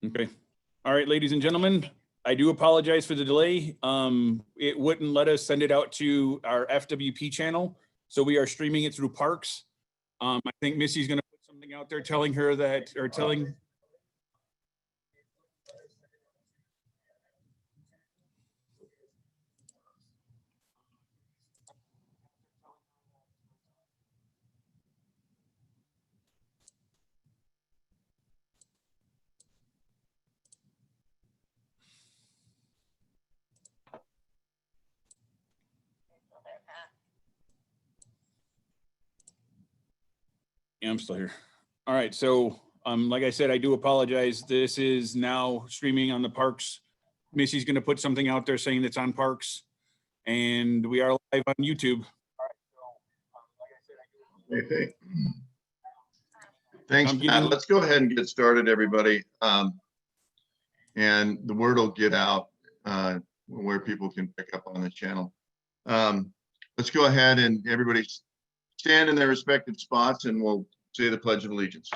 Okay. All right, ladies and gentlemen, I do apologize for the delay. It wouldn't let us send it out to our FWP channel, so we are streaming it through Parks. I think Missy's going to put something out there telling her that, or telling. Yeah, I'm still here. All right, so like I said, I do apologize. This is now streaming on the Parks. Missy's going to put something out there saying it's on Parks, and we are live on YouTube. Okay. Thanks, Matt. Let's go ahead and get started, everybody. And the word will get out where people can pick up on the channel. Let's go ahead and everybody stand in their respective spots and we'll say the Pledge of Allegiance.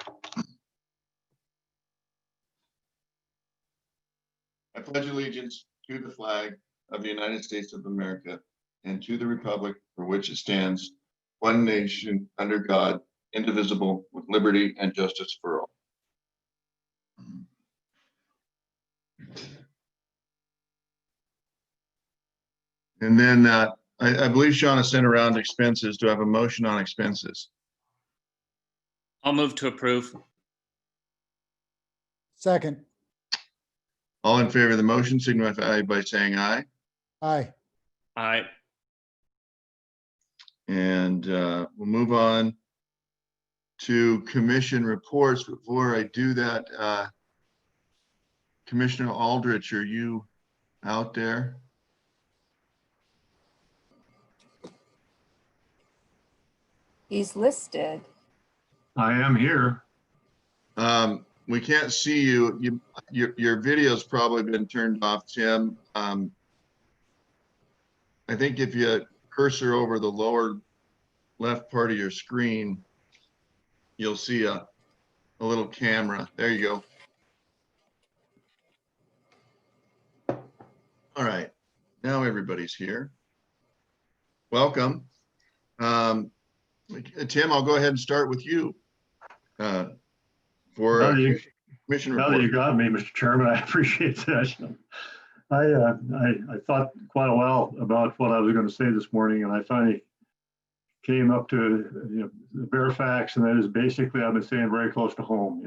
I pledge allegiance to the flag of the United States of America and to the republic for which it stands, one nation under God, indivisible, with liberty and justice for all. And then I believe Shauna sent around expenses. Do I have a motion on expenses? I'll move to approve. Second. All in favor of the motion signify by saying aye. Aye. Aye. And we'll move on to commission reports. Before I do that, Commissioner Aldrich, are you out there? He's listed. I am here. We can't see you. Your video's probably been turned off, Tim. I think if you cursor over the lower left part of your screen, you'll see a little camera. There you go. All right, now everybody's here. Welcome. Tim, I'll go ahead and start with you. For commission report. Now that you got me, Mr. Chairman, I appreciate that. I thought quite a while about what I was going to say this morning, and I finally came up to the bare facts, and that is basically I've been staying very close to home.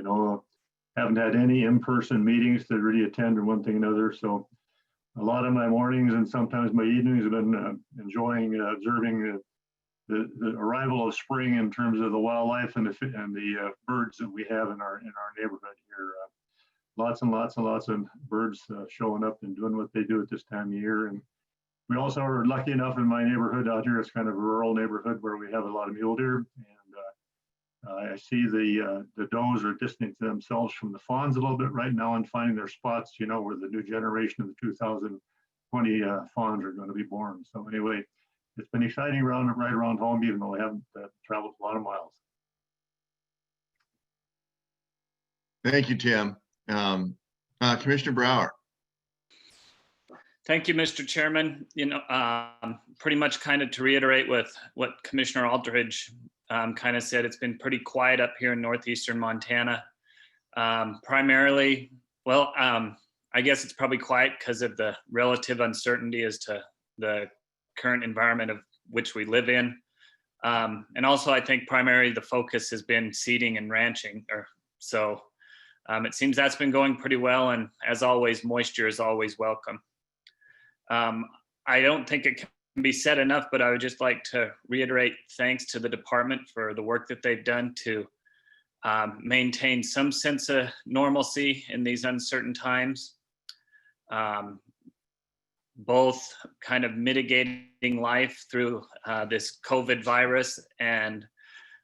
Haven't had any in-person meetings to really attend or one thing or another. So a lot of my mornings and sometimes my evenings have been enjoying observing the arrival of spring in terms of the wildlife and the birds that we have in our neighborhood here. Lots and lots and lots of birds showing up and doing what they do at this time of year. And we also are lucky enough in my neighborhood out here, it's kind of a rural neighborhood where we have a lot of mule deer. And I see the does are distancing themselves from the fawns a little bit right now and finding their spots, where the new generation of the 2020 fawns are going to be born. So anyway, it's been exciting right around home, even though I haven't traveled a lot of miles. Thank you, Tim. Commissioner Brower. Thank you, Mr. Chairman. Pretty much kind of to reiterate with what Commissioner Aldridge kind of said, it's been pretty quiet up here in northeastern Montana. Primarily, well, I guess it's probably quiet because of the relative uncertainty as to the current environment of which we live in. And also I think primarily the focus has been seeding and ranching. So it seems that's been going pretty well. And as always, moisture is always welcome. I don't think it can be said enough, but I would just like to reiterate thanks to the department for the work that they've done to maintain some sense of normalcy in these uncertain times. Both kind of mitigating life through this COVID virus and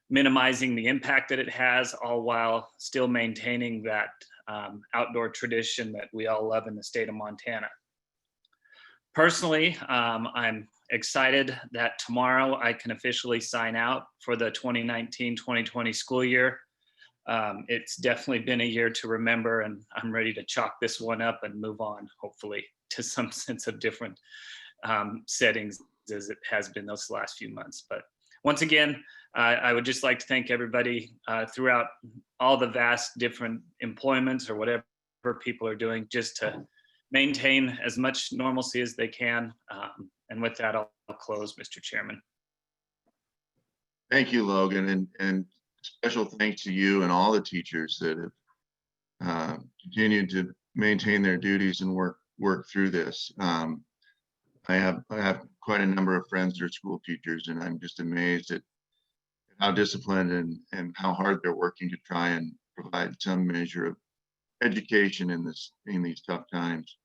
minimizing the impact that it has, all while still maintaining that outdoor tradition that we all love in the state of Montana. Personally, I'm excited that tomorrow I can officially sign out for the 2019-2020 school year. It's definitely been a year to remember, and I'm ready to chalk this one up and move on, hopefully, to some sense of different settings as it has been those last few months. But once again, I would just like to thank everybody throughout all the vast different employments or whatever people are doing, just to maintain as much normalcy as they can. And with that, I'll close, Mr. Chairman. Thank you, Logan, and special thanks to you and all the teachers that have continued to maintain their duties and work through this. I have quite a number of friends that are school teachers, and I'm just amazed at how disciplined and how hard they're working to try and provide some measure of education in these tough times.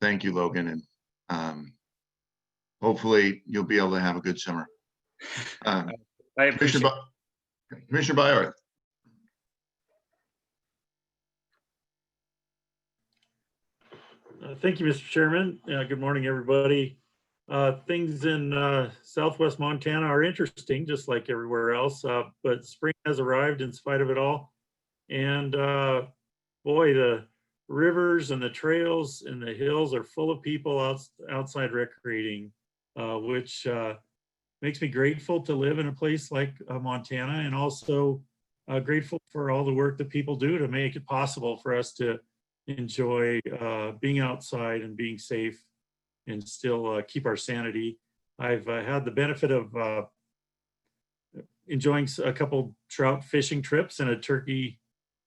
Thank you, Logan, and hopefully you'll be able to have a good summer. I appreciate Commissioner Byard. Thank you, Mr. Chairman. Good morning, everybody. Things in Southwest Montana are interesting, just like everywhere else, but spring has arrived in spite of it all. And boy, the rivers and the trails and the hills are full of people outside recreating, which makes me grateful to live in a place like Montana, and also grateful for all the work that people do to make it possible for us to enjoy being outside and being safe and still keep our sanity. I've had the benefit of enjoying a couple trout fishing trips and a turkey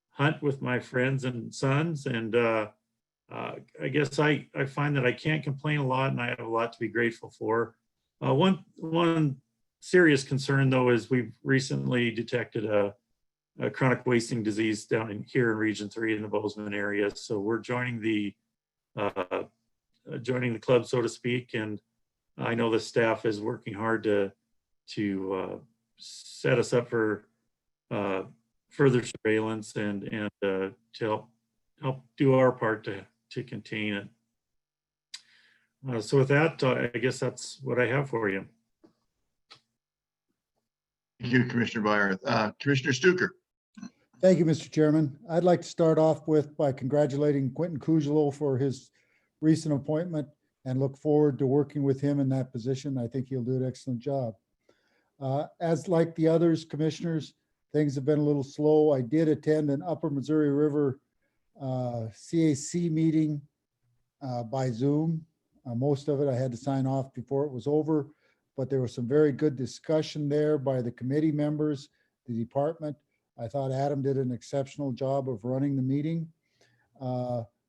hunt with my friends and sons. And I guess I find that I can't complain a lot, and I have a lot to be grateful for. One serious concern, though, is we've recently detected a chronic wasting disease down here in Region 3 in the Bozeman area. So we're joining the club, so to speak, and I know the staff is working hard to set us up for further surveillance and to help do our part to contain it. So with that, I guess that's what I have for you. Thank you, Commissioner Byard. Commissioner Stuker. Thank you, Mr. Chairman. I'd like to start off by congratulating Quentin Cugelo for his recent appointment and look forward to working with him in that position. I think he'll do an excellent job. As like the others, commissioners, things have been a little slow. I did attend an Upper Missouri River CAC meeting by Zoom. Most of it I had to sign off before it was over, but there was some very good discussion there by the committee members, the department. I thought Adam did an exceptional job of running the meeting.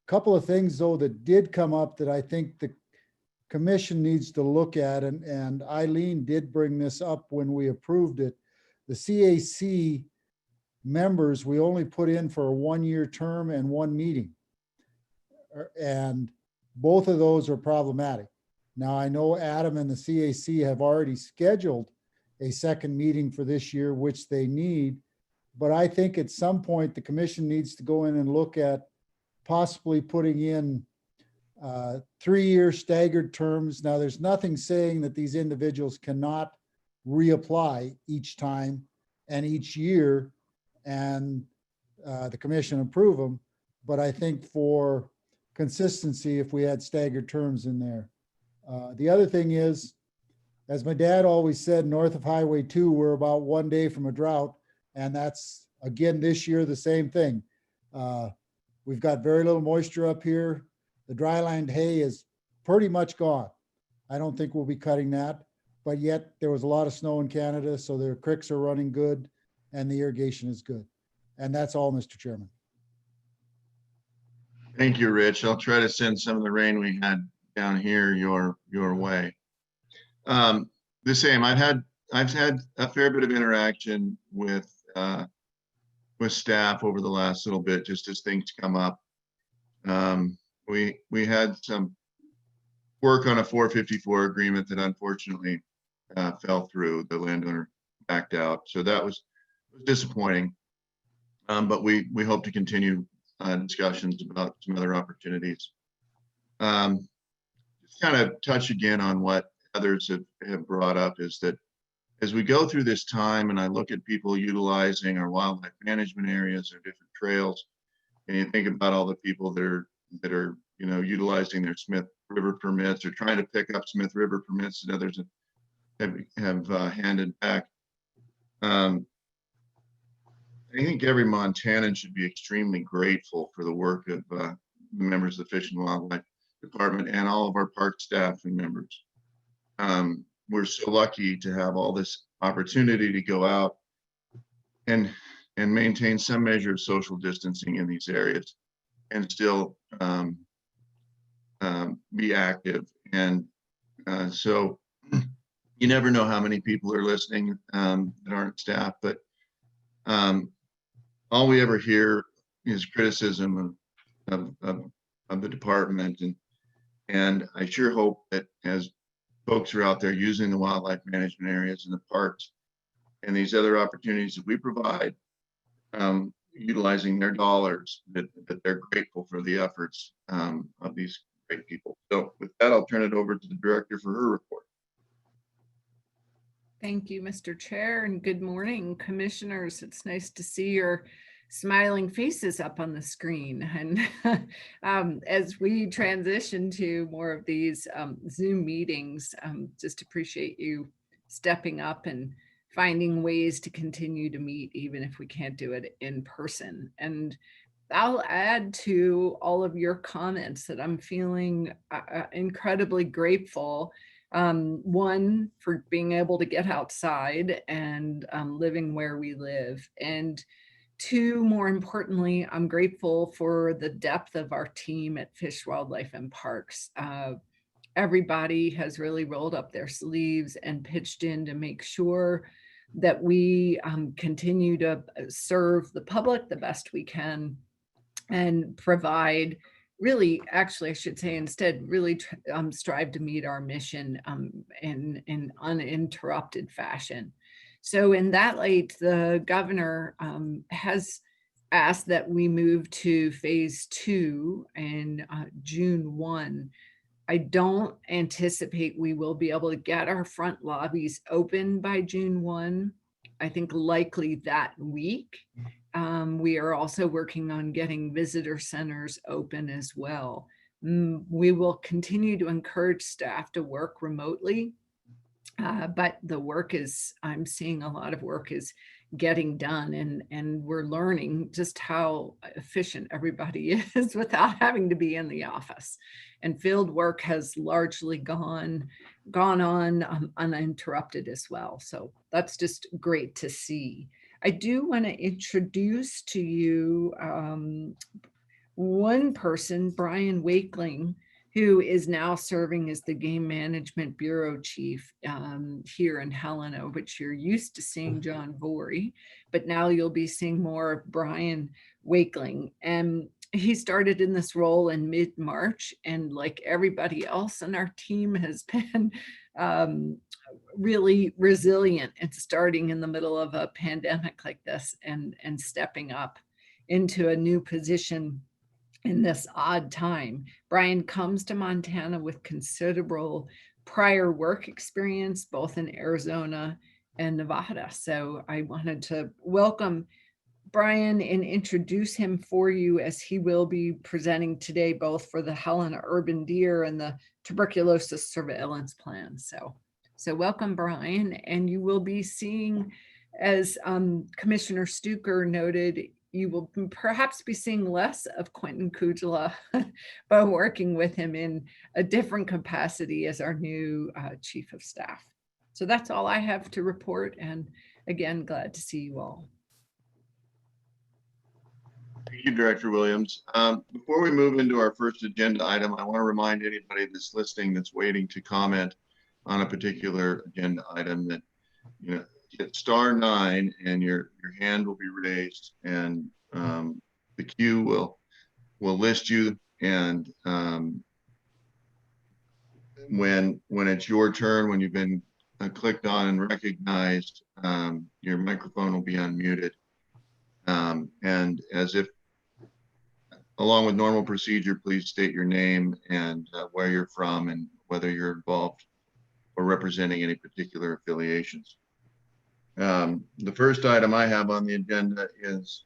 Couple of things, though, that did come up that I think the commission needs to look at, and Eileen did bring this up when we approved it. The CAC members, we only put in for a one-year term and one meeting. And both of those are problematic. Now, I know Adam and the CAC have already scheduled a second meeting for this year, which they need. But I think at some point, the commission needs to go in and look at possibly putting in 3-year staggered terms. Now, there's nothing saying that these individuals cannot reapply each time and each year and the commission approve them. But I think for consistency, if we had staggered terms in there. The other thing is, as my dad always said, north of Highway 2, we're about 1 day from a drought. And that's, again, this year, the same thing. We've got very little moisture up here. The dryland hay is pretty much gone. I don't think we'll be cutting that, but yet there was a lot of snow in Canada, so their creeks are running good and the irrigation is good. And that's all, Mr. Chairman. Thank you, Rich. I'll try to send some of the rain we had down here your way. The same, I've had a fair bit of interaction with staff over the last little bit, just as things come up. We had some work on a 454 agreement that unfortunately fell through. The landowner backed out, so that was disappointing. But we hope to continue discussions about some other opportunities. Just kind of touch again on what others have brought up, is that as we go through this time and I look at people utilizing our wildlife management areas or different trails, and you think about all the people that are utilizing their Smith River permits or trying to pick up Smith River permits that others have handed back. I think every Montanan should be extremely grateful for the work of the members of the Fish and Wildlife Department and all of our park staff and members. We're so lucky to have all this opportunity to go out and maintain some measure of social distancing in these areas and still be active. And so you never know how many people are listening that aren't staff, but all we ever hear is criticism of the department. And I sure hope that as folks are out there using the wildlife management areas and the parks and these other opportunities that we provide, utilizing their dollars, that they're grateful for the efforts of these great people. So with that, I'll turn it over to the director for her report. Thank you, Mr. Chair, and good morning, commissioners. It's nice to see your smiling faces up on the screen. And as we transition to more of these Zoom meetings, just appreciate you stepping up and finding ways to continue to meet, even if we can't do it in person. And I'll add to all of your comments that I'm feeling incredibly grateful. One, for being able to get outside and living where we live. And two, more importantly, I'm grateful for the depth of our team at Fish, Wildlife, and Parks. Everybody has really rolled up their sleeves and pitched in to make sure that we continue to serve the public the best we can and provide, really, actually, I should say instead, really strive to meet our mission in uninterrupted fashion. So in that light, the governor has asked that we move to phase 2 in June 1. I don't anticipate we will be able to get our front lobbies open by June 1. I think likely that week. We are also working on getting visitor centers open as well. We will continue to encourage staff to work remotely, but the work is, I'm seeing a lot of work is getting done, and we're learning just how efficient everybody is without having to be in the office. And field work has largely gone on uninterrupted as well. So that's just great to see. I do want to introduce to you one person, Brian Wakeling, who is now serving as the Game Management Bureau Chief here in Helena, which you're used to seeing John Vorey, but now you'll be seeing more of Brian Wakeling. And he started in this role in mid-March, and like everybody else on our team has been really resilient and starting in the middle of a pandemic like this and stepping up into a new position in this odd time. Brian comes to Montana with considerable prior work experience, both in Arizona and Nevada. So I wanted to welcome Brian and introduce him for you, as he will be presenting today, both for the Helena Urban Deer and the Tuberculosis Surveillance Plan. So welcome, Brian. And you will be seeing, as Commissioner Stuker noted, you will perhaps be seeing less of Quentin Kujala, but working with him in a different capacity as our new Chief of Staff. So that's all I have to report. And again, glad to see you all. Thank you, Director Williams. Before we move into our first agenda item, I want to remind anybody that's listening, that's waiting to comment on a particular agenda item, that hit *9 and your hand will be raised, and the queue will list you. And when it's your turn, when you've been clicked on and recognized, your microphone will be unmuted. And as if, along with normal procedure, please state your name and where you're from and whether you're involved or representing any particular affiliations. The first item I have on the agenda is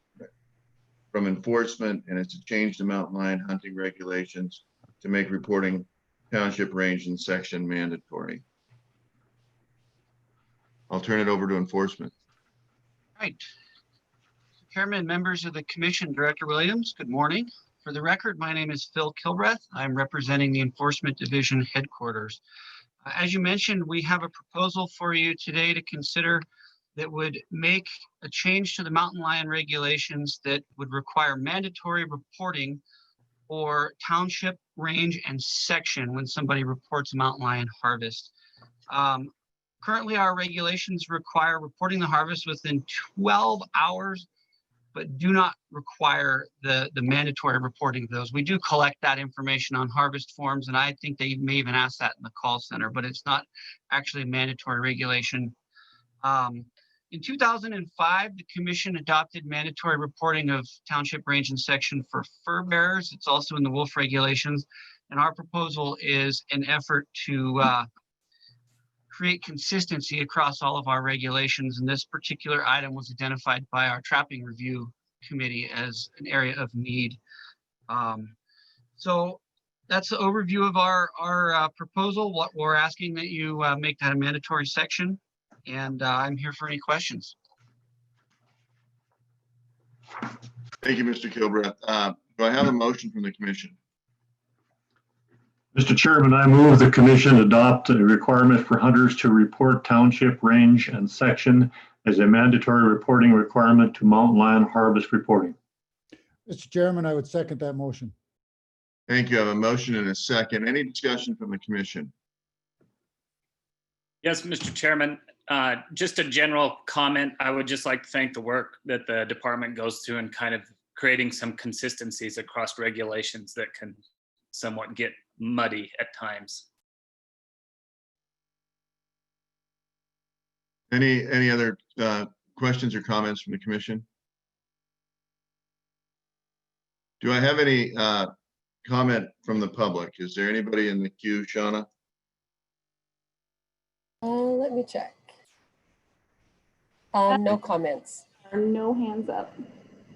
from enforcement, and it's a change to mountain lion hunting regulations to make reporting township range and section mandatory. I'll turn it over to enforcement. Right. Chairman, members of the commission, Director Williams, good morning. For the record, my name is Phil Kilbreth. I'm representing the Enforcement Division headquarters. As you mentioned, we have a proposal for you today to consider that would make a change to the mountain lion regulations that would require mandatory reporting for township, range, and section when somebody reports a mountain lion harvest. Currently, our regulations require reporting the harvest within 12 hours, but do not require the mandatory reporting of those. We do collect that information on harvest forms, and I think they may even ask that in the call center, but it's not actually a mandatory regulation. In 2005, the commission adopted mandatory reporting of township, range, and section for fur bearers. It's also in the wolf regulations, and our proposal is an effort to create consistency across all of our regulations, and this particular item was identified by our trapping review committee as an area of need. So that's the overview of our proposal. What we're asking that you make that a mandatory section, and I'm here for any questions. Thank you, Mr. Kilbreth. Do I have a motion from the commission? Mr. Chairman, I move the commission adopt a requirement for hunters to report township, range, and section as a mandatory reporting requirement to mountain lion harvest reporting. Mr. Chairman, I would second that motion. Thank you. I have a motion and a second. Any discussion from the commission? Yes, Mr. Chairman, just a general comment. I would just like to thank the work that the department goes through in kind of creating some consistencies across regulations that can somewhat get muddy at times. Any other questions or comments from the commission? Do I have any comment from the public? Is there anybody in the queue, Shauna? Let me check. No comments. No hands up.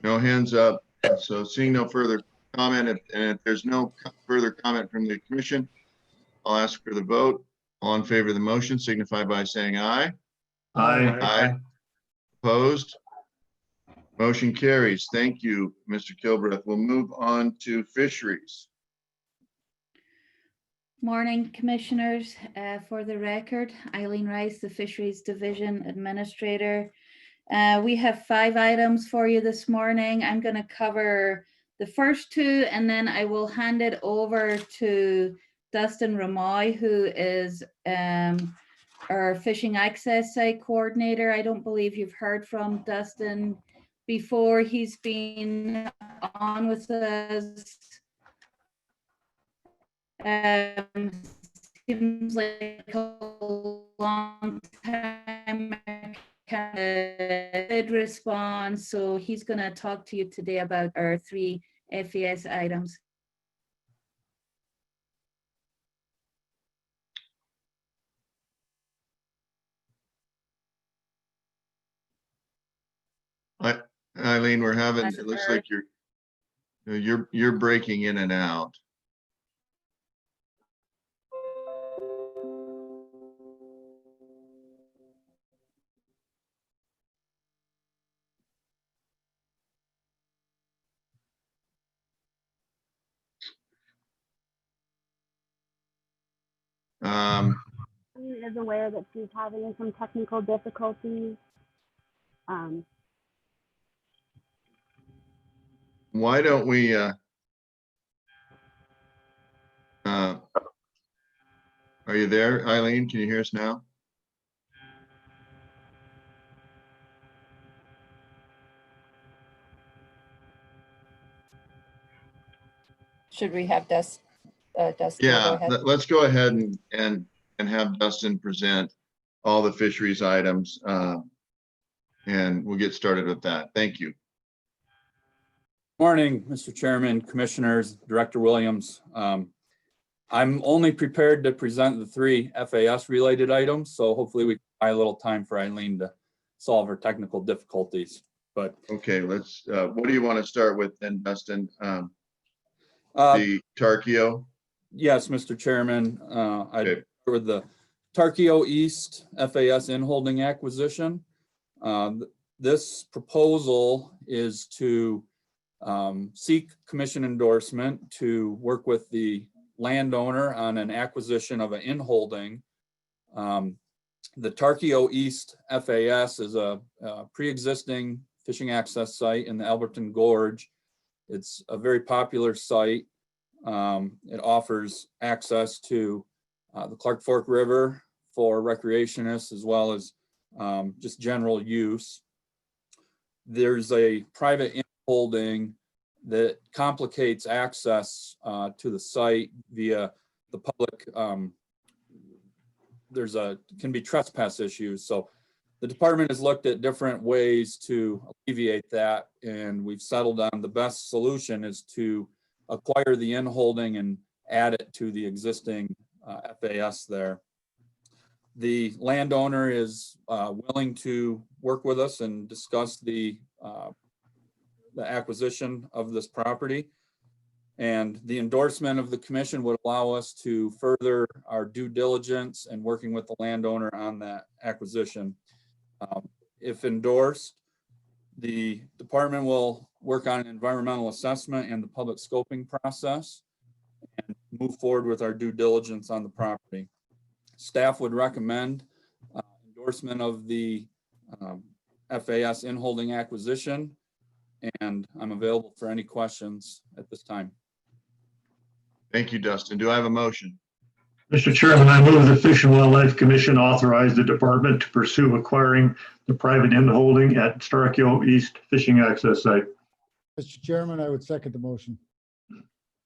No hands up. So seeing no further comment, and if there's no further comment from the commission, I'll ask for the vote. All in favor of the motion signify by saying aye. Aye. Aye. Opposed? Motion carries. Thank you, Mr. Kilbreth. We'll move on to fisheries. Morning, commissioners. For the record, Eileen Ryce, the Fisheries Division Administrator. We have 5 items for you this morning. I'm going to cover the first 2, and then I will hand it over to Dustin Ramoy, who is our Fishing Access Site Coordinator. I don't believe you've heard from Dustin before. He's been on with us. Seems like a long time. Did respond, so he's going to talk to you today about our 3 FAS items. Eileen, we're having, it looks like you're breaking in and out. Is aware that she's having some technical difficulties. Why don't we are you there, Eileen? Can you hear us now? Should we have Dustin? Yeah, let's go ahead and have Dustin present all the fisheries items, and we'll get started with that. Thank you. Morning, Mr. Chairman, Commissioners, Director Williams. I'm only prepared to present the 3 FAS related items, so hopefully we can buy a little time for Eileen to solve our technical difficulties. But Okay, let's, what do you want to start with then, Dustin? uh, The Tarkio? yes, Mr. Chairman, I Okay. with the Tarkio East FAS in-holding acquisition. This proposal is to seek commission endorsement to work with the landowner on an acquisition of an in-holding. The Tarkio East FAS is a pre-existing fishing access site in the Alberton Gorge. It's a very popular site. It offers access to the Clark Fork River for recreationists as well as just general use. There's a private in-holding that complicates access to the site via the public. Can be trespass issues. So the department has looked at different ways to alleviate that, and we've settled on the best solution is to acquire the in-holding and add it to the existing FAS there. The landowner is willing to work with us and discuss the acquisition of this property. And the endorsement of the commission would allow us to further our due diligence and working with the landowner on that acquisition. If endorsed, the department will work on an environmental assessment and the public scoping process and move forward with our due diligence on the property. Staff would recommend endorsement of the FAS in-holding acquisition, and I'm available for any questions at this time. Thank you, Dustin. Do I have a motion? Mr. Chairman, I move the Fish and Wildlife Commission authorize the department to pursue acquiring the private in-holding at Tarkio East Fishing Access Site. Mr. Chairman, I would second the motion.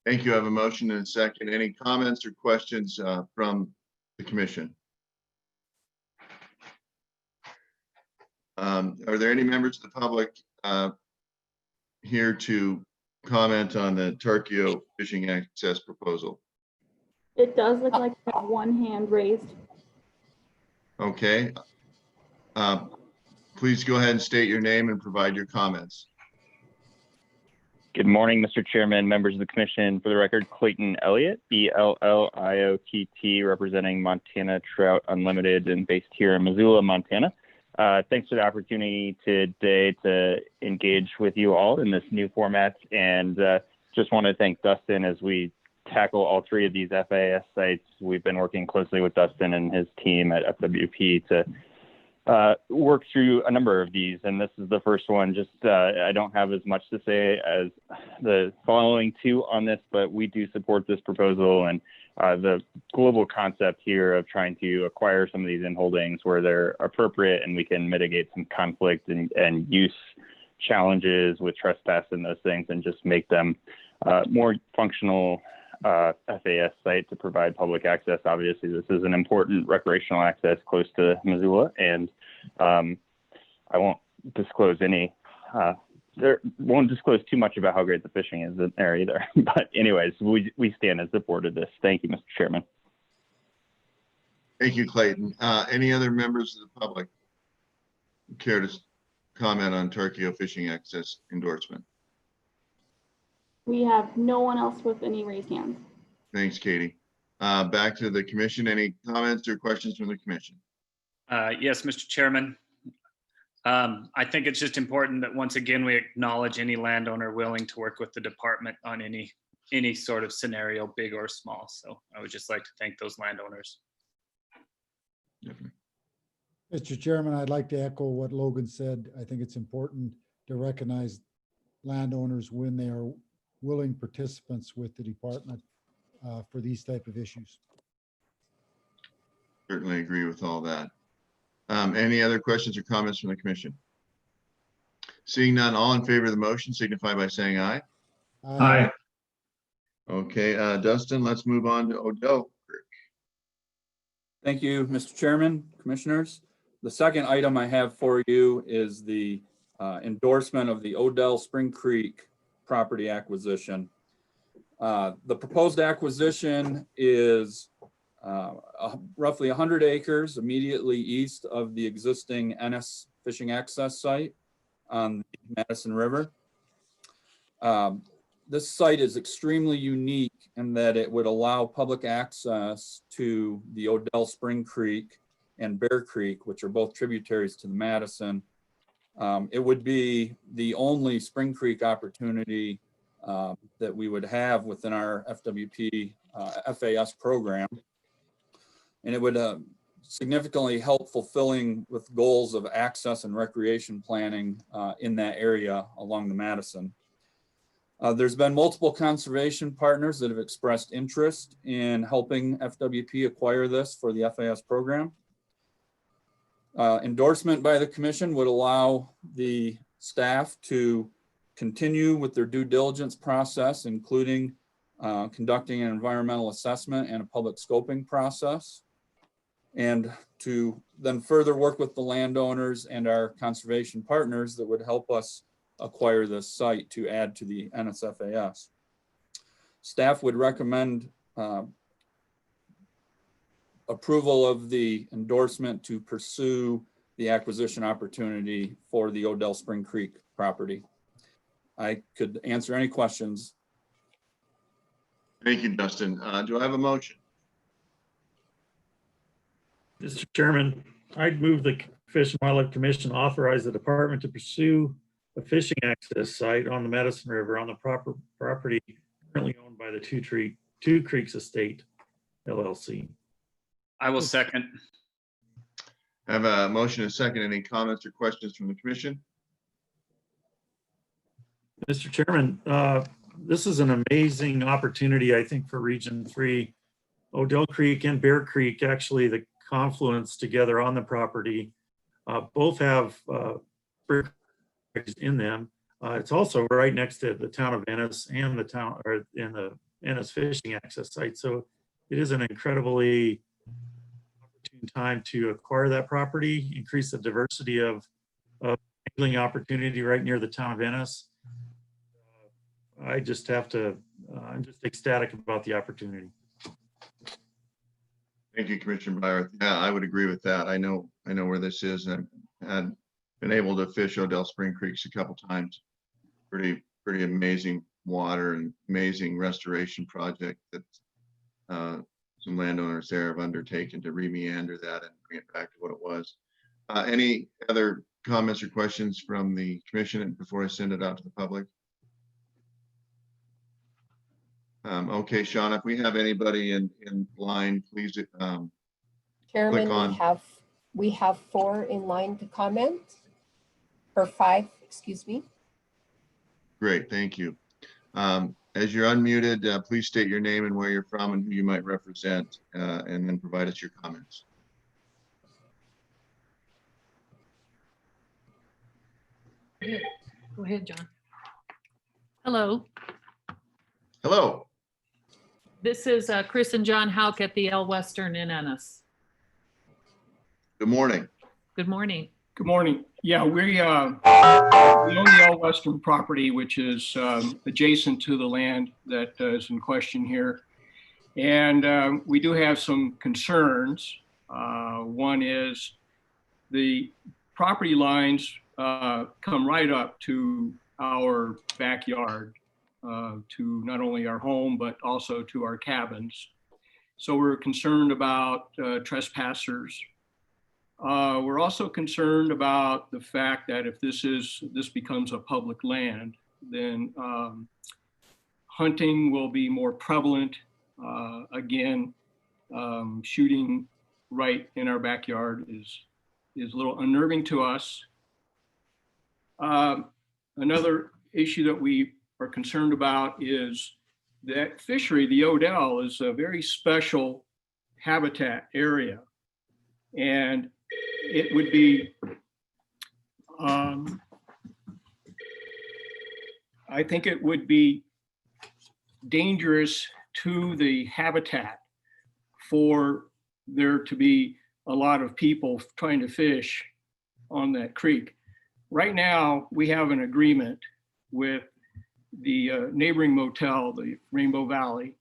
Thank you. I have a motion and a second. Any comments or questions from the commission? Are there any members of the public here to comment on the Tarkio fishing access proposal? It does look like I have one hand raised. Okay. Please go ahead and state your name and provide your comments. Good morning, Mr. Chairman, members of the commission. For the record, Clayton Elliot, ELLIOTT, representing Montana Trout Unlimited and based here in Missoula, Montana. Thanks for the opportunity today to engage with you all in this new format. And just want to thank Dustin as we tackle all three of these FAS sites. We've been working closely with Dustin and his team at FWP to work through a number of these, and this is the first one. Just I don't have as much to say as the following two on this, but we do support this proposal and the global concept here of trying to acquire some of these in-holdings where they're appropriate and we can mitigate some conflict and use challenges with trespass and those things and just make them more functional FAS site to provide public access. Obviously, this is an important recreational access close to Missoula, and I won't disclose won't disclose too much about how great the fishing is in there either. But anyways, we stand in support of this. Thank you, Mr. Chairman. Thank you, Clayton. Any other members of the public care to comment on Tarkio fishing access endorsement? We have no one else with any raised hands. Thanks, Kaedy. Back to the commission. Any comments or questions from the commission? Yes, Mr. Chairman. I think it's just important that once again, we acknowledge any landowner willing to work with the department on any sort of scenario, big or small. So I would just like to thank those landowners. Definitely. Mr. Chairman, I'd like to echo what Logan said. I think it's important to recognize landowners when they are willing participants with the department for these type of issues. Certainly agree with all that. Any other questions or comments from the commission? Seeing none, all in favor of the motion signify by saying aye. Aye. Okay, Dustin, let's move on to Odell. Thank you, Mr. Chairman, commissioners. The second item I have for you is the endorsement of the Odell Spring Creek property acquisition. The proposed acquisition is roughly 100 acres immediately east of the existing Ennis fishing access site on the Madison River. This site is extremely unique in that it would allow public access to the Odell Spring Creek and Bear Creek, which are both tributaries to the Madison. It would be the only Spring Creek opportunity that we would have within our FWP FAS program. And it would significantly help fulfilling with goals of access and recreation planning in that area along the Madison. There's been multiple conservation partners that have expressed interest in helping FWP acquire this for the FAS program. Endorsement by the commission would allow the staff to continue with their due diligence process, including conducting an environmental assessment and a public scoping process, and to then further work with the landowners and our conservation partners that would help us acquire this site to add to the NSFAS. Staff would recommend approval of the endorsement to pursue the acquisition opportunity for the Odell Spring Creek property. I could answer any questions. Thank you, Justin. Do I have a motion? Mr. Chairman, I'd move the Fish and Wildlife Commission authorize the department to pursue a fishing access site on the Madison River on the property currently owned by the Two Creeks Estate LLC. I will second. I have a motion and a second. Any comments or questions from the commission? Mr. Chairman, this is an amazing opportunity, I think, for Region 3. Odell Creek and Bear Creek, actually the confluence together on the property, both have in them. It's also right next to the town of Ennis and the Ennis fishing access site. So it is an incredibly opportune time to acquire that property, increase the diversity of angling opportunity right near the town of Ennis. I just have to, I'm just ecstatic about the opportunity. Thank you, Commissioner Byerth. Yeah, I would agree with that. I know where this is, and I've been able to fish Odell Spring Creeks a couple times. Pretty amazing water and amazing restoration project that some landowners there have undertaken to re-meander that and bring it back to what it was. Any other comments or questions from the commission before I send it out to the public? Okay, Sean, if we have anybody in line, please Chairman, click on. we have 4 in line to comment, or 5, excuse me. Great, thank you. As you're unmuted, please state your name and where you're from and who you might represent, and then provide us your comments. Go ahead, John. Hello, Hello. this is Kris and John Hauck at the L Western in Ennis. Good morning. Good morning. Good morning. Yeah, we own the All Western property, which is adjacent to the land that is in question here. And we do have some concerns. One is the property lines come right up to our backyard, to not only our home, but also to our cabins. So we're concerned about trespassers. We're also concerned about the fact that if this becomes a public land, then hunting will be more prevalent. Again, shooting right in our backyard is a little unnerving to us. Another issue that we are concerned about is that fishery, the Odell, is a very special habitat area. And it would be, I think it would be dangerous to the habitat for there to be a lot of people trying to fish on that creek. Right now, we have an agreement with the neighboring motel, the Rainbow Valley,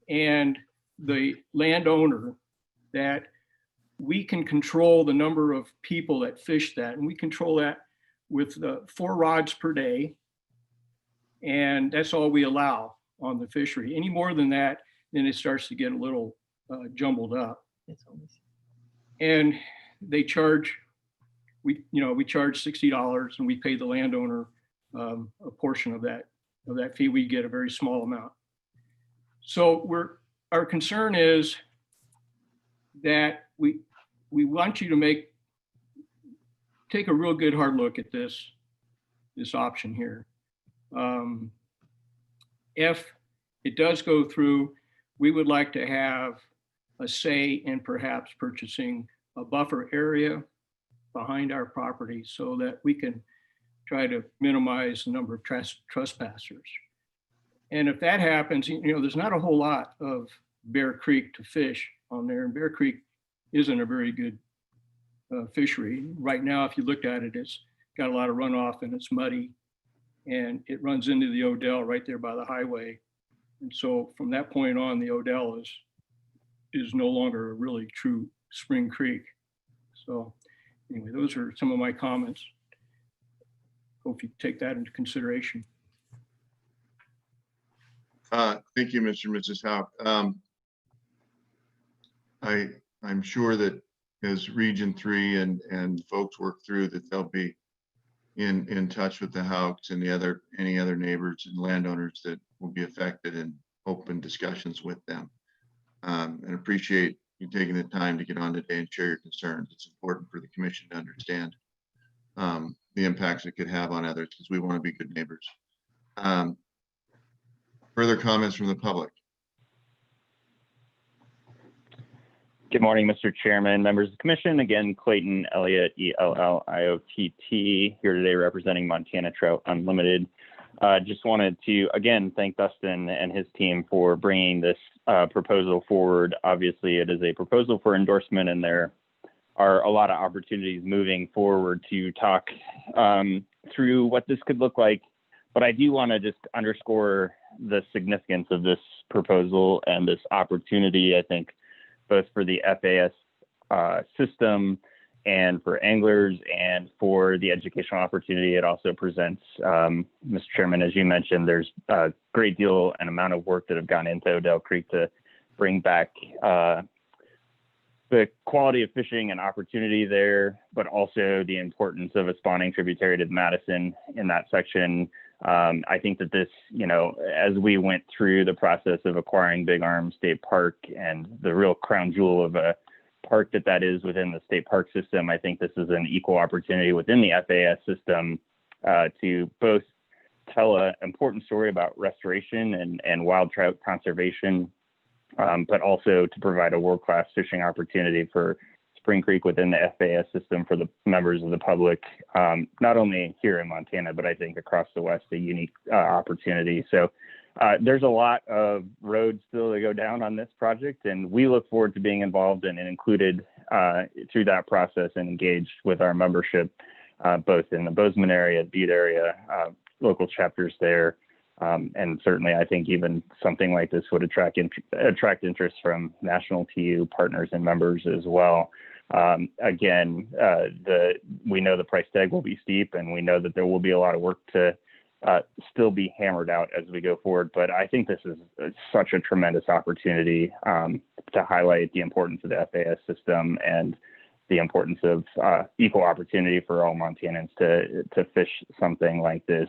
and the landowner that we can control the number of people that fish that, and we control that with 4 rods per day. And that's all we allow on the fishery. Any more than that, then it starts to get a little jumbled up. And they charge, we charge $60 and we pay the landowner a portion of that fee. We get a very small amount. So our concern is that we want you to take a real good hard look at this option here. If it does go through, we would like to have a say in perhaps purchasing a buffer area behind our property so that we can try to minimize the number of trespassers. And if that happens, there's not a whole lot of Bear Creek to fish on there, and Bear Creek isn't a very good fishery. Right now, if you looked at it, it's got a lot of runoff and it's muddy, and it runs into the Odell right there by the highway. And so from that point on, the Odell is no longer a really true spring creek. So anyway, those are some of my comments. Hope you take that into consideration. Thank you, Mr. and Mrs. Hauck. I'm sure that as Region 3 and folks work through that, they'll be in touch with the Haucks and any other neighbors and landowners that will be affected and open discussions with them. And appreciate you taking the time to get on today and share your concerns. It's important for the commission to understand the impacts it could have on others, because we want to be good neighbors. Further comments from the public? Good morning, Mr. Chairman, members of the commission. Again, Clayton, Elliot, ELLIOTT, here today representing Montana Trout Unlimited. Just wanted to, again, thank Dustin and his team for bringing this proposal forward. Obviously, it is a proposal for endorsement, and there are a lot of opportunities moving forward to talk through what this could look like. But I do want to just underscore the significance of this proposal and this opportunity, I think, both for the FAS system and for anglers and for the educational opportunity it also presents. Mr. Chairman, as you mentioned, there's a great deal and amount of work that have gone into Odell Creek to bring back the quality of fishing and opportunity there, but also the importance of a spawning tributary to the Madison in that section. I think that this, as we went through the process of acquiring Big Arm State Park and the real crown jewel of a park that is within the state park system, I think this is an equal opportunity within the FAS system to both tell an important story about restoration and wild trout conservation, but also to provide a world-class fishing opportunity for Spring Creek within the FAS system for the members of the public, not only here in Montana, but I think across the West, a unique opportunity. So there's a lot of roads still to go down on this project, and we look forward to being involved and included through that process and engaged with our membership, both in the Bozeman area, Butte area, local chapters there. And certainly, I think even something like this would attract interest from national TU partners and members as well. Again, we know the price tag will be steep, and we know that there will be a lot of work to still be hammered out as we go forward. But I think this is such a tremendous opportunity to highlight the importance of the FAS system and the importance of equal opportunity for all Montanans to fish something like this,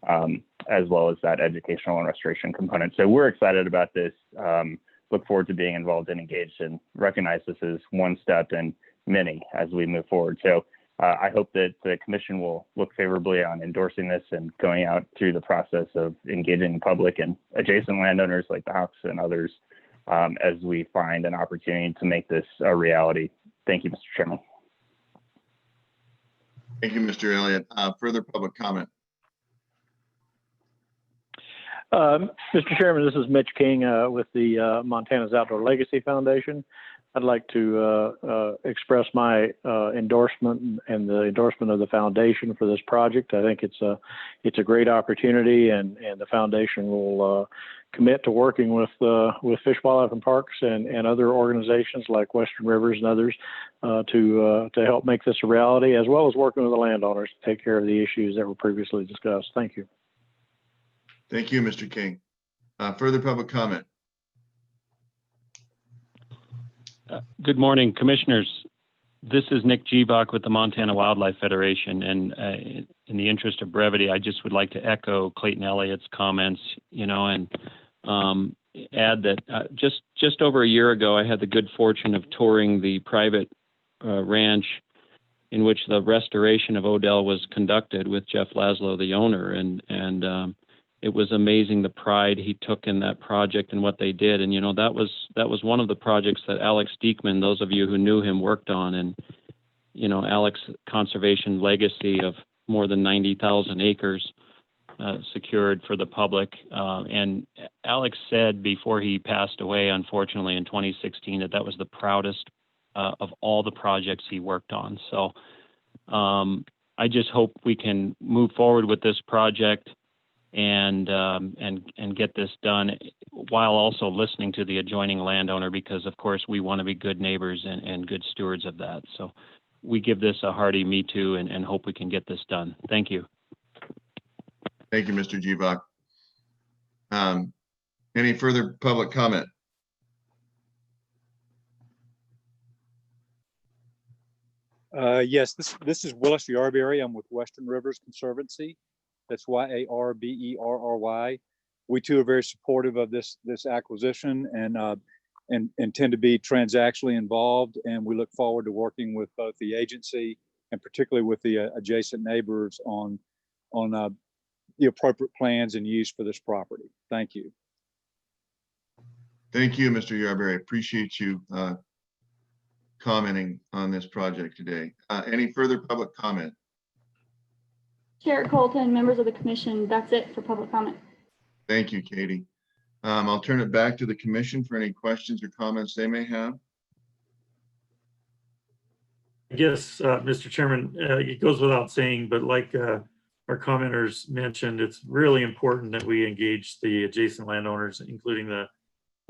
as well as that educational and restoration component. So we're excited about this. Look forward to being involved and engaged, and recognize this is one step in many as we move forward. So I hope that the commission will look favorably on endorsing this and going out through the process of engaging the public and adjacent landowners like the Haucks and others as we find an opportunity to make this a reality. Thank you, Mr. Chairman. Thank you, Mr. Elliott. Further public comment? Mr. Chairman, this is Mitch King with the Montana's Outdoor Legacy Foundation. I'd like to express my endorsement and the endorsement of the foundation for this project. I think it's a great opportunity, and the foundation will commit to working with Fish, Wildlife, and Parks and other organizations like Western Rivers and others to help make this a reality, as well as working with the landowners to take care of the issues that were previously discussed. Thank you. Thank you, Mr. King. Further public comment? Good morning, commissioners. This is Nick Gevock with the Montana Wildlife Federation, and in the interest of brevity, I just would like to echo Clayton Elliott's comments, and add that just over a year ago, I had the good fortune of touring the private ranch in which the restoration of Odell was conducted with Jeff Laszlo, the owner, and it was amazing the pride he took in that project and what they did. And, that was one of the projects that Alex Diekman, those of you who knew him, worked on. And, Alex's conservation legacy of more than 90,000 acres secured for the public. And Alex said before he passed away, unfortunately, in 2016, that was the proudest of all the projects he worked on. So I just hope we can move forward with this project and get this done while also listening to the adjoining landowner, because of course we want to be good neighbors and good stewards of that. So we give this a hearty me too and hope we can get this done. Thank you. Thank you, Mr. Gevock. Any further public comment? Yes, this is Willis Yarberry. I'm with Western Rivers Conservancy. That's Yarberry. We too are very supportive of this acquisition and intend to be transactionally involved. And we look forward to working with both the agency and particularly with the adjacent neighbors on the appropriate plans and use for this property. Thank you. Thank you, Mr. Yarberry. Appreciate you commenting on this project today. Any further public comment? Chair Colton, members of the commission, that's it for public comment. Thank you, Kaedy. I'll turn it back to the commission for any questions or comments they may have. I guess, Mr. Chairman, it goes without saying, but like our commenters mentioned, it's really important that we engage the adjacent landowners, including the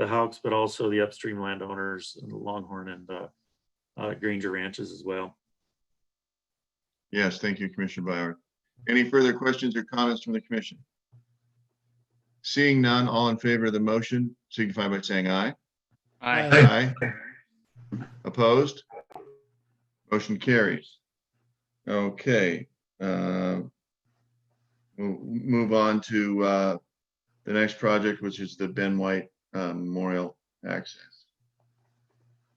Haucks, but also the upstream landowners and the Longhorn and Granger ranches as well. Yes, thank you, Commissioner Byard. Any further questions or comments from the commission? Seeing none, all in favor of the motion signify by saying aye. Aye. Aye. Opposed? Motion carries. Okay. We'll move on to the next project, which is the Ben White Memorial Access.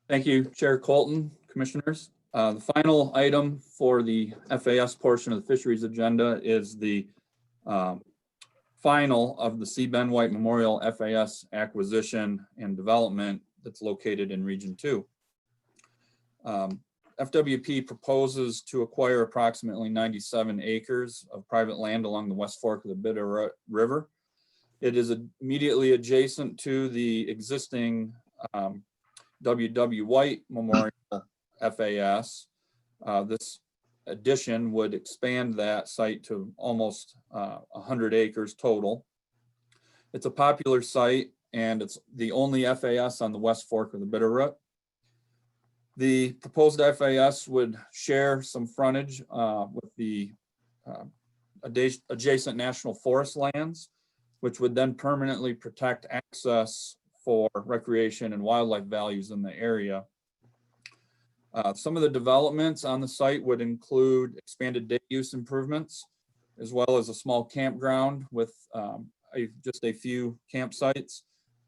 Thank you, Chair Colton, commissioners. The final item for the FAS portion of the fisheries agenda is the final of the C. Ben White Memorial FAS acquisition and development that's located in Region 2. FWP proposes to acquire approximately 97 acres of private land along the West Fork of the Bitterroot River. It is immediately adjacent to the existing W.W. White Memorial FAS. This addition would expand that site to almost 100 acres total. It's a popular site and it's the only FAS on the West Fork of the Bitterroot. The proposed FAS would share some frontage with the adjacent national forest lands, which would then permanently protect access for recreation and wildlife values in the area. Some of the developments on the site would include expanded day use improvements, as well as a small campground with just a few campsites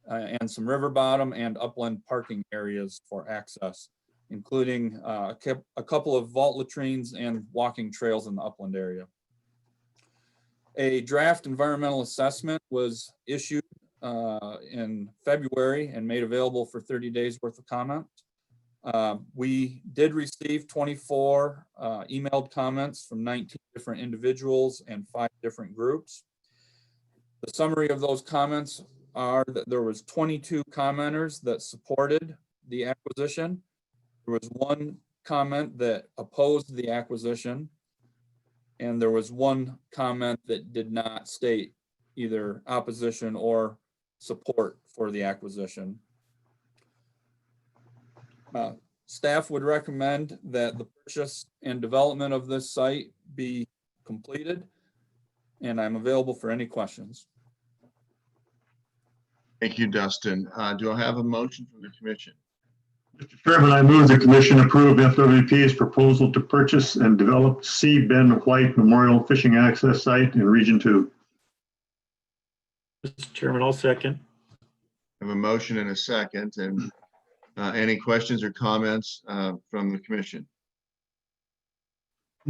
and some river bottom and upland parking areas for access, including a couple of vault latrines and walking trails in the upland area. A draft environmental assessment was issued in February and made available for 30 days worth of comment. We did receive 24 emailed comments from 19 different individuals and 5 different groups. The summary of those comments are that there was 22 commenters that supported the acquisition. There was 1 comment that opposed the acquisition, and there was 1 comment that did not state either opposition or support for the acquisition. Staff would recommend that the purchase and development of this site be completed, and I'm available for any questions. Thank you, Dustin. Do I have a motion from the commission? Mr. Chairman, I move the commission approve FWP's proposal to purchase and develop C. Ben White Memorial Fishing Access Site in Region 2. Mr. Chairman, I'll second. I have a motion and a second, and any questions or comments from the commission?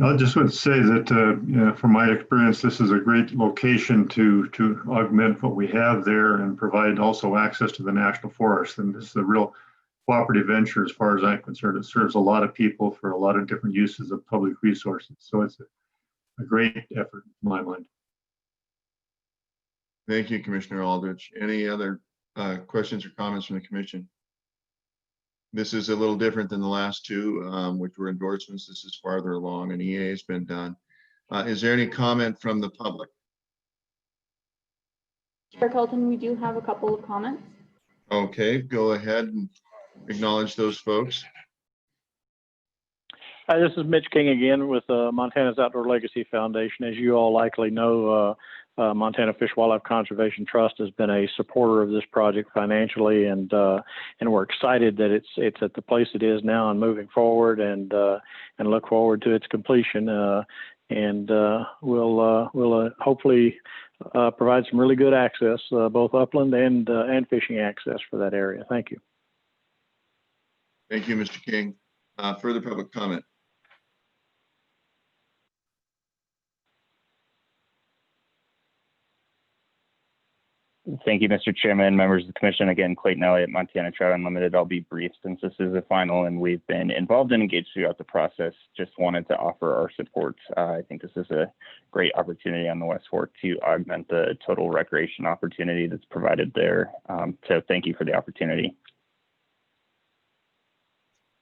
I just want to say that, from my experience, this is a great location to augment what we have there and provide also access to the national forest. And this is a real cooperative venture as far as I'm concerned. It serves a lot of people for a lot of different uses of public resources. So it's a great effort in my mind. Thank you, Commissioner Aldrich. Any other questions or comments from the commission? This is a little different than the last two, which were endorsements. This is farther along, and EA has been done. Is there any comment from the public? Chair Colton, we do have a couple of comments. Okay, go ahead and acknowledge those folks. Hi, this is Mitch King again with Montana's Outdoor Legacy Foundation. As you all likely know, Montana Fish Wildlife Conservation Trust has been a supporter of this project financially, and we're excited that it's at the place it is now and moving forward, and look forward to its completion. We'll hopefully provide some really good access, both upland and fishing access for that area. Thank you. Thank you, Mr. King. Further public comment? Thank you, Mr. Chairman, members of the commission. Again, Clayton, Elliot, Montana Trout Unlimited. I'll be brief since this is the final and we've been involved and engaged throughout the process. Just wanted to offer our support. I think this is a great opportunity on the West Fork to augment the total recreation opportunity that's provided there. So thank you for the opportunity.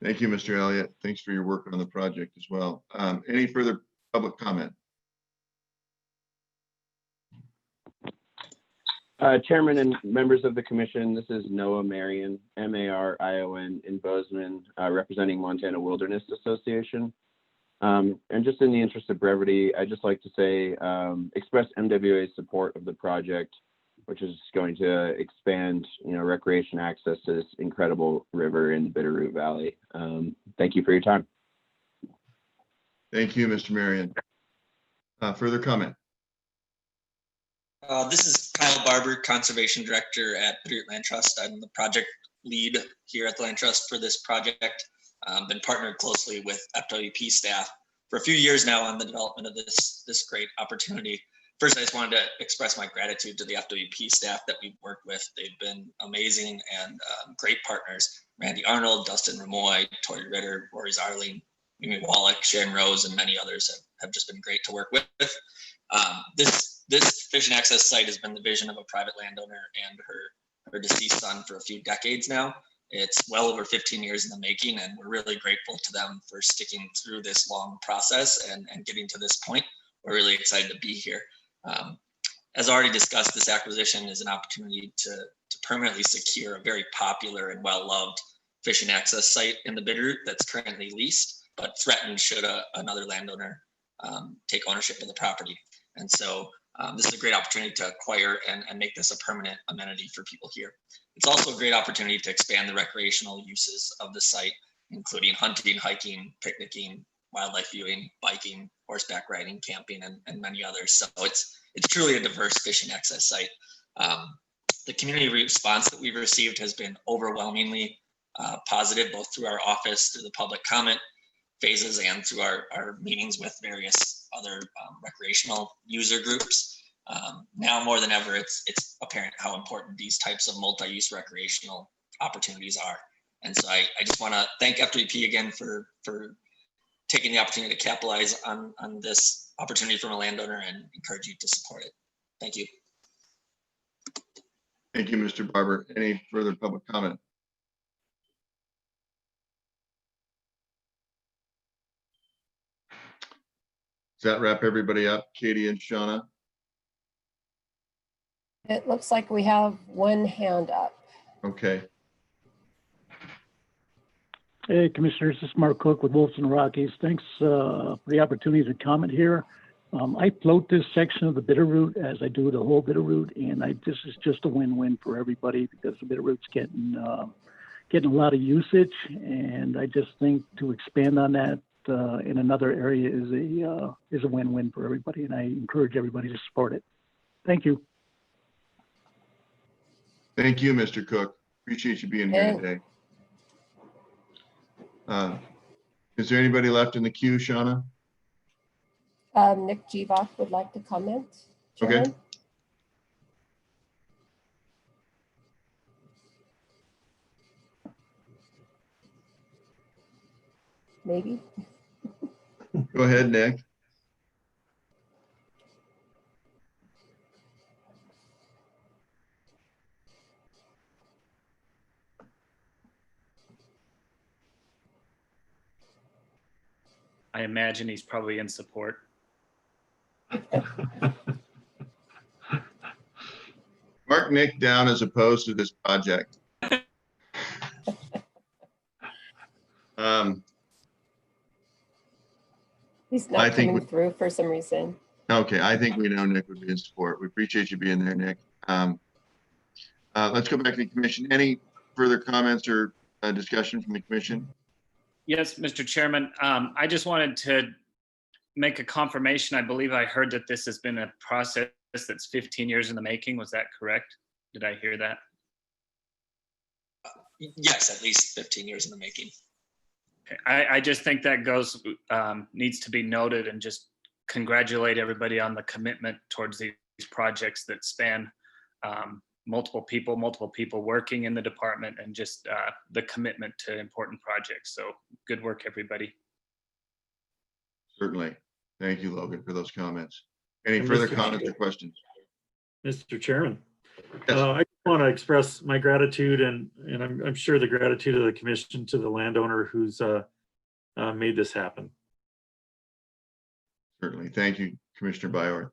Thank you, Mr. Elliott. Thanks for your work on the project as well. Any further public comment? Chairman and members of the commission, this is Noah Marion, Marion in Bozeman, representing Montana Wilderness Association. And just in the interest of brevity, I'd just like to say, express MWA's support of the project, which is going to expand, recreation access to this incredible river in the Bitterroot Valley. Thank you for your time. Thank you, Mr. Marion. Further comment? This is Kyle Barber, Conservation Director at Bitterroot Land Trust. I'm the project lead here at the Land Trust for this project. Been partnered closely with FWP staff for a few years now on the development of this great opportunity. First, I just wanted to express my gratitude to the FWP staff that we've worked with. They've been amazing and great partners. Randy Arnold, Dustin Ramoy, Tori Ritter, Rory Zarling, Mimi Wallach, Sharon Rose, and many others have just been great to work with. This fishing access site has been the vision of a private landowner and her deceased son for a few decades now. It's well over 15 years in the making, and we're really grateful to them for sticking through this long process and getting to this point. We're really excited to be here. As already discussed, this acquisition is an opportunity to permanently secure a very popular and well-loved fishing access site in the Bitterroot that's currently leased, but threatened should another landowner take ownership of the property. And so this is a great opportunity to acquire and make this a permanent amenity for people here. It's also a great opportunity to expand the recreational uses of the site, including hunting, hiking, picnicking, wildlife viewing, biking, horseback riding, camping, and many others. So it's truly a diverse fishing access site. The community response that we've received has been overwhelmingly positive, both through our office, through the public comment phases, and through our meetings with various other recreational user groups. Now more than ever, it's apparent how important these types of multi-use recreational opportunities are. And so I just want to thank FWP again for taking the opportunity to capitalize on this opportunity from a landowner and encourage you to support it. Thank you. Thank you, Mr. Barber. Any further public comment? Does that wrap everybody up, Kaedy and Shauna? It looks like we have one hand up. Okay. Hey, Commissioners, this is Mark Cooke with Wolves and Rockies. Thanks for the opportunity to comment here. I float this section of the Bitterroot as I do the whole Bitterroot, and this is just a win-win for everybody because the Bitterroot's getting a lot of usage, and I just think to expand on that in another area is a win-win for everybody, and I encourage everybody to support it. Thank you. Thank you, Mr. Cook. Appreciate you being here today. Is there anybody left in the queue, Shauna? Nick Gevock would like to comment. Okay. Chairman? Maybe. Go ahead, Nick. I imagine he's probably in support. Mark Nick down as opposed to this project. He's not I think coming through for some reason. Okay, I think we know Nick would be in support. We appreciate you being there, Nick. Let's go back to the commission. Any further comments or discussion from the commission? Yes, Mr. Chairman. I just wanted to make a confirmation. I believe I heard that this has been a process that's 15 years in the making. Was that correct? Did I hear that? Yes, at least 15 years in the making. Okay. I just think that needs to be noted, and just congratulate everybody on the commitment towards these projects that span multiple people working in the department, and just the commitment to important projects. So good work, everybody. Certainly. Thank you, Logan, for those comments. Any And further Mr. comments or questions? Mr. Chairman, I just want to express my gratitude and I'm sure the gratitude of the commission to the landowner who's made this happen. Certainly. Thank you, Commissioner Byorth.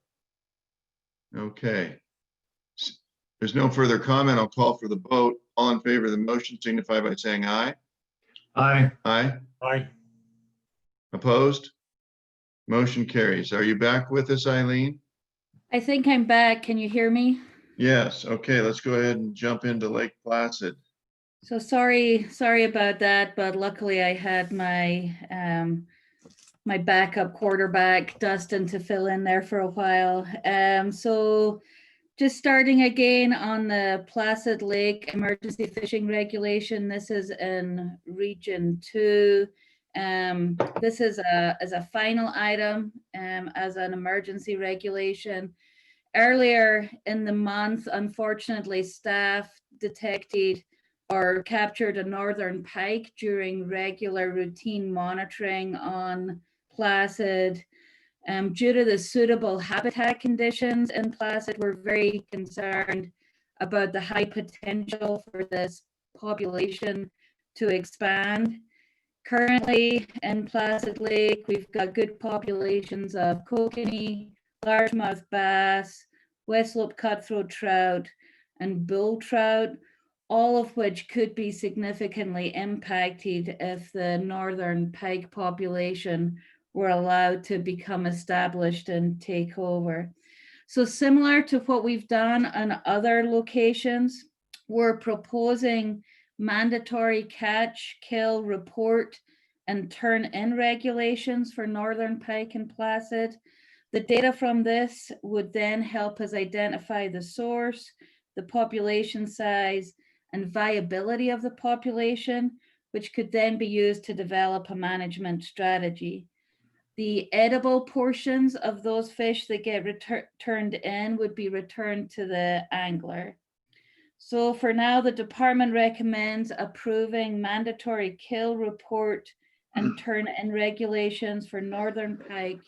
Okay. There's no further comment. I'll call for the vote. All in favor of the motion signify by saying aye. Aye. Aye. Aye. Opposed? Motion carries. Are you back with us, Eileen? I think I'm back. Can you hear me? Yes. Okay, let's go ahead and jump into Lake Placid. So sorry about that, but luckily I had my my backup quarterback Dustin to fill in there for a while. So just starting again on the Placid Lake emergency fishing regulation. This is in Region 2. This is a final item as an emergency regulation. Earlier in the month, unfortunately, staff detected or captured a northern pike during regular routine monitoring on Placid. Due to the suitable habitat conditions in Placid, we're very concerned about the high potential for this population to expand. Currently in Placid Lake, we've got good populations of kokanee, largemouth bass, West Slope cutthroat trout, and bull trout, all of which could be significantly impacted if the northern pike population were allowed to become established and take over. So similar to what we've done on other locations, we're proposing mandatory catch, kill, report, and turn in regulations for northern pike and Placid. The data from this would then help us identify the source, the population size, and viability of the population, which could then be used to develop a management strategy. The edible portions of those fish that get turned in would be returned to the angler. So for now, the department recommends approving mandatory kill, report, and turn in regulations for northern pike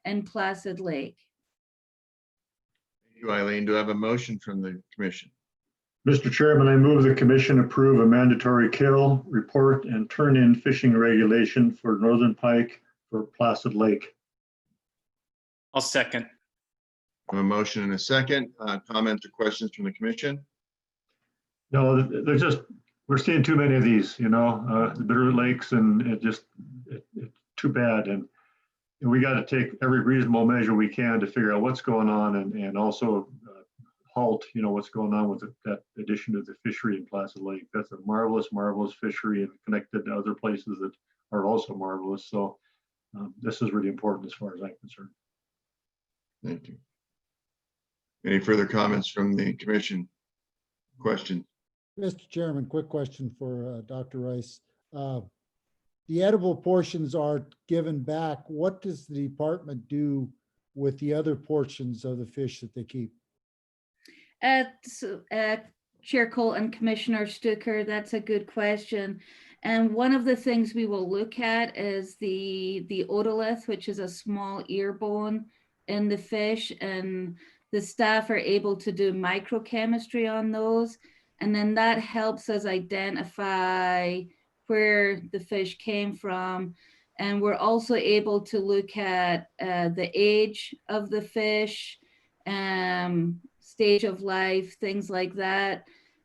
and Placid Lake. Thank you, Eileen. Do I have a motion from the commission? Mr. Chairman, I move the commission approve a mandatory kill, report, and turn-in fishing regulation for northern pike for Placid Lake. I'll second. A motion and a second. Comments or questions from the commission? No, there's just, we're seeing too many of these, the Bitterroot Lakes, and it's too bad. And we got to take every reasonable measure we can to figure out what's going on and also halt, what's going on with that addition to the fishery in Placid Lake. That's a marvelous, marvelous fishery and connected to other places that are also marvelous. So this is really important as far as I'm concerned. Thank you. Any further comments from the commission? Question? Mr. Chairman, quick question for Dr. Ryce. The edible portions are given back. What does the department do with the other portions of the fish that they keep? Chair Cole and Commissioner Stucker, that's a good question. And one of the things we will look at is the otolith, which is a small ear bone in the fish, and the staff are able to do microchemistry on those. And then that helps us identify where the fish came from. And we're also able to look at the age of the fish, stage of life, things like that.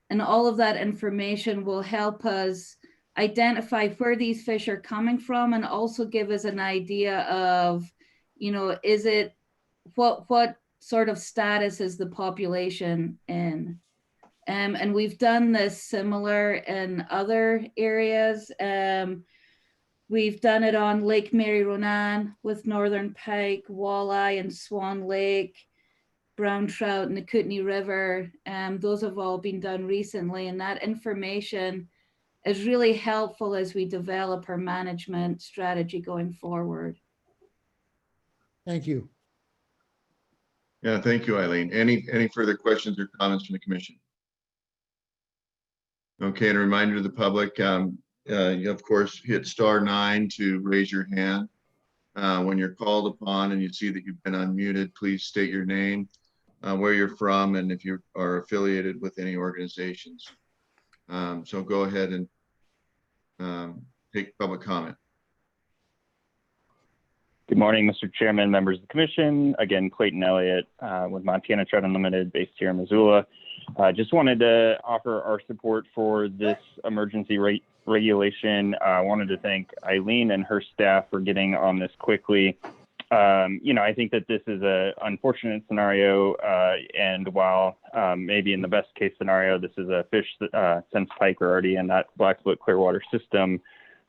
And all of that information will help us identify where these fish are coming from, and also give us an idea of, is it, what sort of status is the population in? And we've done this similar in other areas. We've done it on Lake Mary Ronan with northern pike, walleye, and Swan Lake, brown trout in the Kootenai River. Those have all been done recently, and that information is really helpful as we develop our management strategy going forward. Thank you. Yeah, thank you, Eileen. Any further questions or comments from the commission? Okay, and a reminder to the public, you of course hit *9 to raise your hand. When you're called upon and you see that you've been unmuted, please state your name, where you're from, and if you are affiliated with any organizations. So go ahead and take public comment. Good morning, Mr. Chairman, members of the commission. Again, Clayton Elliot with Montana Trout Unlimited, based here in Missoula. Just wanted to offer our support for this emergency regulation. I wanted to thank Eileen and her staff for getting on this quickly. I think that this is an unfortunate scenario, and while maybe in the best case scenario, this is a fish that since pike are already in that Blackfoot Clearwater system,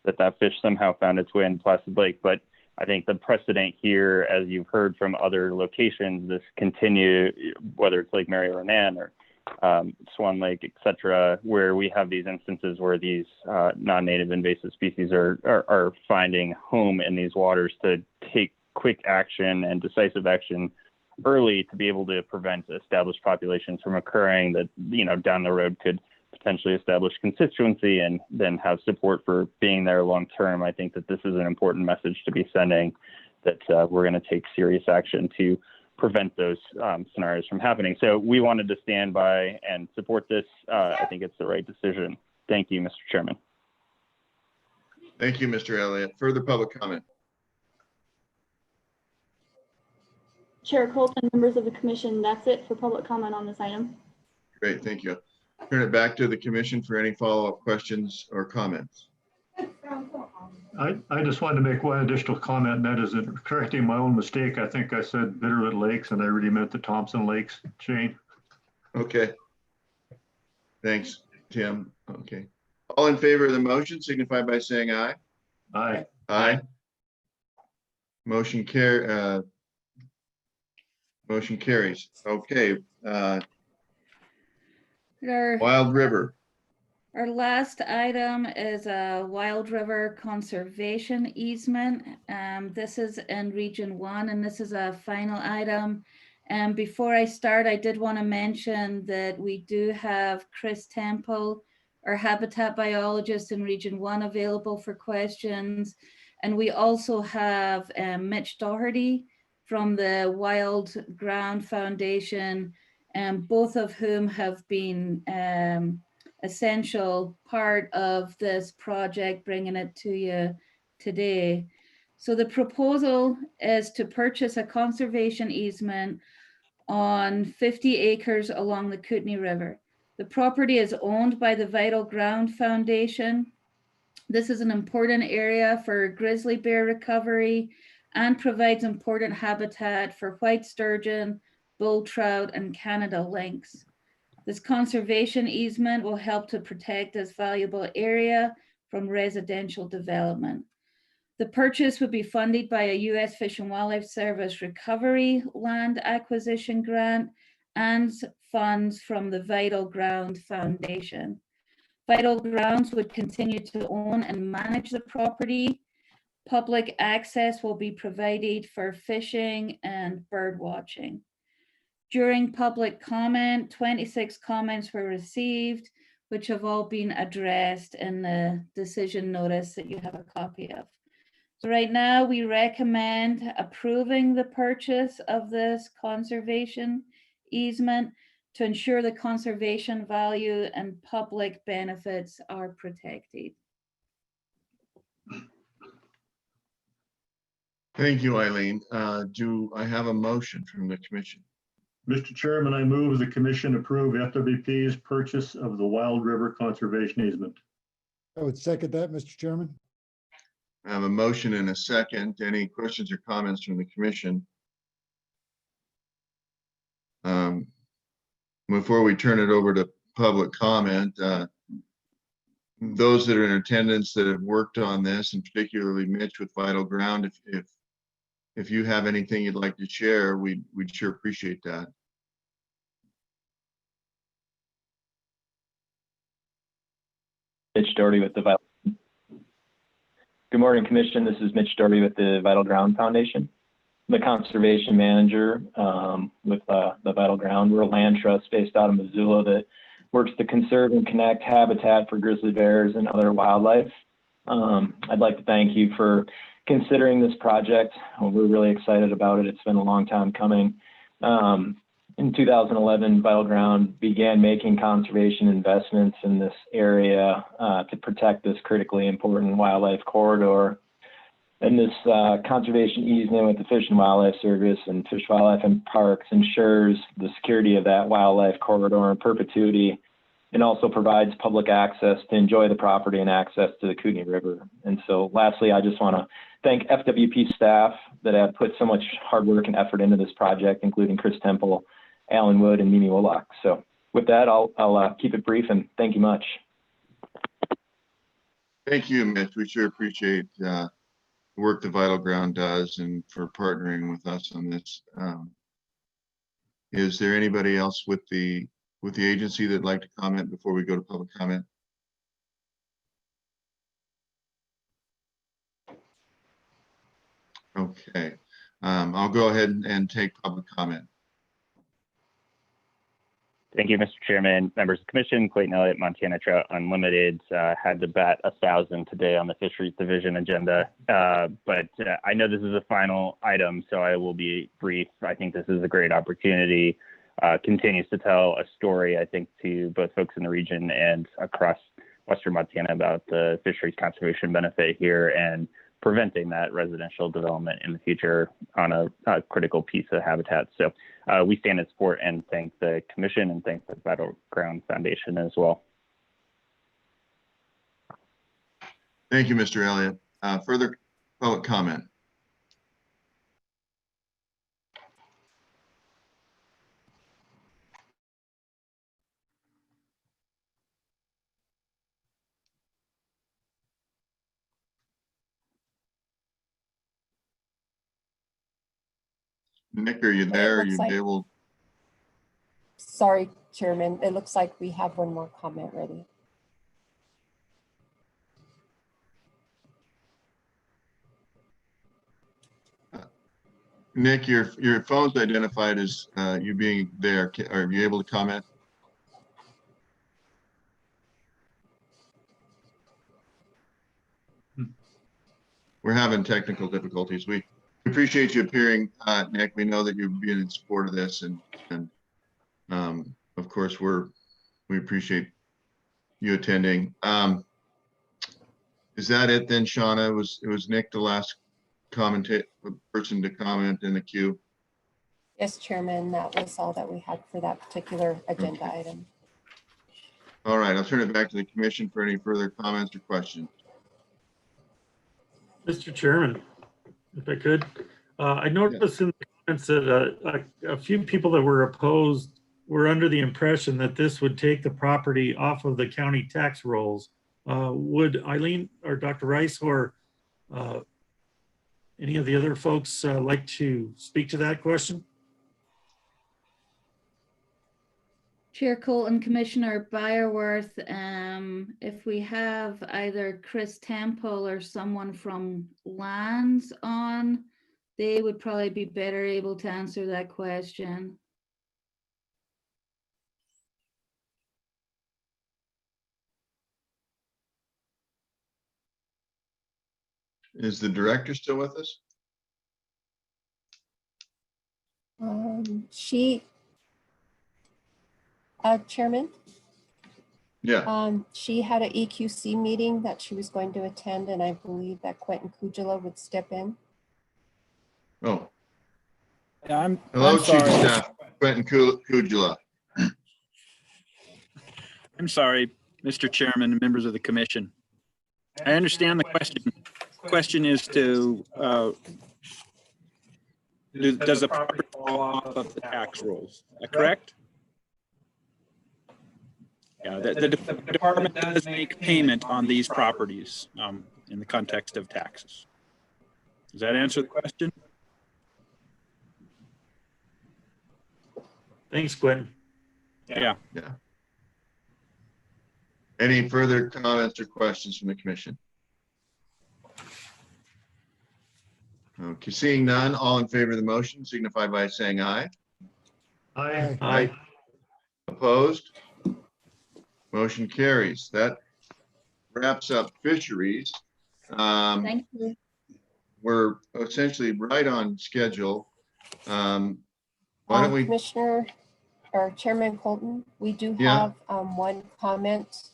that fish somehow found its way in Placid Lake. But I think the precedent here, as you've heard from other locations, this continue, whether it's Lake Mary Ronan or Swan Lake, et cetera, where we have these instances where these non-native invasive species are finding home in these waters, to take quick action and decisive action early to be able to prevent established populations from occurring that, down the road could potentially establish constituency and then have support for being there long term. I think that this is an important message to be sending, that we're going to take serious action to prevent those scenarios from happening. So we wanted to stand by and support this. I think it's the right decision. Thank you, Mr. Chairman. Thank you, Mr. Elliott. Further public comment? Chair Colton, members of the commission, that's it for public comment on this item. Great, thank you. Turn it back to the commission for any follow-up questions or comments. I just wanted to make one additional comment, and that is in correcting my own mistake. I think I said Bitterroot Lakes, and I really meant the Thompson Lakes chain. Okay. Thanks, Tim. Okay. All in favor of the motion signify by saying aye. Aye. Aye. Motion carries. Okay. Wild River. Our last item is a Wild River conservation easement. This is in Region 1, and this is a final item. And before I start, I did want to mention that we do have Kris Temple, our habitat biologist in Region 1, available for questions. And we also have Mitch Doherty from the Wild Ground Foundation, both of whom have been essential part of this project, bringing it to you today. So the proposal is to purchase a conservation easement on 50 acres along the Kootenai River. The property is owned by the Vital Ground Foundation. This is an important area for grizzly bear recovery and provides important habitat for white sturgeon, bull trout, and Canada lynx. This conservation easement will help to protect this valuable area from residential development. The purchase would be funded by a U.S. Fish and Wildlife Service recovery land acquisition grant and funds from the Vital Ground Foundation. Vital Grounds would continue to own and manage the property. Public access will be provided for fishing and bird watching. During public comment, 26 comments were received, which have all been addressed in the decision notice that you have a copy of. So right now, we recommend approving the purchase of this conservation easement to ensure the conservation value and public benefits are protected. Thank you, Eileen. Do I have a motion from the commission? Mr. Chairman, I move the commission approve FWP's purchase of the Wild River Conservation Easement. I would second that, Mr. Chairman. I have a motion and a second. Any questions or comments from the commission? Before we turn it over to public comment, those that are in attendance that have worked on this, and particularly Mitch with Vital Ground, if you have anything you'd like to share, we'd sure appreciate that. Mitch Doherty with the Vital. Good morning, Commission. This is Mitch Doherty with the Vital Ground Foundation. I'm the conservation manager with the Vital Ground. We're a land trust based out of Missoula that works to conserve and connect habitat for grizzly bears and other wildlife. I'd like to thank you for considering this project. We're really excited about it. It's been a long time coming. In 2011, Vital Ground began making conservation investments in this area to protect this critically important wildlife corridor. And this conservation easement with the Fish and Wildlife Service and Fish, Wildlife, and Parks ensures the security of that wildlife corridor in perpetuity, and also provides public access to enjoy the property and access to the Kootenai River. And so lastly, I just want to thank FWP staff that have put so much hard work and effort into this project, including Kris Temple, Alan Wood, and Mimi Willock. So with that, I'll keep it brief, and thank you much. Thank you, Mitch. We sure appreciate the work the Vital Ground does and for partnering with us on this. Is there anybody else with the agency that'd like to comment before we go to public comment? Okay, I'll go ahead and take public comment. Thank you, Mr. Chairman, members of the commission. Clayton, Elliot, Montana Trout Unlimited had to bat 1,000 today on the Fisheries Division agenda, but I know this is a final item, so I will be brief. I think this is a great opportunity. Continues to tell a story, I think, to both folks in the region and across Western Montana about the fisheries conservation benefit here and preventing that residential development in the future on a critical piece of habitat. So we stand in support and thank the commission and thank the Vital Ground Foundation as well. Thank you, Mr. Elliott. Further public comment? Nick, are you there? Are you able? Sorry, Chairman. It looks like we have one more comment ready. Nick, your phone's identified as you being there. Are you able to comment? We're having technical difficulties. We appreciate you appearing, Nick. We know that you're being in support of this, and of course we appreciate you attending. Is that it then, Shauna? It was Nick the last person to comment in the queue? Yes, Chairman, that was all that we had for that particular agenda item. All right, I'll turn it back to the commission for any further comments or questions. Mr. Chairman, if I could, I noticed in the comments that a few people that were opposed were under the impression that this would take the property off of the county tax rolls. Would Eileen or Dr. Rice or any of the other folks like to speak to that question? Chair Colton, Commissioner Byerworth, if we have either Kris Temple or someone from Lands on, they would probably be better able to answer that question. Is the director still with us? Chairman? Yeah. She had an EQC meeting that she was going to attend, and I believe that Quentin Kujula would step in. Oh. Yeah, Hello, I'm Chief sorry. of Staff Quentin Kujula. I'm sorry, Mr. Chairman and members of the commission. I understand the question. Question is to, does the property fall off of the tax rolls? Correct? Yeah, the department does make payment on these properties in the context of taxes. Does that answer the question? Thanks, Quentin. Yeah. Yeah. Any further comments or questions from the commission? Okay, seeing none, all in favor of the motion signify by saying aye. Aye. Aye. Opposed? Motion carries. That wraps up fisheries. Thank you. We're essentially right on schedule. Why don't we? Commissioner or Chairman Colton, we do Yeah. have one comment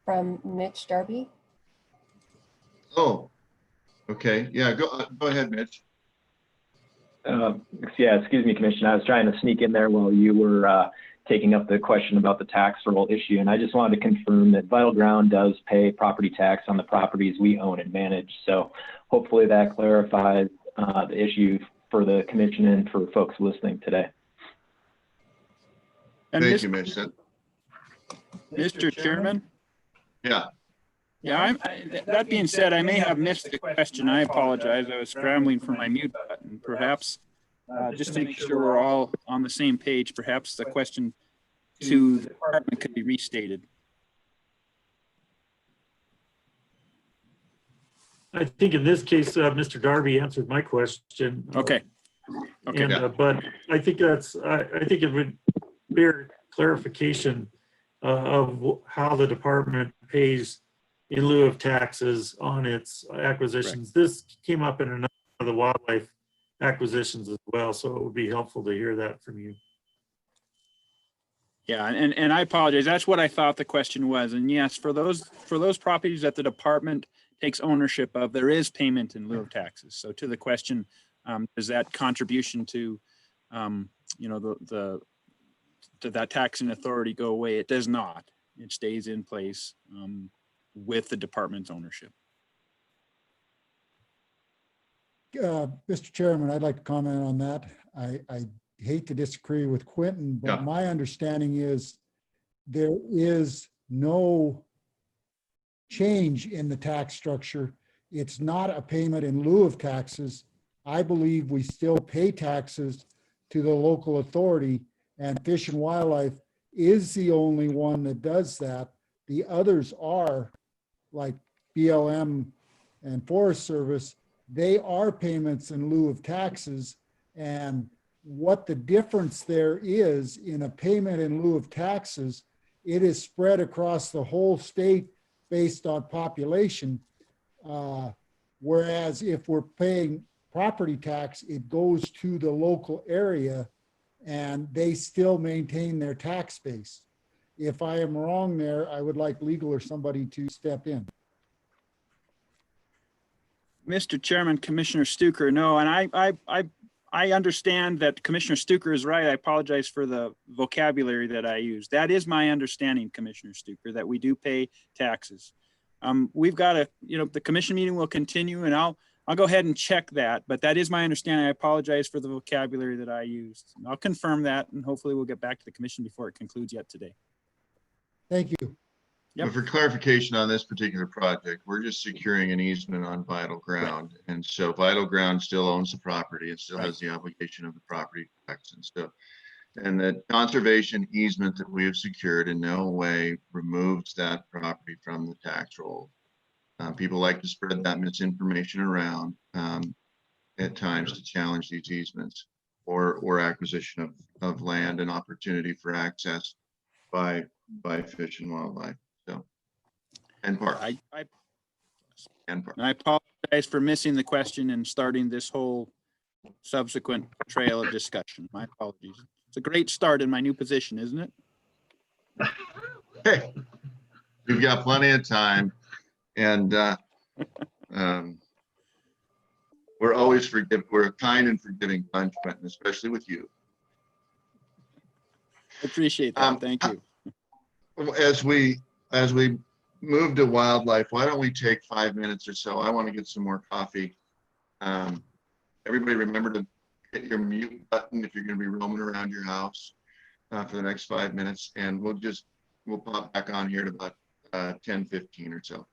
from Mitch Darby. Oh, okay. Yeah, go ahead, Mitch. Yeah, excuse me, Commissioner. I was trying to sneak in there while you were taking up the question about the tax roll issue. And I just wanted to confirm that Vital Ground does pay property tax on the properties we own and manage. So hopefully that clarifies the issue for the commission and for folks listening today. And Thank you, Mitch. Mr. Chairman? Yeah. Yeah, that being said, I may have missed the question. I apologize. I was scrambling for my mute button. Perhaps just to make sure we're all on the same page, perhaps the question to the department could be restated. I think in this case, Mr. Darby answered my question. Okay. Okay. And, but I think I think it would bear clarification of how the department pays in lieu of taxes on its acquisitions. Right. This came up in another of the wildlife acquisitions as well, so it would be helpful to hear that from you. Yeah, and I apologize. That's what I thought the question was. And yes, for those properties that the department takes ownership of, there is payment in lieu of taxes. So to the question, does that contribution to, that taxing authority go away? It does not. It stays in place with the department's ownership. Mr. Chairman, I'd like to comment on that. I hate to disagree with Quentin, but my understanding is there is no change in the tax structure. It's not a payment in lieu of taxes. I believe we still pay taxes to the local authority, and Fish and Wildlife is the only one that does that. The others are, like BLM and Forest Service, they are payments in lieu of taxes. And what the difference there is in a payment in lieu of taxes, it is spread across the whole state based on population. Whereas if we're paying property tax, it goes to the local area and they still maintain their tax base. If I am wrong there, I would like legal or somebody to step in. Mr. Chairman, Commissioner Stuker, no, and I understand that Commissioner Stuker is right. I apologize for the vocabulary that I use. That is my understanding, Commissioner Stuker, that we do pay taxes. We've got a, the commission meeting will continue, and I'll go ahead and check that, but that is my understanding. I apologize for the vocabulary that I used. I'll confirm that, and hopefully we'll get back to the commission before it concludes yet today. Thank you. Yep. But for clarification on this particular project, we're just securing an easement on vital ground. And so vital ground still owns the property. It still has the obligation of the property tax and stuff. And the conservation easement that we have secured in no way removes that property from the tax roll. People like to spread that misinformation around at times to challenge these easements or acquisition of land and opportunity for access by fish and wildlife. So, and park. I apologize for missing the question and starting this whole subsequent trail of discussion. My apologies. It's a great start in my new position, isn't it? Hey, we've got plenty of time, and we're always forgiving. We're a kind and forgiving bunch, Quentin, especially with you. Appreciate that. Thank you. As we move to wildlife, why don't we take 5 minutes or so? I want to get some more coffee. Everybody remember to hit your mute button if you're going to be roaming around your house for the next 5 minutes, and we'll pop back on here at about 10:15 or so.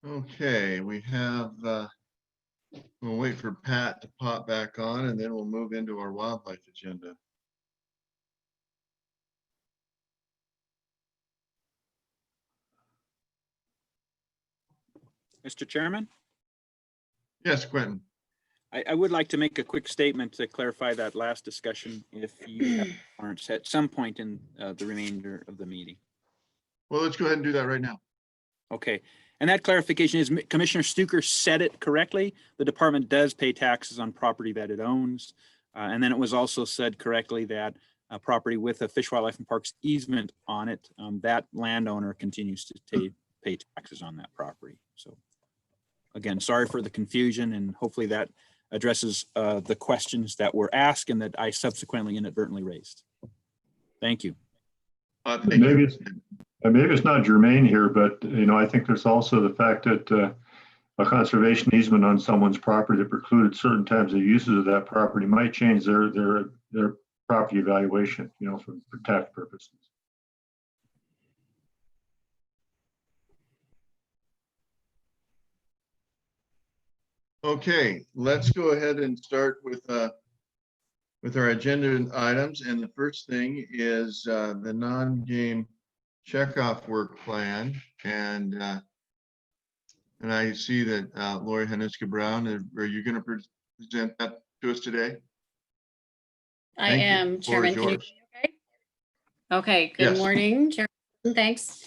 Okay, we have, we'll wait for Pat to pop back on and then we'll move into our wildlife agenda. Mr. Chairman? Yes, Quentin. I would like to make a quick statement to clarify that last discussion if you have warrants at some point in the remainder of the meeting. Well, let's go ahead and do that right now. Okay, and that clarification is Commissioner Stuker said it correctly. The department does pay taxes on property that it owns. And then it was also said correctly that property with a Fish, Wildlife and Parks easement on it, that landowner continues to pay taxes on that property. So again, sorry for the confusion, and hopefully that addresses the questions that were asked and that I subsequently inadvertently raised. Thank you. Maybe it's not germane here, but I think there's also the fact that a conservation easement on someone's property that precluded certain types of uses of that property might change their property evaluation, for tax purposes. Okay, let's go ahead and start with our agenda items. And the first thing is the non-game checkoff work plan. And I see that Lori Hanuska Brown, are you going to present that to us today? I am, Chairman. Can you hear me okay? Okay, good morning, Chairman. Thanks.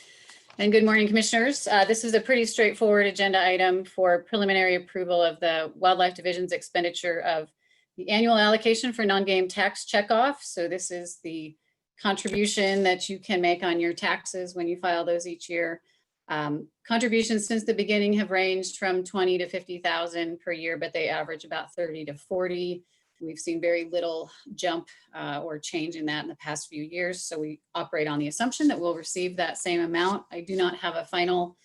And good morning, Commissioners. This is a pretty straightforward agenda item for preliminary approval of the Wildlife Division's expenditure of the annual allocation for non-game tax checkoff. So this is the contribution that you can make on your taxes when you file those each year. Contributions since the beginning have ranged from 20 to 50,000 per year, but they average about 30 to 40. We've seen very little jump or change in that in the past few years. So we operate on the assumption that we'll receive that same amount. I do not have a final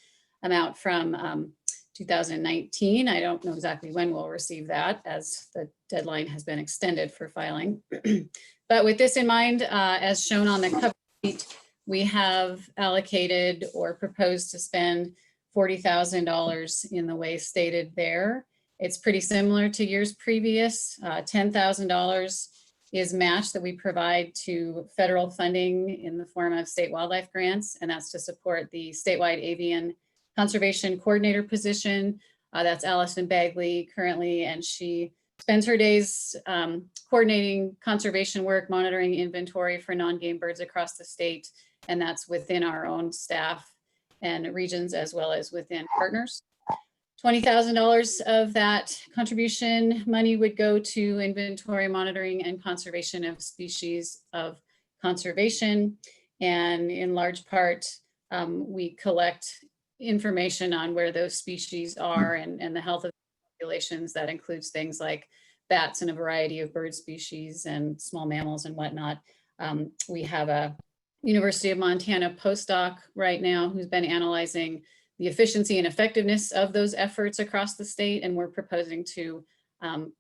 amount from 2019. I don't know exactly when we'll receive that, as the deadline has been extended for filing. But with this in mind, as shown on the cover sheet, we have allocated or proposed to spend $40,000 in the way stated there. It's pretty similar to years previous. $10,000 is match that we provide to federal funding in the form of state wildlife grants, and that's to support the statewide avian conservation coordinator position. That's Allison Bagley currently, and she spends her days coordinating conservation work, monitoring inventory for non-game birds across the state, and that's within our own staff and regions as well as within partners. $20,000 of that contribution money would go to inventory monitoring and conservation of species of conservation. And in large part, we collect information on where those species are and the health of populations. That includes things like bats and a variety of bird species and small mammals and whatnot. We have a University of Montana postdoc right now who's been analyzing the efficiency and effectiveness of those efforts across the state. And we're proposing to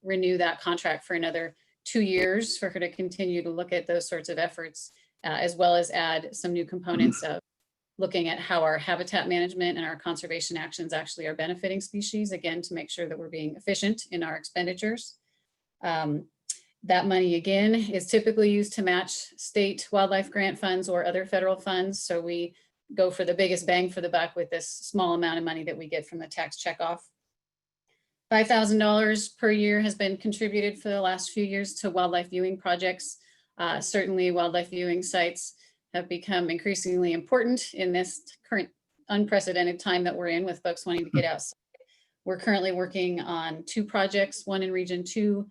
renew that contract for another 2 years for her to continue to look at those sorts of efforts, as well as add some new components of looking at how our habitat management and our conservation actions actually are benefiting species, again, to make sure that we're being efficient in our expenditures. That money, again, is typically used to match state wildlife grant funds or other federal funds. So we go for the biggest bang for the buck with this small amount of money that we get from the tax checkoff. $5,000 per year has been contributed for the last few years to wildlife viewing projects. Certainly wildlife viewing sites have become increasingly important in this current unprecedented time that we're in with folks wanting to get outside. We're currently working on 2 projects, one in Region 2,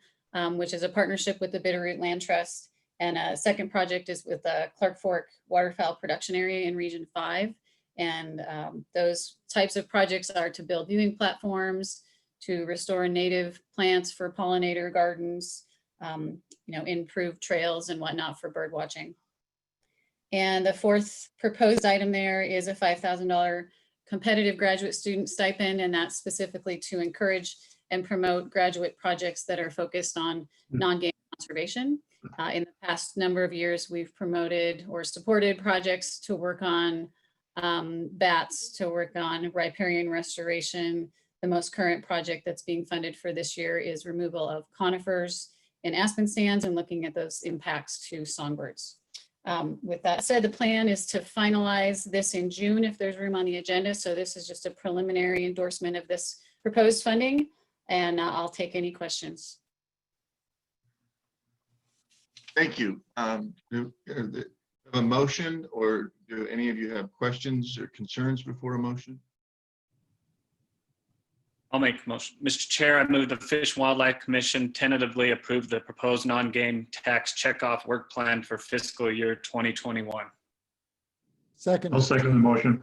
which is a partnership with the Bitterroot Land Trust. And a second project is with the Clark Fork Waterfowl Production Area in Region 5. And those types of projects are to build viewing platforms, to restore native plants for pollinator gardens, improve trails and whatnot for bird watching. And the fourth proposed item there is a $5,000 competitive graduate student stipend, and that's specifically to encourage and promote graduate projects that are focused on non-game conservation. In the past number of years, we've promoted or supported projects to work on bats, to work on riparian restoration. The most current project that's being funded for this year is removal of conifers and aspen stands and looking at those impacts to songbirds. With that said, the plan is to finalize this in June if there's room on the agenda. So this is just a preliminary endorsement of this proposed funding, and I'll take any questions. Thank you. Do you have a motion, or do any of you have questions or concerns before a motion? I'll make a motion. Mr. Chair, I move the Fish and Wildlife Commission tentatively approve the proposed non-game tax checkoff work plan for fiscal year 2021. Second. I'll second the motion.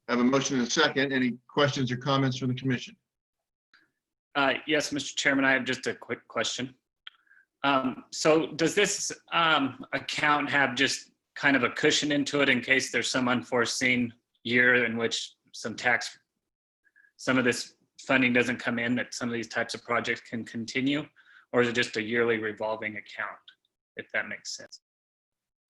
I have a motion and a second. Any questions or comments from the commission? Yes, Mr. Chairman, I have just a quick question. So does this account have just kind of a cushion into it in case there's some unforeseen year in which some of this funding doesn't come in, that some of these types of projects can continue? Or is it just a yearly revolving account, if that makes sense?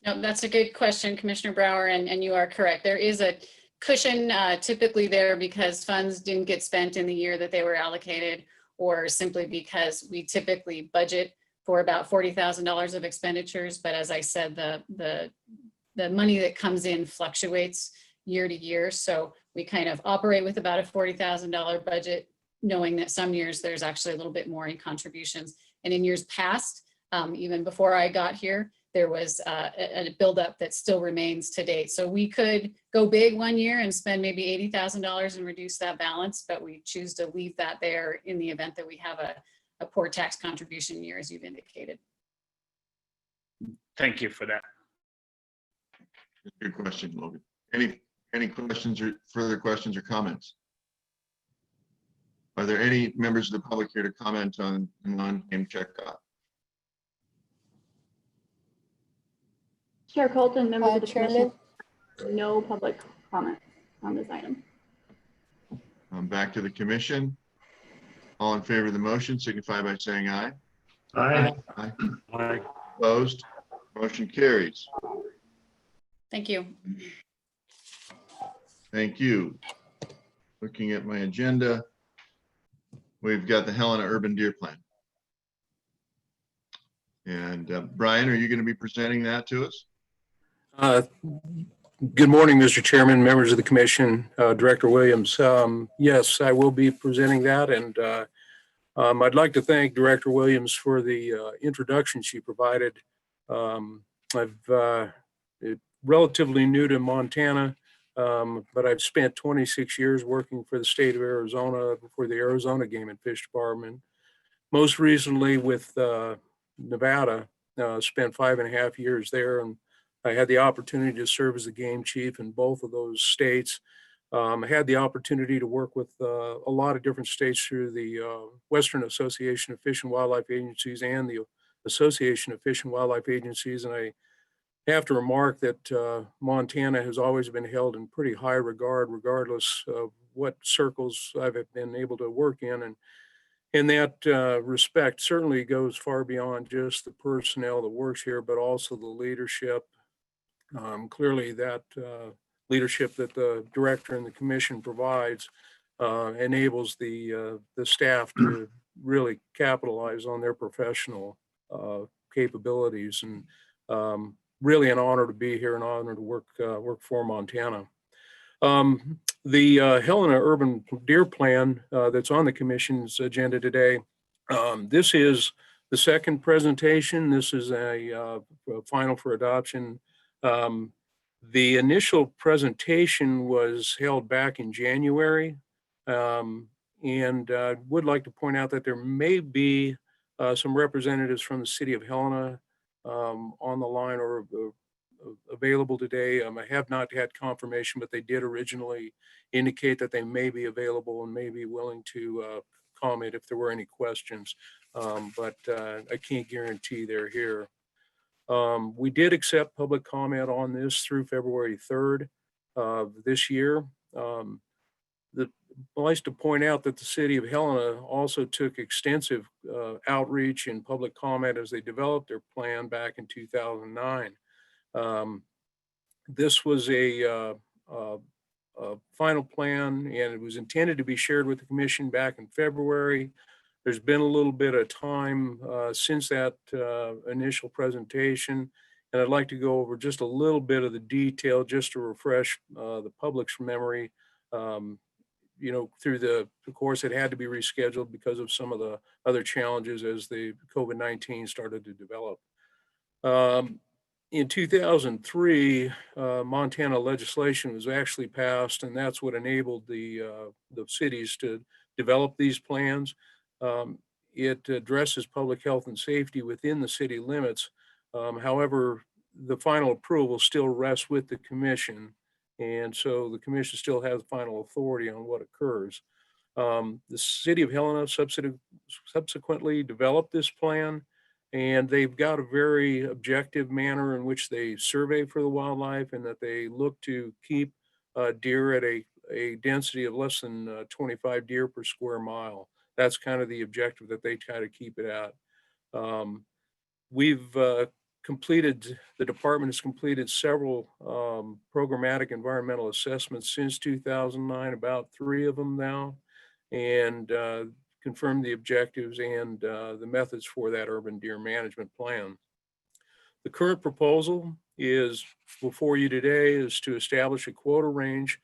No, that's a good question, Commissioner Brower, and you are correct. There is a cushion typically there because funds didn't get spent in the year that they were allocated, or simply because we typically budget for about $40,000 of expenditures. But as I said, the money that comes in fluctuates year to year. So we kind of operate with about a $40,000 budget, knowing that some years there's actually a little bit more in contributions. And in years past, even before I got here, there was a buildup that still remains to date. So we could go big one year and spend maybe $80,000 and reduce that balance, but we choose to leave that there in the event that we have a poor tax contribution year, as you've indicated. Thank you for that. Good question, Logan. Any questions or further questions or comments? Are there any members of the public here to comment on the non-game checkoff? Chair Colton, members of the Chairman. commission, no public comment on this item. Back to the commission. All in favor of the motion signify by saying aye. Aye. Aye. Aye. Opposed? Motion carries. Thank you. Thank you. Looking at my agenda, we've got the Helena Urban Deer Plan. And Brian, are you going to be presenting that to us? Good morning, Mr. Chairman, members of the commission, Director Williams. Yes, I will be presenting that, and I'd like to thank Director Williams for the introduction she provided. I'm relatively new to Montana, but I've spent 26 years working for the state of Arizona for the Arizona Game and Fish Department. Most recently with Nevada, spent 5.5 years there, and I had the opportunity to serve as a game chief in both of those states. I had the opportunity to work with a lot of different states through the Western Association of Fish and Wildlife Agencies and the Association of Fish and Wildlife Agencies. And I have to remark that Montana has always been held in pretty high regard, regardless of what circles I've been able to work in. And in that respect, certainly goes far beyond just the personnel that works here, but also the leadership. Clearly that leadership that the director and the commission provides enables the staff to really capitalize on their professional capabilities, and really an honor to be here, an honor to work for Montana. The Helena Urban Deer Plan that's on the commission's agenda today, this is the second presentation. This is a final for adoption. The initial presentation was held back in January, and I would like to point out that there may be some representatives from the city of Helena on the line or available today. I have not had confirmation, but they did originally indicate that they may be available and may be willing to comment if there were any questions, but I can't guarantee they're here. We did accept public comment on this through February 3rd. this year. I'd like to point out that the city of Helena also took extensive outreach and public comment as they developed their plan back in 2009. This was a final plan, and it was intended to be shared with the commission back in February. There's been a little bit of time since that initial presentation, and I'd like to go over just a little bit of the detail just to refresh the public's memory. You know, through the course, it had to be rescheduled because of some of the other challenges as the COVID-19 started to develop. In 2003, Montana legislation was actually passed, and that's what enabled the cities to develop these plans. It addresses public health and safety within the city limits. However, the final approval still rests with the commission. And so the commission still has final authority on what occurs. The city of Helena subsequently developed this plan, and they've got a very objective manner in which they survey for the wildlife, and that they look to keep deer at a density of less than 25 deer per square mile. That's kind of the objective that they try to keep it at. We've the department has completed several programmatic environmental assessments since 2009, about 3 of them now, and confirmed the objectives and the methods for that urban deer management plan. The current proposal is before you today is to establish a quota range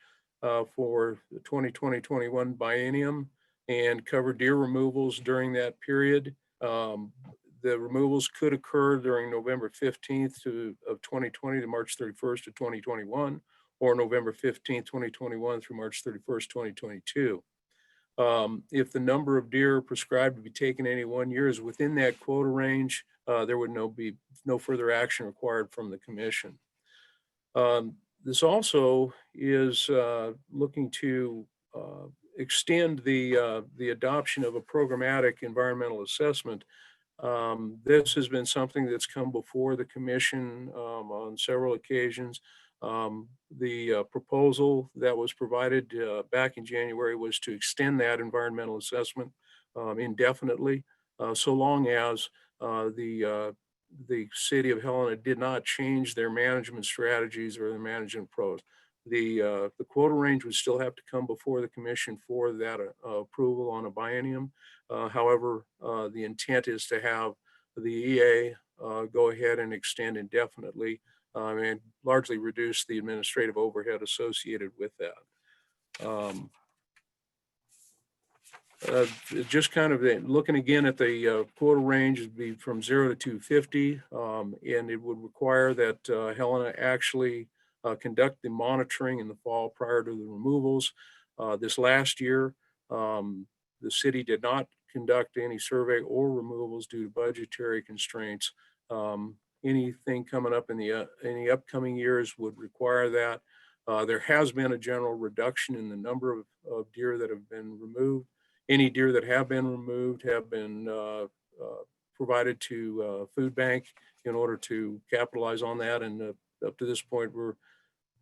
for the 2020-21 biennium and cover deer removals during that period. The removals could occur during November 15th of 2020 to March 31st of 2021, or November 15th, 2021 through March 31st, 2022. If the number of deer prescribed to be taken any one year is within that quota range, there would be no further action required from the commission. This also is looking to extend the adoption of a programmatic environmental assessment. This has been something that's come before the commission on several occasions. The proposal that was provided back in January was to extend that environmental assessment indefinitely, so long as the city of Helena did not change their management strategies or their management approach. The quota range would still have to come before the commission for that approval on a biennium. However, the intent is to have the EA go ahead and extend indefinitely and largely reduce the administrative overhead associated with that. Just kind of looking again at the quota range would be from 0 to 250, and it would require that Helena actually conduct the monitoring in the fall prior to the removals. This last year, the city did not conduct any survey or removals due to budgetary constraints. Anything coming up in the upcoming years would require that. There has been a general reduction in the number of deer that have been removed. Any deer that have been removed have been provided to food bank in order to capitalize on that. And up to this point, we're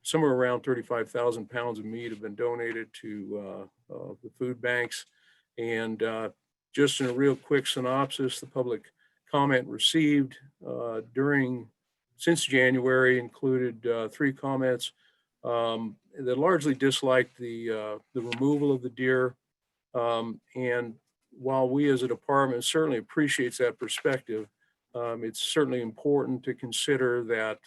somewhere around 35,000 pounds of meat have been donated to the food banks. And just in a real quick synopsis, the public comment received since January included 3 comments that largely disliked the removal of the deer. And while we as a department certainly appreciates that perspective, it's certainly important to consider that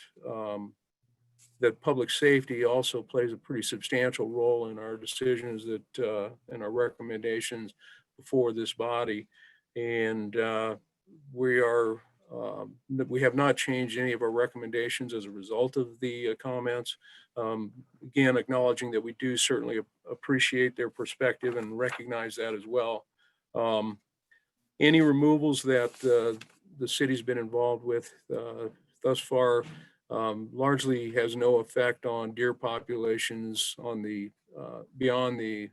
that public safety also plays a pretty substantial role in our decisions that and our recommendations before this body. And we have not changed any of our recommendations as a result of the comments. Again, acknowledging that we do certainly appreciate their perspective and recognize that as well. Any removals that the city's been involved with thus far largely has no effect on deer populations on the beyond the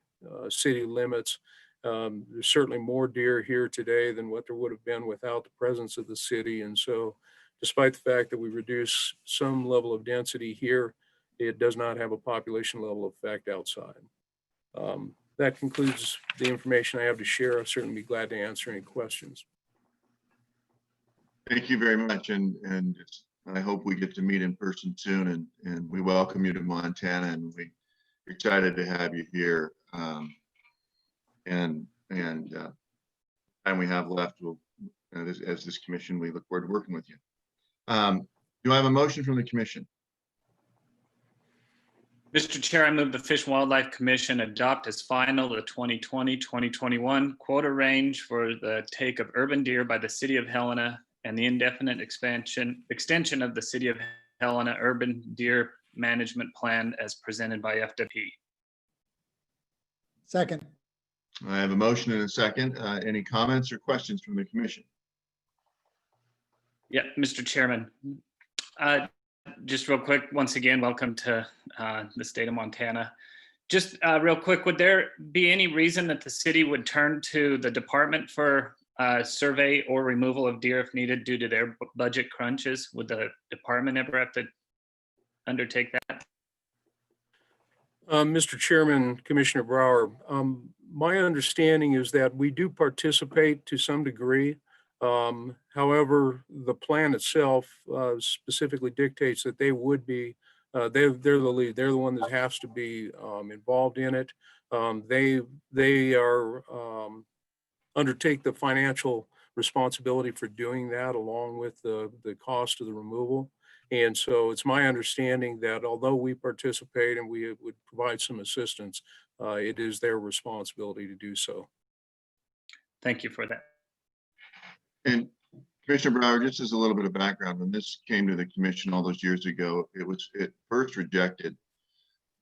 city limits. There's certainly more deer here today than what there would have been without the presence of the city. And so despite the fact that we reduce some level of density here, it does not have a population level effect outside. That concludes the information I have to share. I'll certainly be glad to answer any questions. Thank you very much, and I hope we get to meet in person soon, and we welcome you to Montana, and we're excited to have you here. And time we have left, we'll, as this commission, we look forward to working with you. Do I have a motion from the commission? Mr. Chair, I move the Fish and Wildlife Commission adopt as final the 2020-2021 quota range for the take of urban deer by the City of Helena and the indefinite extension of the City of Helena Urban Deer Management Plan as presented by FWP. Second. I have a motion and a second. Any comments or questions from the commission? Yeah, Mr. Chairman. Just real quick, once again, welcome to the state of Montana. Just real quick, would there be any reason that the city would turn to the department for survey or removal of deer if needed due to their budget crunches? Would the department ever have to undertake that? Mr. Chairman, Commissioner Brower, my understanding is that we do participate to some degree. However, the plan itself specifically dictates that they would be, they're the lead, they're the one that has to be involved in it. They are undertake the financial responsibility for doing that along with the cost of the removal. And so it's my understanding that although we participate and we would provide some assistance, it is their responsibility to do so. Thank you for that. And Commissioner Brower, just as a little bit of background, when this came to the commission all those years ago, it was first rejected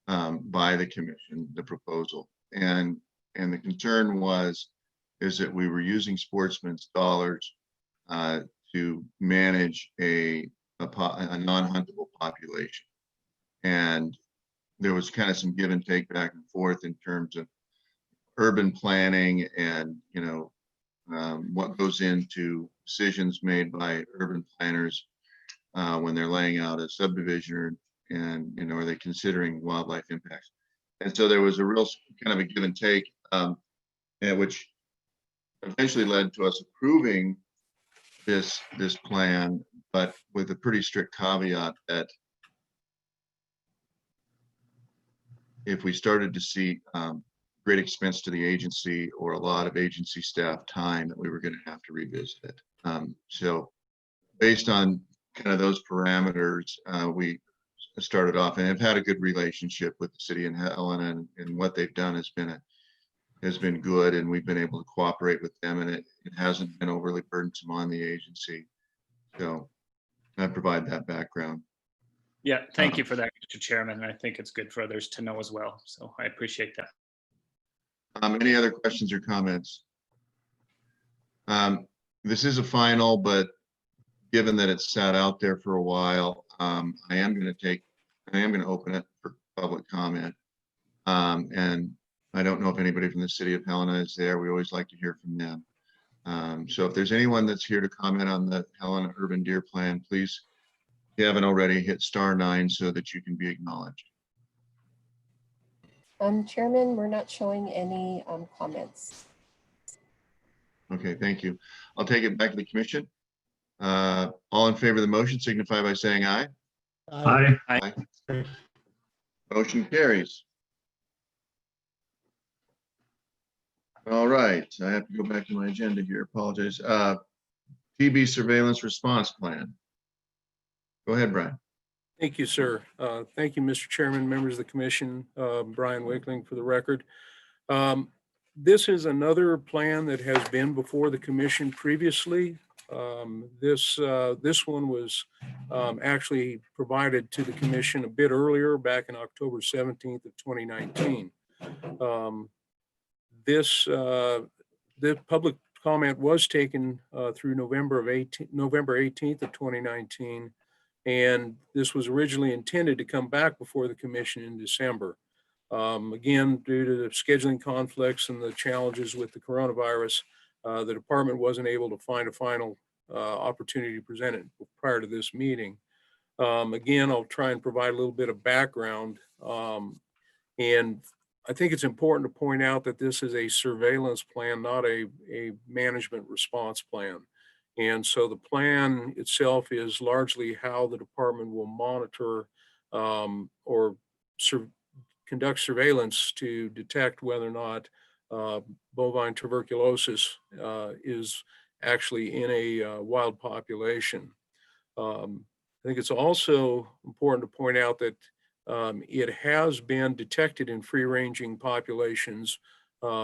by the commission, the proposal. And the concern is that we were using sportsmen's dollars to manage a non-huntable population. And there was kind of some give and take back and forth in terms of urban planning and, you know, what goes into decisions made by urban planners when they're laying out a subdivision, and, you know, are they considering wildlife impacts? And so there was a real kind of a give and take, which eventually led to us approving this plan, but with a pretty strict caveat that if we started to see great expense to the agency or a lot of agency staff time, that we were going to have to revisit it. So based on kind of those parameters, we started off and have had a good relationship with the city of Helena, and what they've done has been good, and we've been able to cooperate with them, and it hasn't been overly burdensome on the agency. So I provide that background. Yeah, thank you for that, Mr. Chairman. I think it's good for others to know as well. So I appreciate that. Any other questions or comments? This is a final, but given that it's sat out there for a while, I am going to open it for public comment. And I don't know if anybody from the city of Helena is there. We always like to hear from them. So if there's anyone that's here to comment on the Helena Urban Deer Plan, please, if you haven't already, hit *9 so that you can be acknowledged. Chairman, we're not showing any comments. Okay, thank you. I'll take it back to the commission. All in favor of the motion signify by saying aye. Aye. Aye. Motion carries. All right, I have to go back to my agenda here. Apologize. TB surveillance response plan. Go ahead, Brian. Thank you, sir. Thank you, Mr. Chairman, members of the commission, Brian Wakeling for the record. This is another plan that has been before the commission previously. This one was actually provided to the commission a bit earlier, back in October 17th of 2019. The public comment was taken through November 18th of 2019. And this was originally intended to come back before the commission in December. Again, due to the scheduling conflicts and the challenges with the coronavirus, the department wasn't able to find a final opportunity to present it prior to this meeting. Again, I'll try and provide a little bit of background. And I think it's important to point out that this is a surveillance plan, not a management response plan. And so the plan itself is largely how the department will monitor or conduct surveillance to detect whether or not bovine tuberculosis is actually in a wild population. I think it's also important to point out that it has been detected in free-ranging populations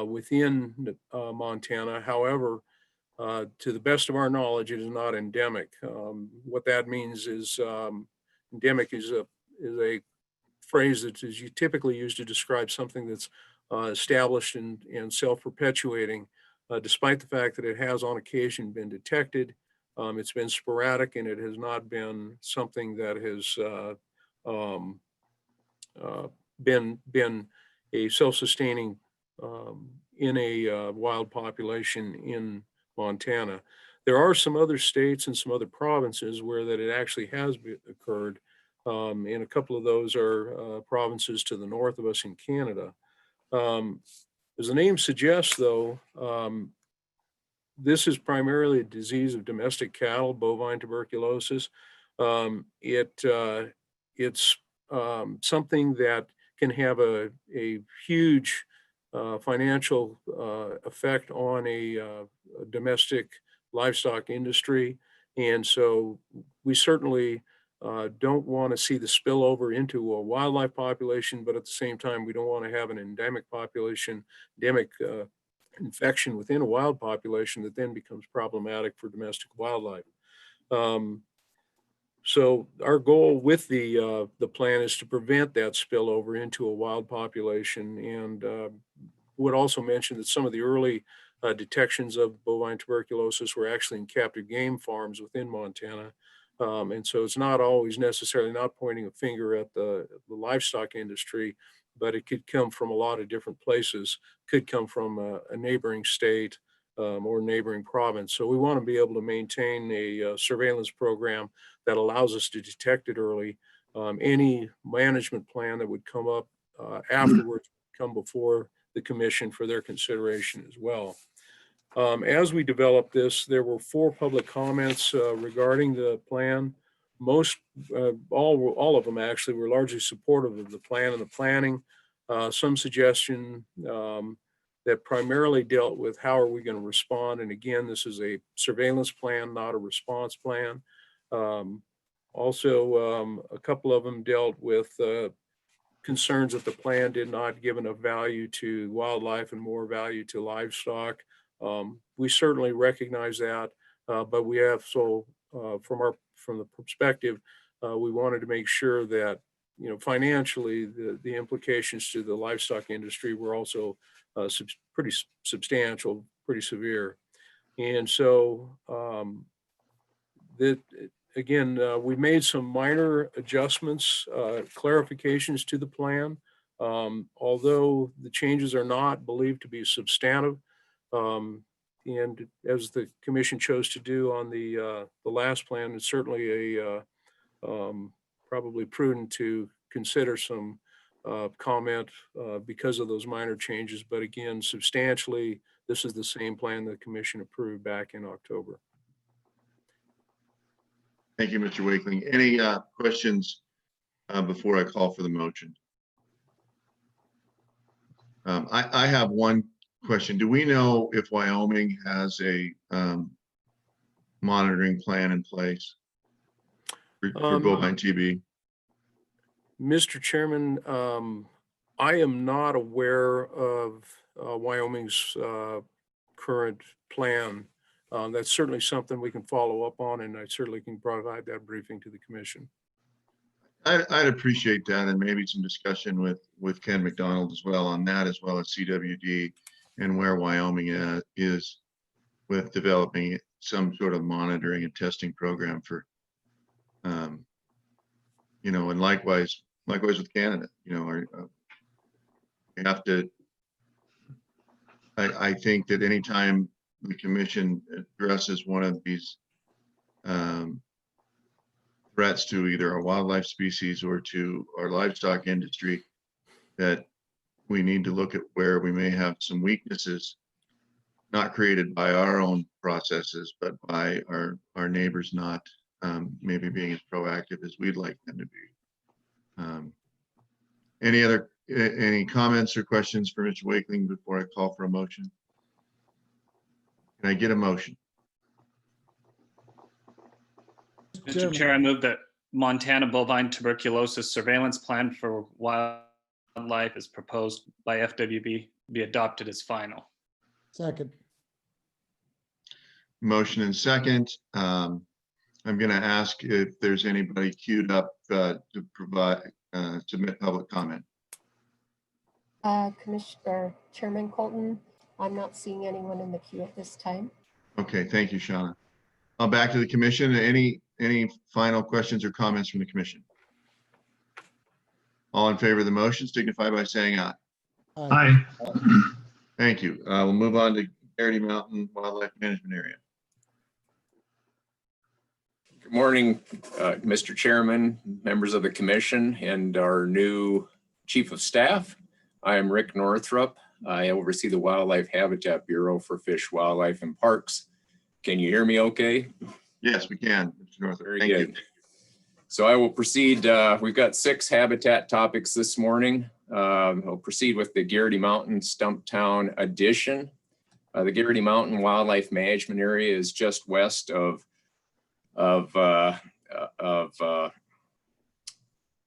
within Montana. However, to the best of our knowledge, it is not endemic. What that means is endemic is a phrase that is typically used to describe something that's established and self-perpetuating, despite the fact that it has on occasion been detected. It's been sporadic, and it has not been something that has been a self-sustaining in a wild population in Montana. There are some other states and some other provinces where that it actually has occurred, and a couple of those are provinces to the north of us in Canada. As the name suggests, though, this is primarily a disease of domestic cattle, bovine tuberculosis. It's something that can have a huge financial effect on a domestic livestock industry. And so we certainly don't want to see the spillover into a wildlife population, but at the same time, we don't want to have an endemic population, endemic infection within a wild population that then becomes problematic for domestic wildlife. So our goal with the plan is to prevent that spillover into a wild population, and would also mention that some of the early detections of bovine tuberculosis were actually in captive game farms within Montana. And so it's not always necessarily not pointing a finger at the livestock industry, but it could come from a lot of different places, could come from a neighboring state or neighboring province. So we want to be able to maintain a surveillance program that allows us to detect it early. Any management plan that would come up afterwards come before the commission for their consideration as well. As we developed this, there were 4 public comments regarding the plan. Most, all of them actually were largely supportive of the plan and the planning. Some suggestion that primarily dealt with how are we going to respond. And again, this is a surveillance plan, not a response plan. Also, a couple of them dealt with concerns that the plan did not give enough value to wildlife and more value to livestock. We certainly recognize that, but we have from the perspective, we wanted to make sure that financially the implications to the livestock industry were also pretty substantial, pretty severe, and so again, we made some minor adjustments, clarifications to the plan, although the changes are not believed to be substantive. And as the commission chose to do on the last plan, it's certainly probably prudent to consider some comment because of those minor changes. But again, substantially, this is the same plan the commission approved back in October. Thank you, Mr. Wakeling. Any questions before I call for the motion? I have one question. Do we know if Wyoming has a monitoring plan in place for bovine TB? Mr. Chairman, I am not aware of Wyoming's current plan. That's certainly something we can follow up on, and I certainly can provide that briefing to the commission. I'd appreciate that, and maybe some discussion with Ken McDonald as well on that, as well as CWD and where Wyoming is with developing some sort of monitoring and testing program for, and likewise with Canada, we have to, I think that anytime the commission addresses one of these threats to either our wildlife species or to our livestock industry, that we need to look at where we may have some weaknesses, not created by our own processes, but by our neighbors not maybe being as proactive as we'd like them to be. Any comments or questions for Mr. Wakeling before I call for a motion? Can I get a motion? Mr. Chair, I move that Montana bovine tuberculosis surveillance plan for wildlife as proposed by FWB be adopted as final. Second. Motion and second. I'm going to ask if there's anybody queued up to provide submit public comment. Commissioner Chairman Colton, I'm not seeing anyone in the queue at this time. Okay, thank you, Shauna. I'll back to the commission. Any final questions or comments from the commission? All in favor of the motion signify by saying aye. Aye. Thank you. We'll move on to Kaedy Mountain Wildlife Management Area. Good morning, Mr. Chairman, members of the commission, and our new Chief of Staff. I am Rick Northrup. I oversee the Wildlife Habitat Bureau for Fish, Wildlife, and Parks. Can you hear me okay? Yes, we can, Mr. Northrup. Very Thank good. you. So I will proceed. We've got 6 habitat topics this morning. I'll proceed with the Kaedy Mountain Stumptown addition. The Kaedy Mountain Wildlife Management Area is just west of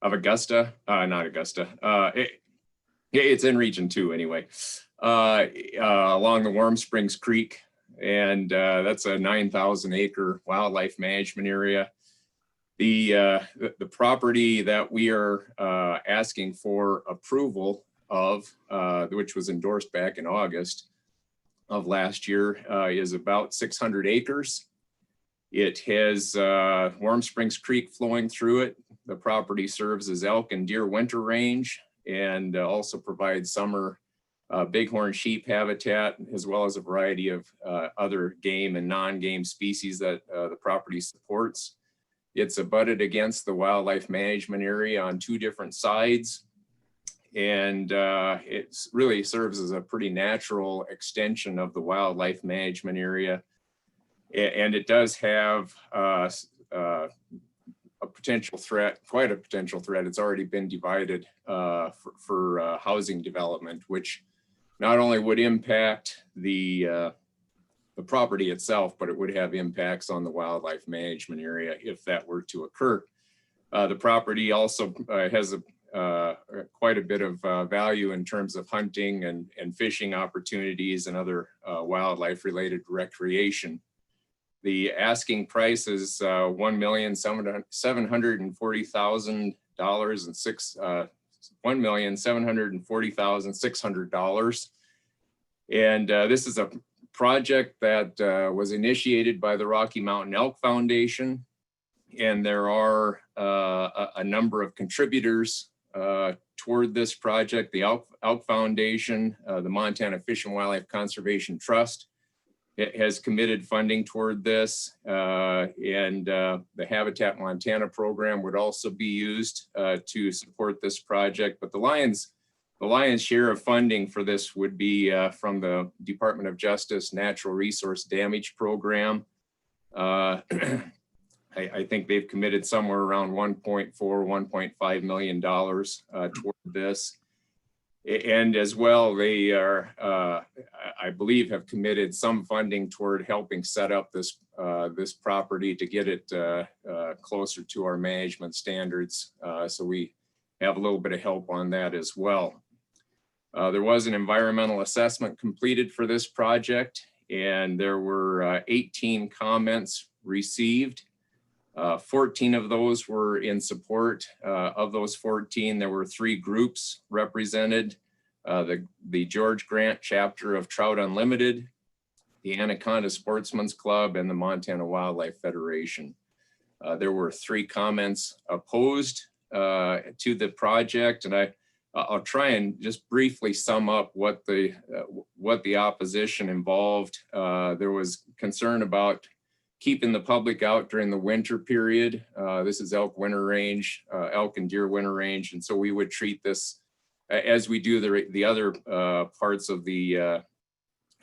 Augusta, not Augusta. It's in Region 2 anyway, along the Warm Springs Creek, and that's a 9,000 acre wildlife management area. The property that we are asking for approval of, which was endorsed back in August of last year, is about 600 acres. It has Warm Springs Creek flowing through it. The property serves as elk and deer winter range and also provides summer bighorn sheep habitat, as well as a variety of other game and non-game species that the property supports. It's abutted against the wildlife management area on 2 different sides. And it really serves as a pretty natural extension of the wildlife management area. And it does have a potential threat, quite a potential threat. It's already been divided for housing development, which not only would impact the property itself, but it would have impacts on the wildlife management area if that were to occur. The property also has quite a bit of value in terms of hunting and fishing opportunities and other wildlife related recreation. The asking price is $1,740,000 and $1,740,600. And this is a project that was initiated by the Rocky Mountain Elk Foundation. And there are a number of contributors toward this project. The Elk Foundation, the Montana Fish and Wildlife Conservation Trust, it has committed funding toward this, and the Habitat Montana program would also be used to support this project. But the lion's share of funding for this would be from the Department of Justice Natural Resource Damage Program. I think they've committed somewhere around $1.5 million toward this. And as well, they are, I believe, have committed some funding toward helping set up this property to get it closer to our management standards. So we have a little bit of help on that as well. There was an environmental assessment completed for this project, and there were 18 comments received. 14 of those were in support. Of those 14, there were 3 groups represented. The George Grant chapter of Trout Unlimited, the Anaconda Sportsman's Club, and the Montana Wildlife Federation. There were 3 comments opposed to the project, and I'll try and just briefly sum up what the opposition involved. There was concern about keeping the public out during the winter period. This is elk winter range, elk and deer winter range. And so we would treat this as we do the other parts of the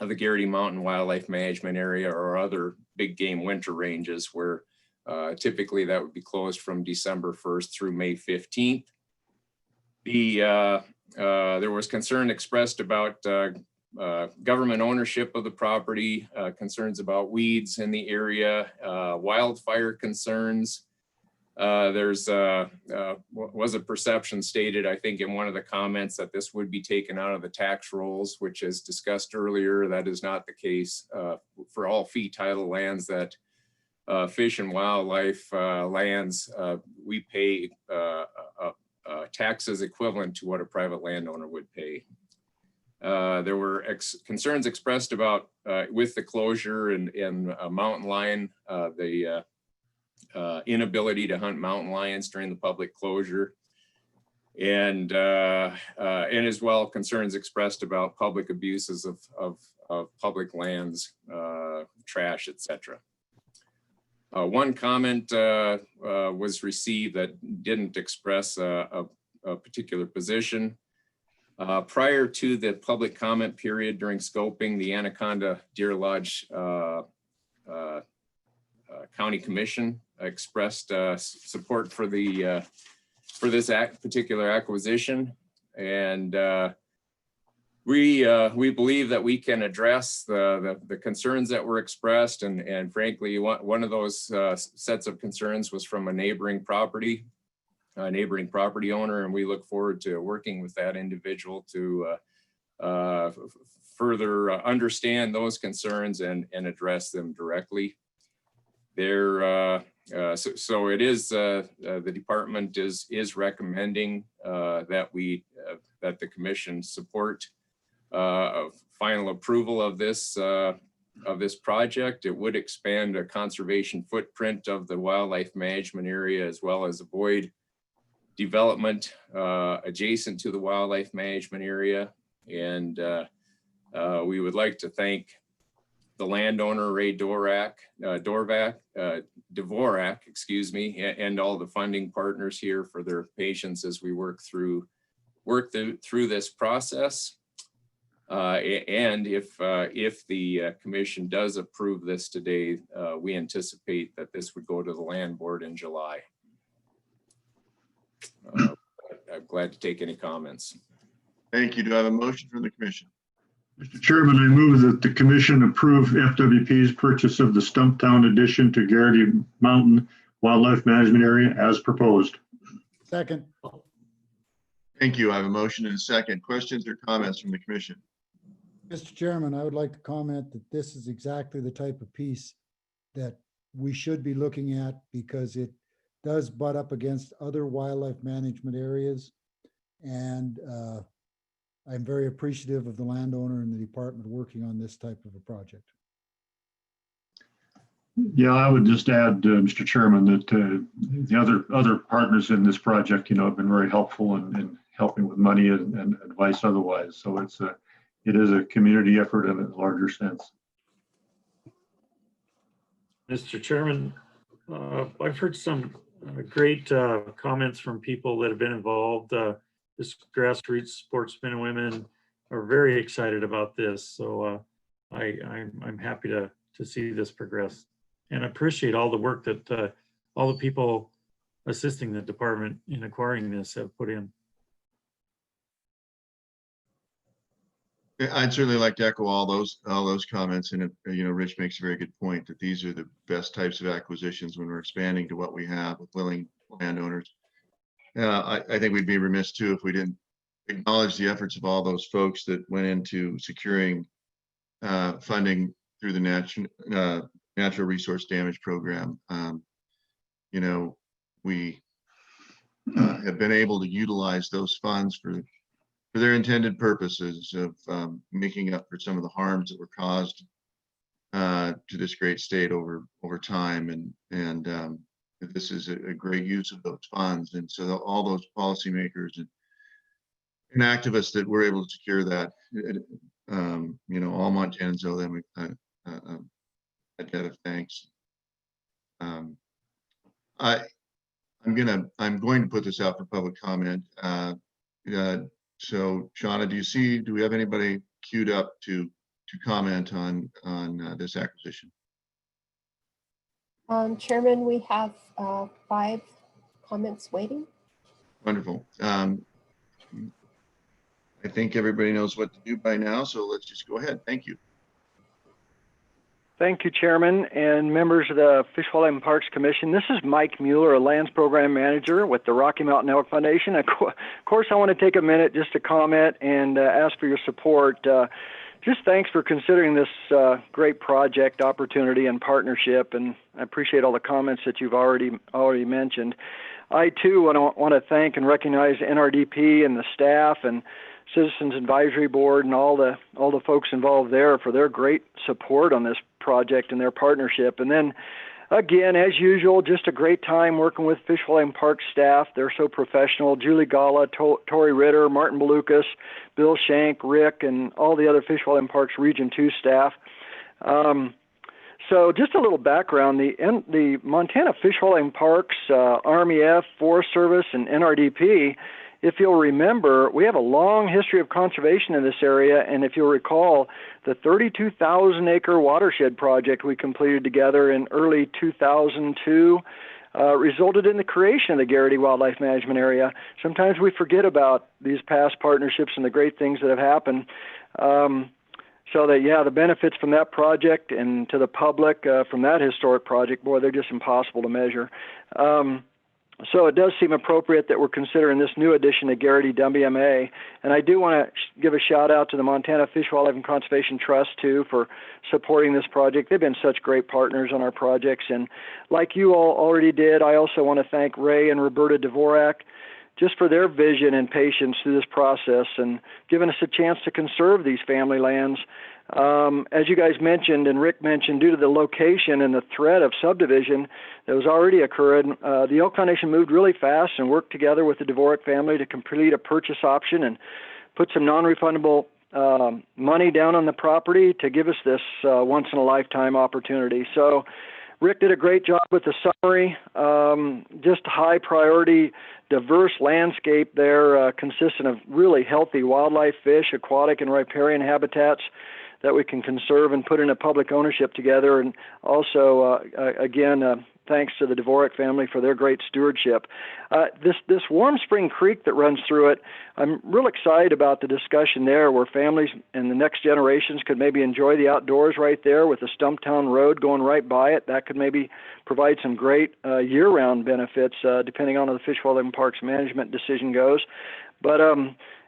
Kaedy Mountain Wildlife Management Area or other big game winter ranges where typically that would be closed from December 1st through May 15th. There was concern expressed about government ownership of the property, concerns about weeds in the area, wildfire concerns. Was a perception stated, I think, in one of the comments that this would be taken out of the tax rolls, which as discussed earlier, that is not the case for all fee title lands that fish and wildlife lands. We pay taxes equivalent to what a private landowner would pay. There were concerns expressed about with the closure and mountain lion, the inability to hunt mountain lions during the public closure, and as well concerns expressed about public abuses of public lands, trash, etc. One comment was received that didn't express a particular position. Prior to the public comment period during scoping, the Anaconda Deer Lodge County Commission expressed support for this particular acquisition, and we believe that we can address the concerns that were expressed, and frankly, one of those sets of concerns was from a neighboring property owner, and we look forward to working with that individual to further understand those concerns and address them directly. So it is the department is recommending that the commission support final approval of this project. It would expand a conservation footprint of the wildlife management area as well as avoid development adjacent to the wildlife management area. And we would like to thank the landowner, Ray Dvorak, excuse me, and all the funding partners here for their patience as we work through this process. And if the commission does approve this today, we anticipate that this would go to the land board in July. I'm glad to take any comments. Thank you. Do I have a motion from the commission? Mr. Chairman, I move that the commission approve FWP's purchase of the Stumptown addition to Kaedy Mountain Wildlife Management Area as proposed. Second. Thank you. I have a motion and a second. Questions or comments from the commission? Mr. Chairman, I would like to comment that this is exactly the type of piece that we should be looking at because it does butt up against other wildlife management areas. And I'm very appreciative of the landowner and the department working on this type of a project. Yeah, I would just add, Mr. Chairman, that the other partners in this project, have been very helpful in helping with money and advice otherwise. So it is a community effort in a larger sense. Mr. Chairman, I've heard some great comments from people that have been involved. This grassroots sportsmen and women are very excited about this. So I'm happy to see this progress and appreciate all the work that all the people assisting the department in acquiring this have put in. I'd certainly like to echo all those comments, and Rich makes a very good point that these are the best types of acquisitions when we're expanding to what we have with willing landowners. I think we'd be remiss too if we didn't acknowledge the efforts of all those folks that went into securing funding through the Natural Resource Damage Program. We have been able to utilize those funds for their intended purposes of making up for some of the harms that were caused to this great state over time, and this is a great use of those funds. And so all those policymakers and activists that were able to secure that, all Montanans owe them a debt of thanks. I'm going to put this out for public comment. So Shauna, do we have anybody queued up to comment on this acquisition? Chairman, we have 5 comments waiting. Wonderful. I think everybody knows what to do by now, so let's just go ahead. Thank you. Thank you, Chairman and members of the Fish, Wildlife, and Parks Commission. This is Mike Mueller, a Lands Program Manager with the Rocky Mountain Elk Foundation. Of course, I want to take a minute just to comment and ask for your support. Just thanks for considering this great project opportunity and partnership, and I appreciate all the comments that you've already mentioned. I too want to thank and recognize NRDP and the staff and Citizens Advisory Board and all the folks involved there for their great support on this project and their partnership. And then again, as usual, just a great time working with Fish, Wildlife, and Parks staff. They're so professional. Julie Gala, Tori Ritter, Martin Belucas, Bill Shank, Rick, and all the other Fish, Wildlife, and Parks Region 2 staff. So just a little background, the Montana Fish, Wildlife, and Parks, Army F, Forest Service, and NRDP, if you'll remember, we have a long history of conservation in this area, and if you'll recall, the 32,000-acre watershed project we completed together in early 2002 resulted in the creation of the Garrity Wildlife Management Area. Sometimes we forget about these past partnerships and the great things that have happened. So that, yeah, the benefits from that project and to the public from that historic project, boy, they're just impossible to measure. So it does seem appropriate that we're considering this new addition to Garrity WMA. And I do want to give a shout out to the Montana Fish, Wildlife, and Conservation Trust, too, for supporting this project. They've been such great partners on our projects. And like you all already did, I also want to thank Ray and Roberta Dvorak just for their vision and patience through this process and giving us a chance to conserve these family lands. As you guys mentioned and Rick mentioned, due to the location and the threat of subdivision that was already occurring, the Elk Foundation moved really fast and worked together with the Dvorak family to complete a purchase option and put some non-refundable money down on the property to give us this once-in-a-lifetime opportunity. So Rick did a great job with the summary. Just high priority, diverse landscape there consistent of really healthy wildlife, fish, aquatic, and riparian habitats that we can conserve and put into public ownership together. And also, again, thanks to the Dvorak family for their great stewardship. This Warm Spring Creek that runs through it, I'm real excited about the discussion there where families and the next generations could maybe enjoy the outdoors right there with the Stumptown Road going right by it. That could maybe provide some great year-round benefits depending on how the Fish, Wildlife, and Parks management decision goes. But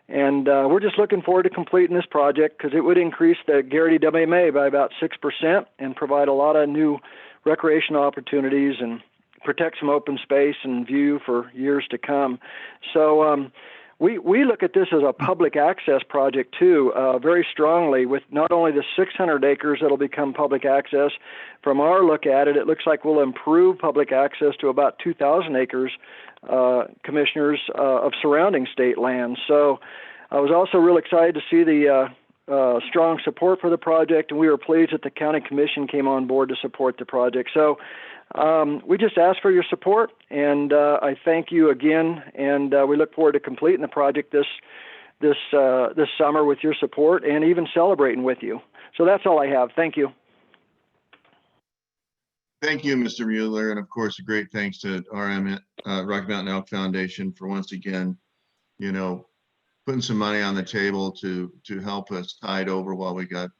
we're just looking forward to completing this project because it would increase the Garrity WMA by about 6% and provide a lot of new recreational opportunities and protect some open space and view for years to come. So we look at this as a public access project too, very strongly, with not only the 600 acres that'll become public access. From our look at it, it looks like we'll improve public access to about 2,000 acres, commissioners, of surrounding state lands. So I was also real excited to see the strong support for the project, and we were pleased that the county commission came on board to support the project. So we just ask for your support, and I thank you again, and we look forward to completing the project this summer with your support and even celebrating with you. So that's all I have. Thank you. Thank you, Mr. Mueller, and of course, a great thanks to RM Rocky Mountain Elk Foundation for once again, putting some money on the table to help us tide over while we got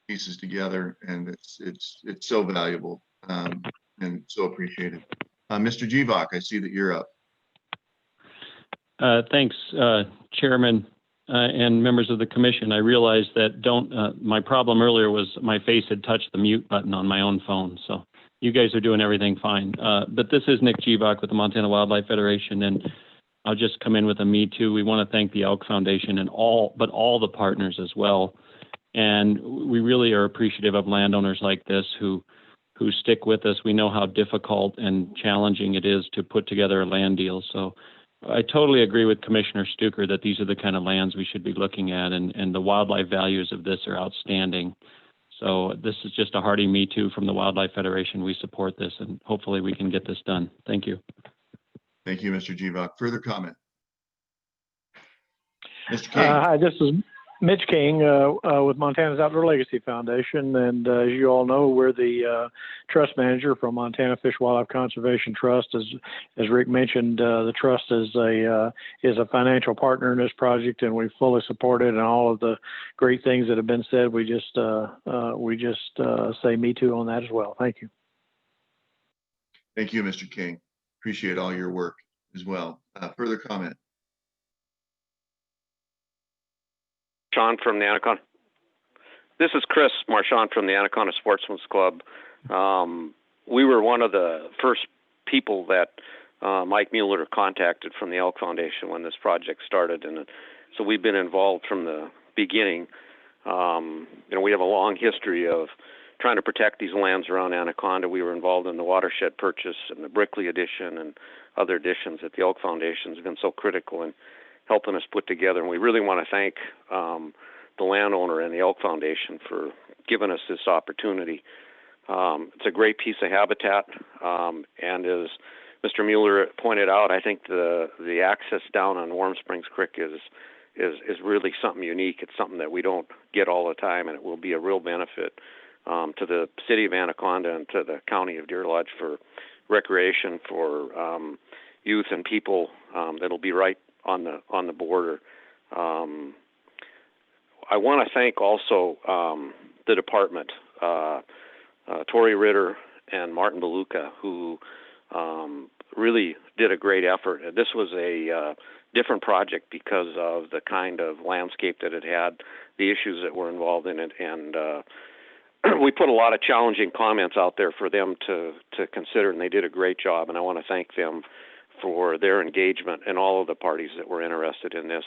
pieces together, and it's so valuable and so appreciated. Mr. Gevock, I see that you're up. Thanks, Chairman and members of the commission. I realized that my problem earlier was my face had touched the mute button on my own phone, so you guys are doing everything fine. But this is Nick Gevock with the Montana Wildlife Federation, and I'll just come in with a me too. We want to thank the Elk Foundation and all the partners as well. And we really are appreciative of landowners like this who stick with us. We know how difficult and challenging it is to put together a land deal. So I totally agree with Commissioner Stuker that these are the kind of lands we should be looking at, and the wildlife values of this are outstanding. So this is just a hearty me too from the Wildlife Federation. We support this and hopefully we can get this done. Thank you. Thank you, Mr. Gevock. Further comment? Mr. King. Hi, this is Mitch King with Montana's Outdoor Legacy Foundation. And as you all know, we're the trust manager for Montana Fish Wildlife Conservation Trust. As Rick mentioned, the trust is a financial partner in this project, and we fully support it and all of the great things that have been said. We just say me too on that as well. Thank you. Thank you, Mr. King. Appreciate all your work as well. Further comment? Sean from the Anaconda. This is Kris Marchand from the Anaconda Sportsman's Club. We were one of the first people that Mike Mueller contacted from the Elk Foundation when this project started, and so we've been involved from the beginning. We have a long history of trying to protect these lands around Anaconda. We were involved in the watershed purchase and the Brickley edition and other editions that the Elk Foundation has been so critical in helping us put together. And we really want to thank the landowner and the Elk Foundation for giving us this opportunity. It's a great piece of habitat. And as Mr. Mueller pointed out, I think the access down on Warm Springs Creek is really something unique. It's something that we don't get all the time, and it will be a real benefit to the city of Anaconda and to the county of Deer Lodge for recreation for youth and people that'll be right on the border. I want to thank also the department, Tori Ritter and Martin Beluca, who really did a great effort. This was a different project because of the kind of landscape that it had, the issues that were involved in it, and we put a lot of challenging comments out there for them to consider, and they did a great job, and I want to thank them for their engagement and all of the parties that were interested in this,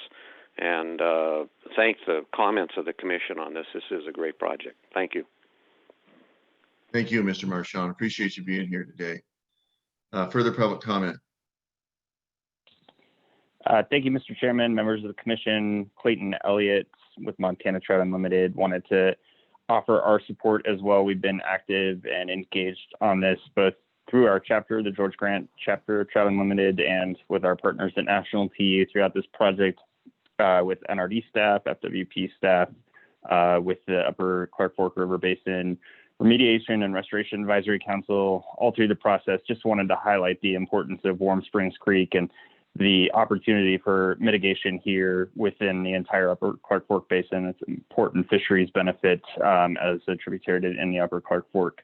and thank the comments of the commission on this. This is a great project. Thank you. Thank you, Mr. Marchand. Appreciate you being here today. Further public comment? Thank you, Mr. Chairman, members of the commission. Clayton, Elliot with Montana Trout Unlimited wanted to offer our support as well. We've been active and engaged on this, both through our chapter, the George Grant chapter, Trout Unlimited, and with our partners at National TU throughout this project, with NRD staff, FWP staff, with the Upper Clark Fork River Basin Remediation and Restoration Advisory Council, all through the process. Just wanted to highlight the importance of Warm Springs Creek and the opportunity for mitigation here within the entire Upper Clark Fork Basin. It's an important fisheries benefit as a tributary in the Upper Clark Fork.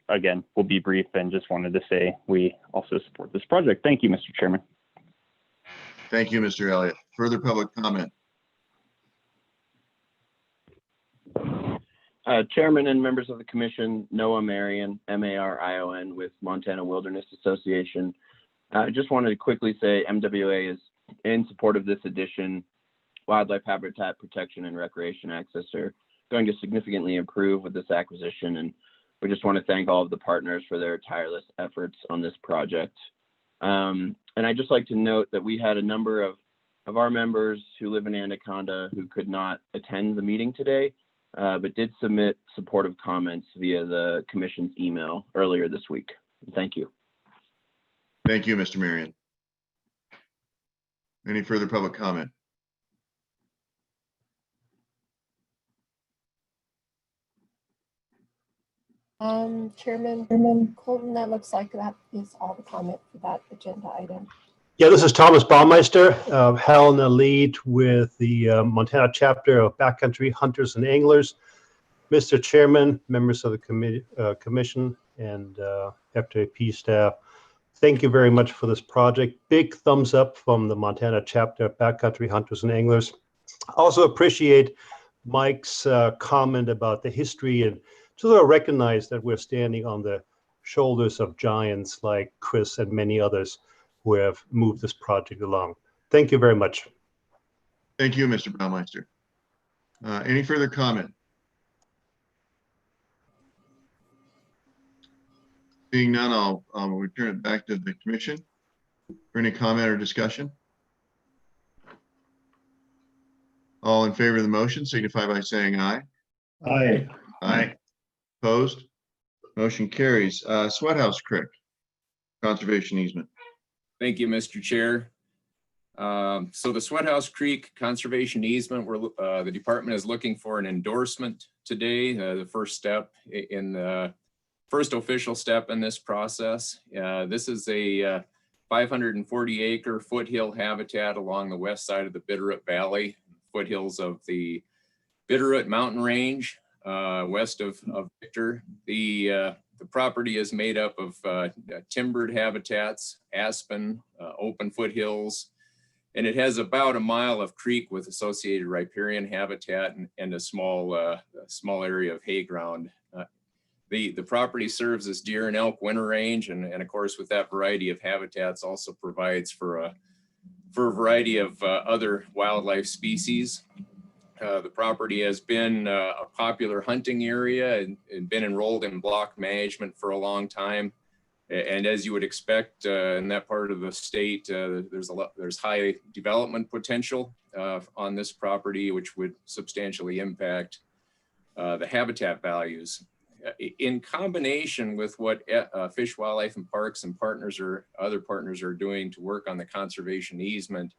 Again, we'll be brief and just wanted to say we also support this project. Thank you, Mr. Chairman. Thank you, Mr. Elliott. Further public comment? Chairman and members of the commission, Noah Marion, Marion with Montana Wilderness Association. I just wanted to quickly say MWA is in support of this addition. Wildlife habitat protection and recreation access are going to significantly improve with this acquisition, and we just want to thank all of the partners for their tireless efforts on this project. And I'd just like to note that we had a number of our members who live in Anaconda who could not attend the meeting today, but did submit supportive comments via the commission's email earlier this week. Thank you. Thank you, Mr. Marion. Any further public comment? Chairman Colton, that looks like that is all the comment for that agenda item. Yeah, this is Thomas Baumeister, Hal and Elliot with the Montana chapter of Backcountry Hunters and Anglers. Mr. Chairman, members of the commission, and FWP staff, thank you very much for this project. Big thumbs up from the Montana chapter of Backcountry Hunters and Anglers. Also appreciate Mike's comment about the history and to sort of recognize that we're standing on the shoulders of giants like Kris and many others who have moved this project along. Thank you very much. Thank you, Mr. Baumeister. Any further comment? Seeing none, I'll return it back to the commission for any comment or discussion. All in favor of the motion signify by saying aye. Aye. Aye. Opposed? Motion carries. Sweathouse Creek Conservation Easement. Thank you, Mr. Chair. So the Sweathouse Creek Conservation Easement, the department is looking for an endorsement today, the first step in the first official step in this process. This is a 540 acre foothill habitat along the west side of the Bitterroot Valley, foothills of the Bitterroot Mountain Range, west of Victor. The property is made up of timbered habitats, aspen, open foothills, and it has about a mile of creek with associated riparian habitat and a small area of hay ground. The property serves as deer and elk winter range, and of course with that variety of habitats also provides for a variety of other wildlife species. The property has been a popular hunting area and been enrolled in block management for a long time. And as you would expect in that part of the state, there's high development potential on this property, which would substantially impact the habitat values. In combination with what Fish, Wildlife, and Parks and other partners are doing to work on the conservation easement,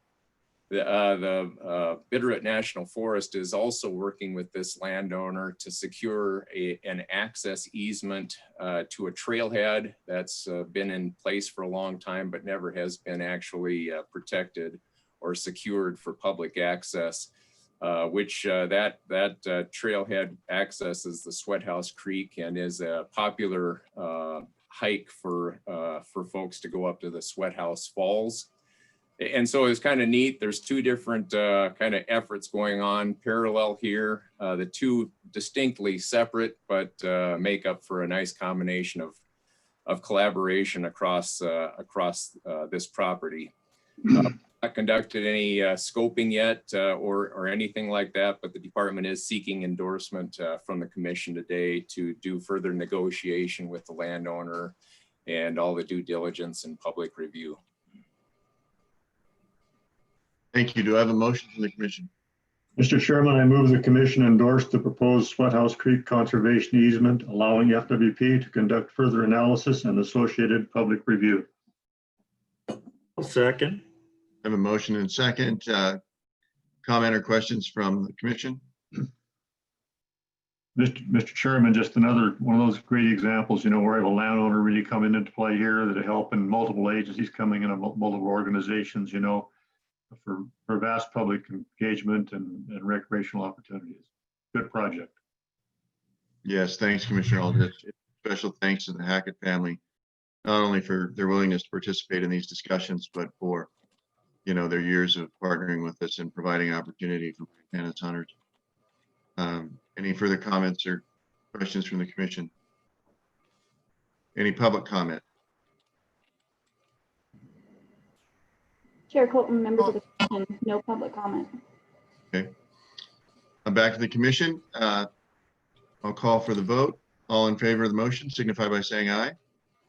the Bitterroot National Forest is also working with this landowner to secure an access easement to a trailhead that's been in place for a long time, but never has been actually protected or secured for public access, which that trailhead accesses the Sweathouse Creek and is a popular hike for folks to go up to the Sweathouse Falls. And so it's kind of neat. There's two different kind of efforts going on parallel here. The two distinctly separate, but make up for a nice combination of collaboration across this property. Not conducted any scoping yet or anything like that, but the department is seeking endorsement from the commission today to do further negotiation with the landowner and all the due diligence and public review. Thank you. Do I have a motion from the commission? Mr. Chairman, I move the commission endorse the proposed Sweathouse Creek Conservation Easement, allowing FWP to conduct further analysis and associated public review. I'll second. I have a motion and second. Comment or questions from the commission? Mr. Chairman, just another one of those great examples, where I have a landowner really coming into play here that are helping multiple agencies coming in, multiple organizations, for vast public engagement and recreational opportunities. Good project. Yes, thanks, Commissioner Aldrich. Special thanks to the Hackett family, not only for their willingness to participate in these discussions, but for, their years of partnering with us and providing opportunity for Montana's hunters. Any further comments or questions from the commission? Any public comment? Chair Colton, members of the commission, no public comment. Okay. I'm back to the commission. I'll call for the vote. All in favor of the motion signify by saying aye.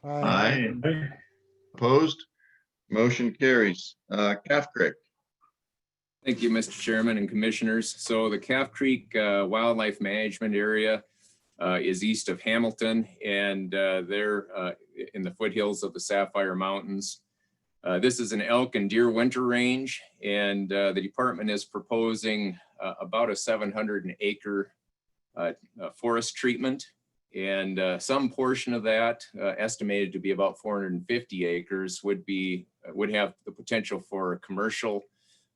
Aye. Aye. Opposed? Motion carries. Calf Creek. Thank you, Mr. Chairman and commissioners. So the Calf Creek Wildlife Management Area is east of Hamilton, and they're in the foothills of the Sapphire Mountains. This is an elk and deer winter range, and the department is proposing about a 700 acre forest treatment, and some portion of that, estimated to be about 450 acres, would have the potential for commercial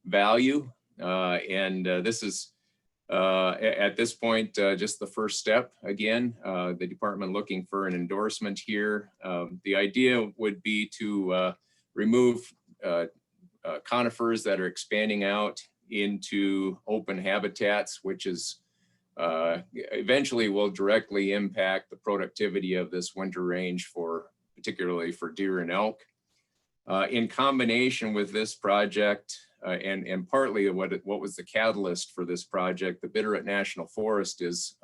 value, and this is at this point just the first step. Again, the department looking for an endorsement here. The idea would be to remove conifers that are expanding out into open habitats, which is eventually will directly impact the productivity of this winter range, particularly for deer and elk. In combination with this project, and partly what was the catalyst for this project, the Bitterroot National Forest is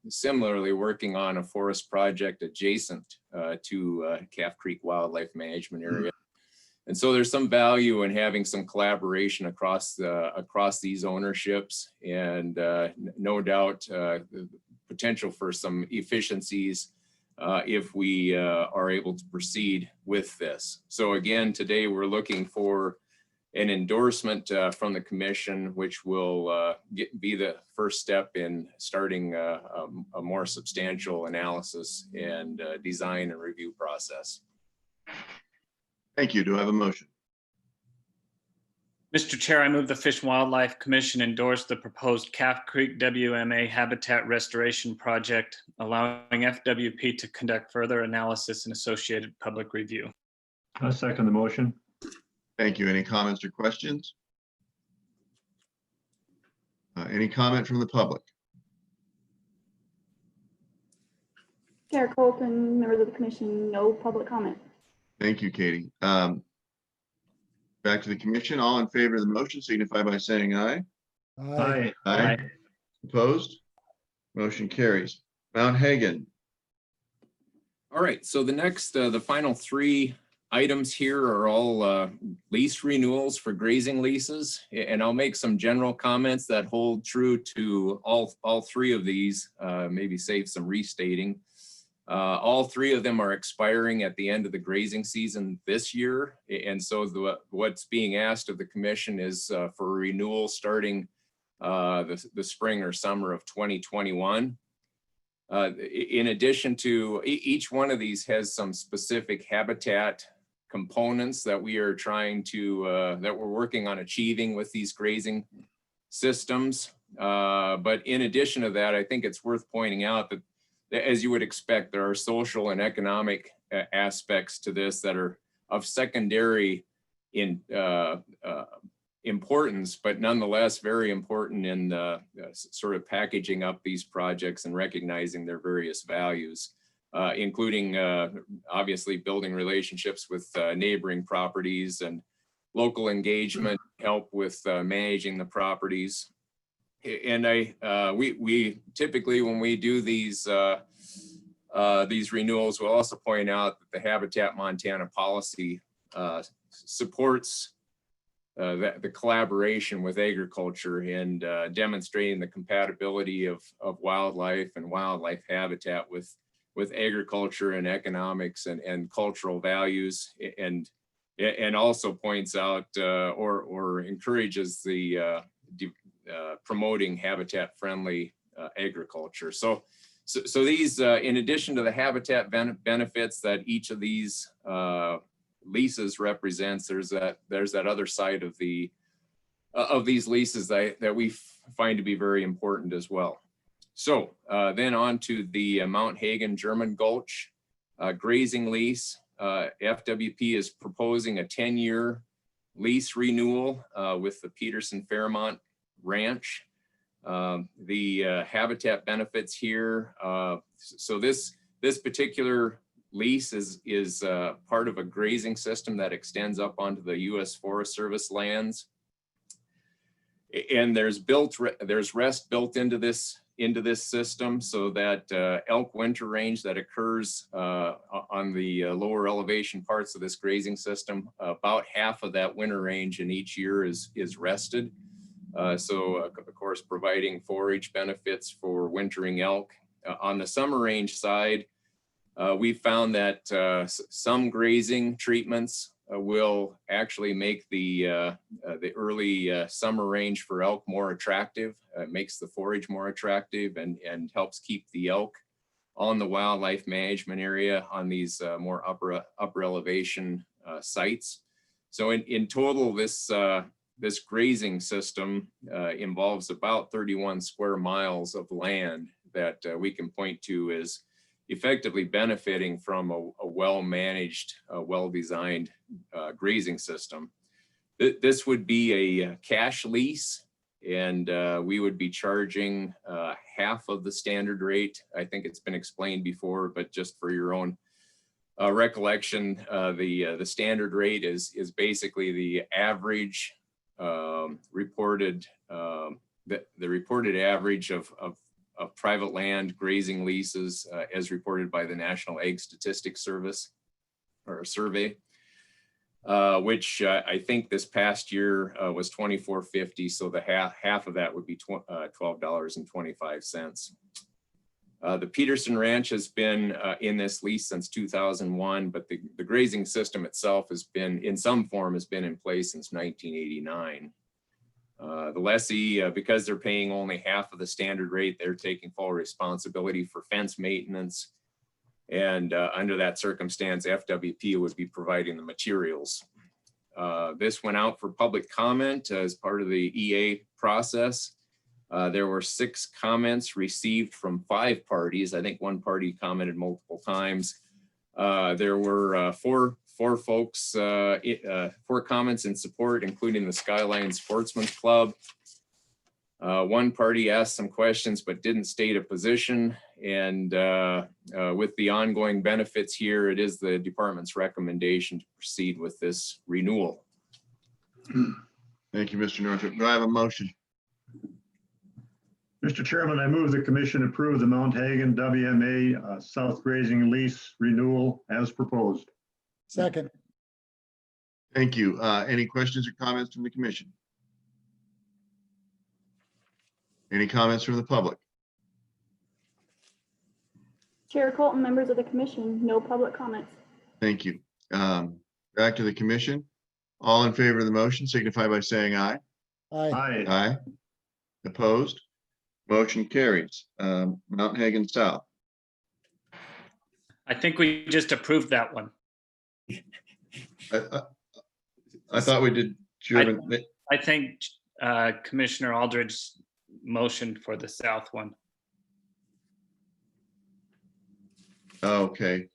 similarly working on a forest project adjacent to Calf Creek Wildlife Management Area. And so there's some value in having some collaboration across these ownerships, and no doubt potential for some efficiencies if we are able to proceed with this. So again, today we're looking for an endorsement from the commission, which will be the first step in starting a more substantial analysis and design and review process. Thank you. Do I have a motion? Mr. Chair, I move the Fish and Wildlife Commission endorse the proposed Calf Creek WMA Habitat Restoration Project, allowing FWP to conduct further analysis and associated public review. I second the motion. Thank you. Any comments or questions? Any comment from the public? Chair Colton, members of the commission, no public comment. Thank you, Katie. Back to the commission. All in favor of the motion signify by saying aye. Aye. Aye. Opposed? Motion carries. Mount Hagen. All right, so the next, the final three items here are all lease renewals for grazing leases. And I'll make some general comments that hold true to all three of these, maybe save some restating. All three of them are expiring at the end of the grazing season this year. And so what's being asked of the commission is for renewal starting the spring or summer of 2021. In addition to, each one of these has some specific habitat components that we are trying to, that we're working on achieving with these grazing systems. But in addition to that, I think it's worth pointing out that, as you would expect, there are social and economic aspects to this that are of secondary importance, but nonetheless very important in sort of packaging up these projects and recognizing their various values, including obviously building relationships with neighboring properties and local engagement, help with managing the properties. And we typically, when we do these renewals, we'll also point out that the Habitat Montana policy supports the collaboration with agriculture and demonstrating the compatibility of wildlife and wildlife habitat with agriculture and economics and cultural values, and also points out or encourages the promoting habitat-friendly agriculture. So these, in addition to the habitat benefits that each of these leases represents, there's that other side of these leases that we find to be very important as well. So then on to the Mount Hagen German Gulch grazing lease. FWP is proposing a 10-year lease renewal with the Peterson Fairmont Ranch. The habitat benefits here. So this particular lease is part of a grazing system that extends up onto the U.S. Forest Service lands, and there's rest built into this system, so that elk winter range that occurs on the lower elevation parts of this grazing system, about half of that winter range in each year is rested. So of course, providing forage benefits for wintering elk. On the summer range side, we found that some grazing treatments will actually make the early summer range for elk more attractive. It makes the forage more attractive and helps keep the elk on the wildlife management area on these more upper elevation sites. So in total, this grazing system involves about 31 square miles of land that we can point to as effectively benefiting from a well-managed, well-designed grazing system. This would be a cash lease, and we would be charging half of the standard rate. I think it's been explained before, but just for your own recollection, the standard rate is basically the average reported average of private land grazing leases as reported by the National Ag Statistics Service or Survey, which I think this past year was $24.50. So the half of that would be $12.25. The Peterson Ranch has been in this lease since 2001, but the grazing system itself has been, in some form, has been in place since 1989. The lessee, because they're paying only half of the standard rate, they're taking full responsibility for fence maintenance. And under that circumstance, FWP would be providing the materials. This went out for public comment as part of the EA process. There were 6 comments received from 5 parties. I think one party commented multiple times. There were four folks, 4 comments in support, including the Skyline Sportsman's Club. One party asked some questions but didn't state a position. And with the ongoing benefits here, it is the department's recommendation to proceed with this renewal. Thank you, Mr. Northrop. Do I have a motion? Mr. Chairman, I move the commission approve the Mount Hagen WMA South Grazing Lease renewal as proposed. Second. Thank you. Any questions or comments from the commission? Any comments from the public? Chair Colton, members of the commission, no public comments. Thank you. Back to the commission. All in favor of the motion signify by saying aye. Aye. Aye. Aye. Opposed? Motion carries. Mount Hagen South. I think we just approved that one. I thought we did. I think Commissioner Aldridge motioned for the south one. Okay.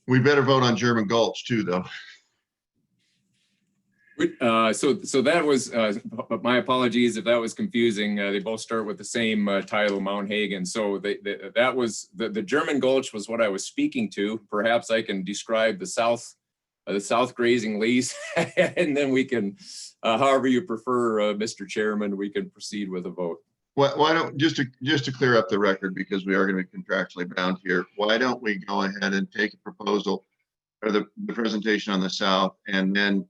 We better vote on German Gulch too, though. So that was, my apologies if that was confusing. They both start with the same title, Mount Hagen. So that was, the German Gulch was what I was speaking to. Perhaps I can describe the south grazing lease, and then we can, however you prefer, Mr. Chairman, we can proceed with a vote. Why don't, just to clear up the record, because we are going to be contractually bound here, why don't we go ahead and take a proposal or the presentation on the south, and then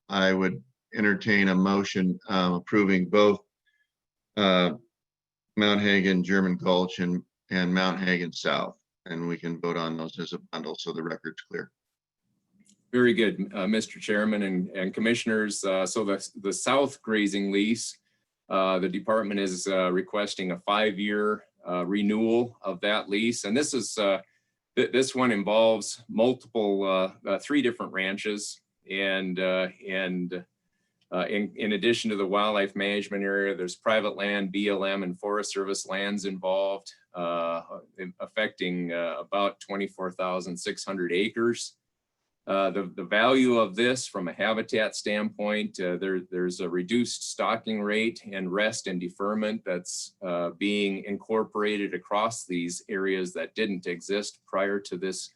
I would entertain a motion approving both Mount Hagen, German Gulch, and Mount Hagen South, and we can vote on those as a bundle so the record's clear. Very good, Mr. Chairman and commissioners. So the south grazing lease, the department is requesting a 5-year renewal of that lease, and this is this one involves multiple 3 different ranches. And in addition to the wildlife management area, there's private land, BLM, and Forest Service lands involved, affecting about 24,600 acres. The value of this from a habitat standpoint, there's a reduced stocking rate and rest and deferment that's being incorporated across these areas that didn't exist prior to this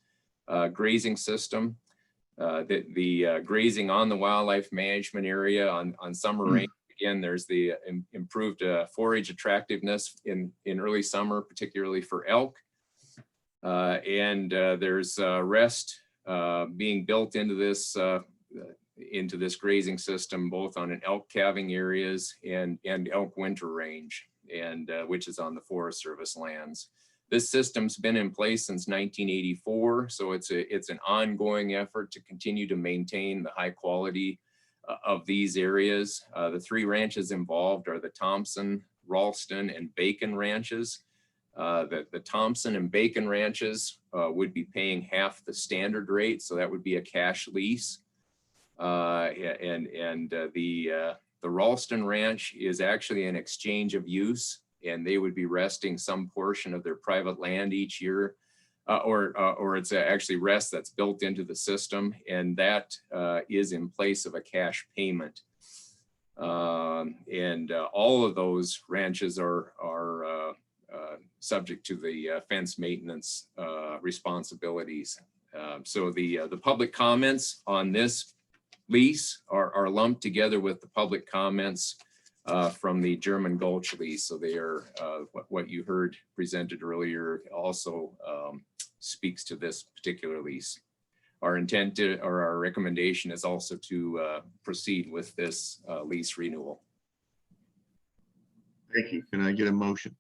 grazing system. The grazing on the wildlife management area on summer range, again, there's the improved forage attractiveness in early summer, particularly for elk. And there's rest being built into this grazing system, both on an elk calving areas and elk winter range, and which is on the Forest Service lands. This system's been in place since 1984, so it's an ongoing effort to continue to maintain the high quality of these areas. The 3 ranches involved are the Thompson, Ralston, and Bacon ranches. The Thompson and Bacon ranches would be paying half the standard rate, so that would be a cash lease. The Ralston ranch is actually an exchange of use, and they would be resting some portion of their private land each year, or it's actually rest that's built into the system, and that is in place of a cash payment. All of those ranches are subject to the fence maintenance responsibilities. So the public comments on this lease are lumped together with the public comments from the German Gulch lease. So they are what you heard presented earlier also speaks to this particular lease. Our intent or our recommendation is also to proceed with this lease renewal. Thank you. Can I get a motion?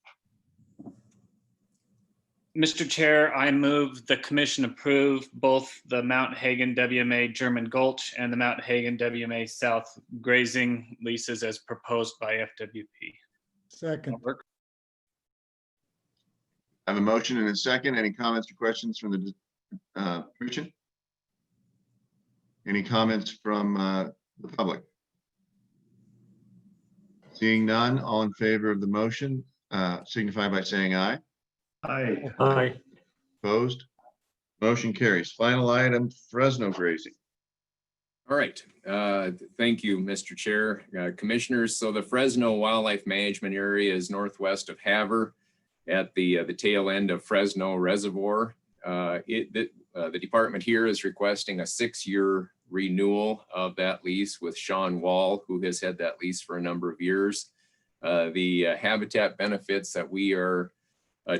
Mr. Chair, I move the commission approve both the Mount Hagen WMA German Gulch and the Mount Hagen WMA South grazing leases as proposed by FWP. Second. I have a motion and a second. Any comments or questions from the commission? Any comments from the public? Seeing none, all in favor of the motion, signify by saying aye. Aye. Aye. Opposed? Motion carries. Final item, Fresno grazing. All right. Thank you, Mr. Chair, commissioners. So the Fresno Wildlife Management Area is northwest of Havre at the tail end of Fresno Reservoir. The department here is requesting a 6-year renewal of that lease with Sean Wall, who has had that lease for a number of years. The habitat benefits that we are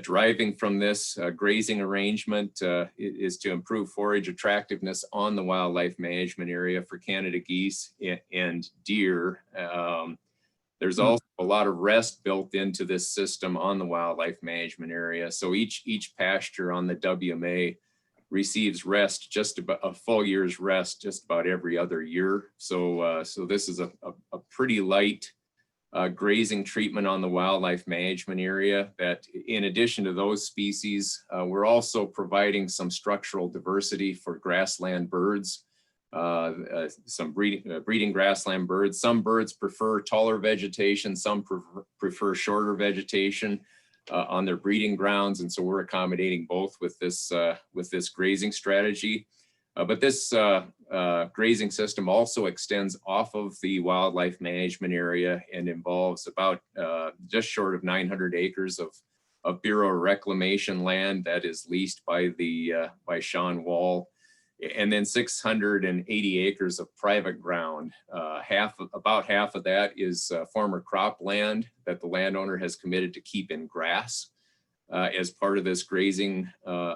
deriving from this grazing arrangement is to improve forage attractiveness on the wildlife management area for Canada geese and deer. There's also a lot of rest built into this system on the wildlife management area. So each pasture on the WMA receives rest, just about a full year's rest, just about every other year. So this is a pretty light grazing treatment on the wildlife management area that, in addition to those species, we're also providing some structural diversity for grassland birds, some breeding grassland birds. Some birds prefer taller vegetation, some prefer shorter vegetation on their breeding grounds. And so we're accommodating both with this grazing strategy. But this grazing system also extends off of the wildlife management area and involves about just short of 900 acres of Bureau of Reclamation land that is leased by Sean Wall, and then 680 acres of private ground. About half of that is former crop land that the landowner has committed to keep in grass as part of this grazing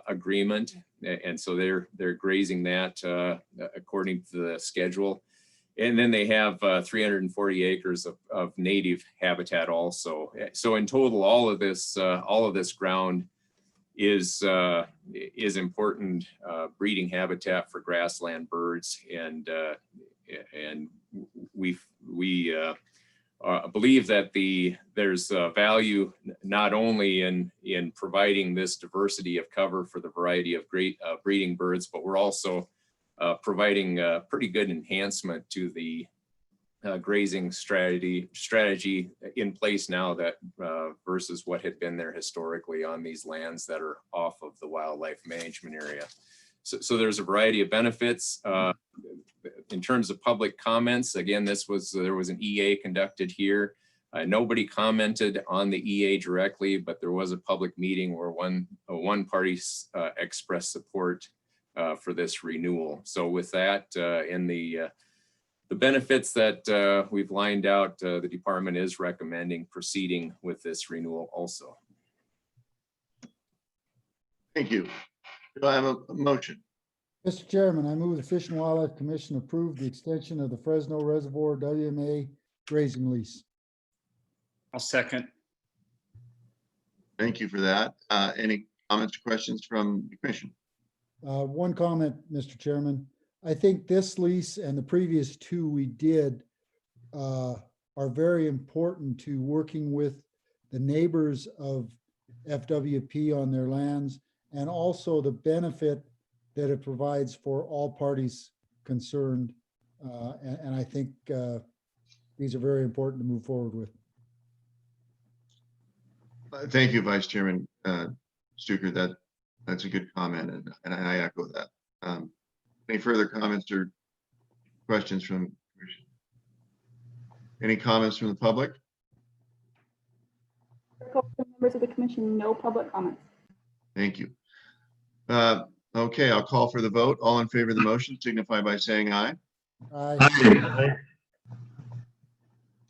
agreement. And so they're grazing that according to the schedule. And then they have 340 acres of native habitat also. So in total, all of this ground is important breeding habitat for grassland birds. And we believe that there's value not only in providing this diversity of cover for the variety of great breeding birds, but we're also providing a pretty good enhancement to the grazing strategy in place now that versus what had been there historically on these lands that are off of the wildlife management area. So there's a variety of benefits. In terms of public comments, again, there was an EA conducted here. Nobody commented on the EA directly, but there was a public meeting where one party expressed support for this renewal. So with that, in the benefits that we've lined out, the department is recommending proceeding with this renewal also. Thank you. Do I have a motion? Mr. Chairman, I move the Fish and Wildlife Commission approve the extension of the Fresno Reservoir WMA grazing lease. I'll second. Thank you for that. Any comments or questions from the commission? One comment, Mr. Chairman. I think this lease and the previous two we did are very important to working with the neighbors of FWP on their lands, and also the benefit that it provides for all parties concerned. And I think these are very important to move forward with. Thank you, Vice Chairman Stuker. That's a good comment, and I echo that. Any further comments or questions from the commission? Any comments from the public? Members of the commission, no public comments. Thank you. Okay, I'll call for the vote. All in favor of the motion signify by saying aye. Aye. Aye.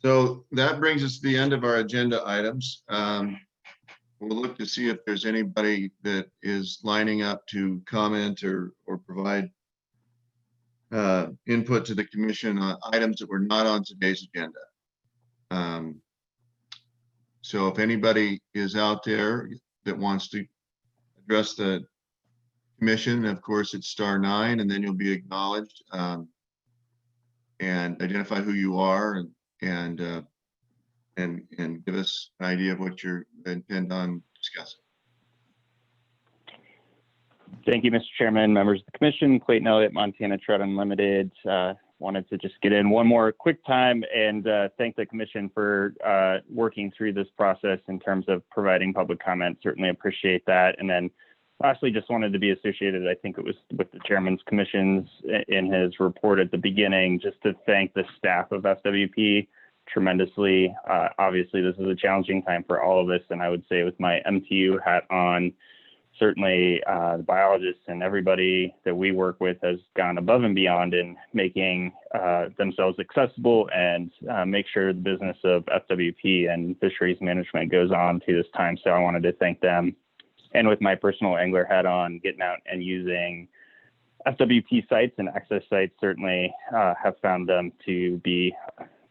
So that brings us to the end of our agenda items. We'll look to see if there's anybody that is lining up to comment or provide input to the commission on items that were not on today's agenda. So if anybody is out there that wants to address the commission, of course, it's *9, and then you'll be acknowledged, and identify who you are, and give us an idea of what you intend on discussing. Thank you, Mr. Chairman, members of the commission. Clayton, Elliot, Montana Trout Unlimited. Wanted to just get in one more quick time and thank the commission for working through this process in terms of providing public comment. Certainly appreciate that. And then lastly, just wanted to be associated, I think it was with the chairman's commissions in his report at the beginning, just to thank the staff of SWP tremendously. Obviously, this is a challenging time for all of us. And I would say with my MTU hat on, certainly the biologists and everybody that we work with has gone above and beyond in making themselves accessible and make sure the business of FWP and fisheries management goes on through this time. So I wanted to thank them. And with my personal angler hat on, getting out and using FWP sites and access sites, certainly have found them to be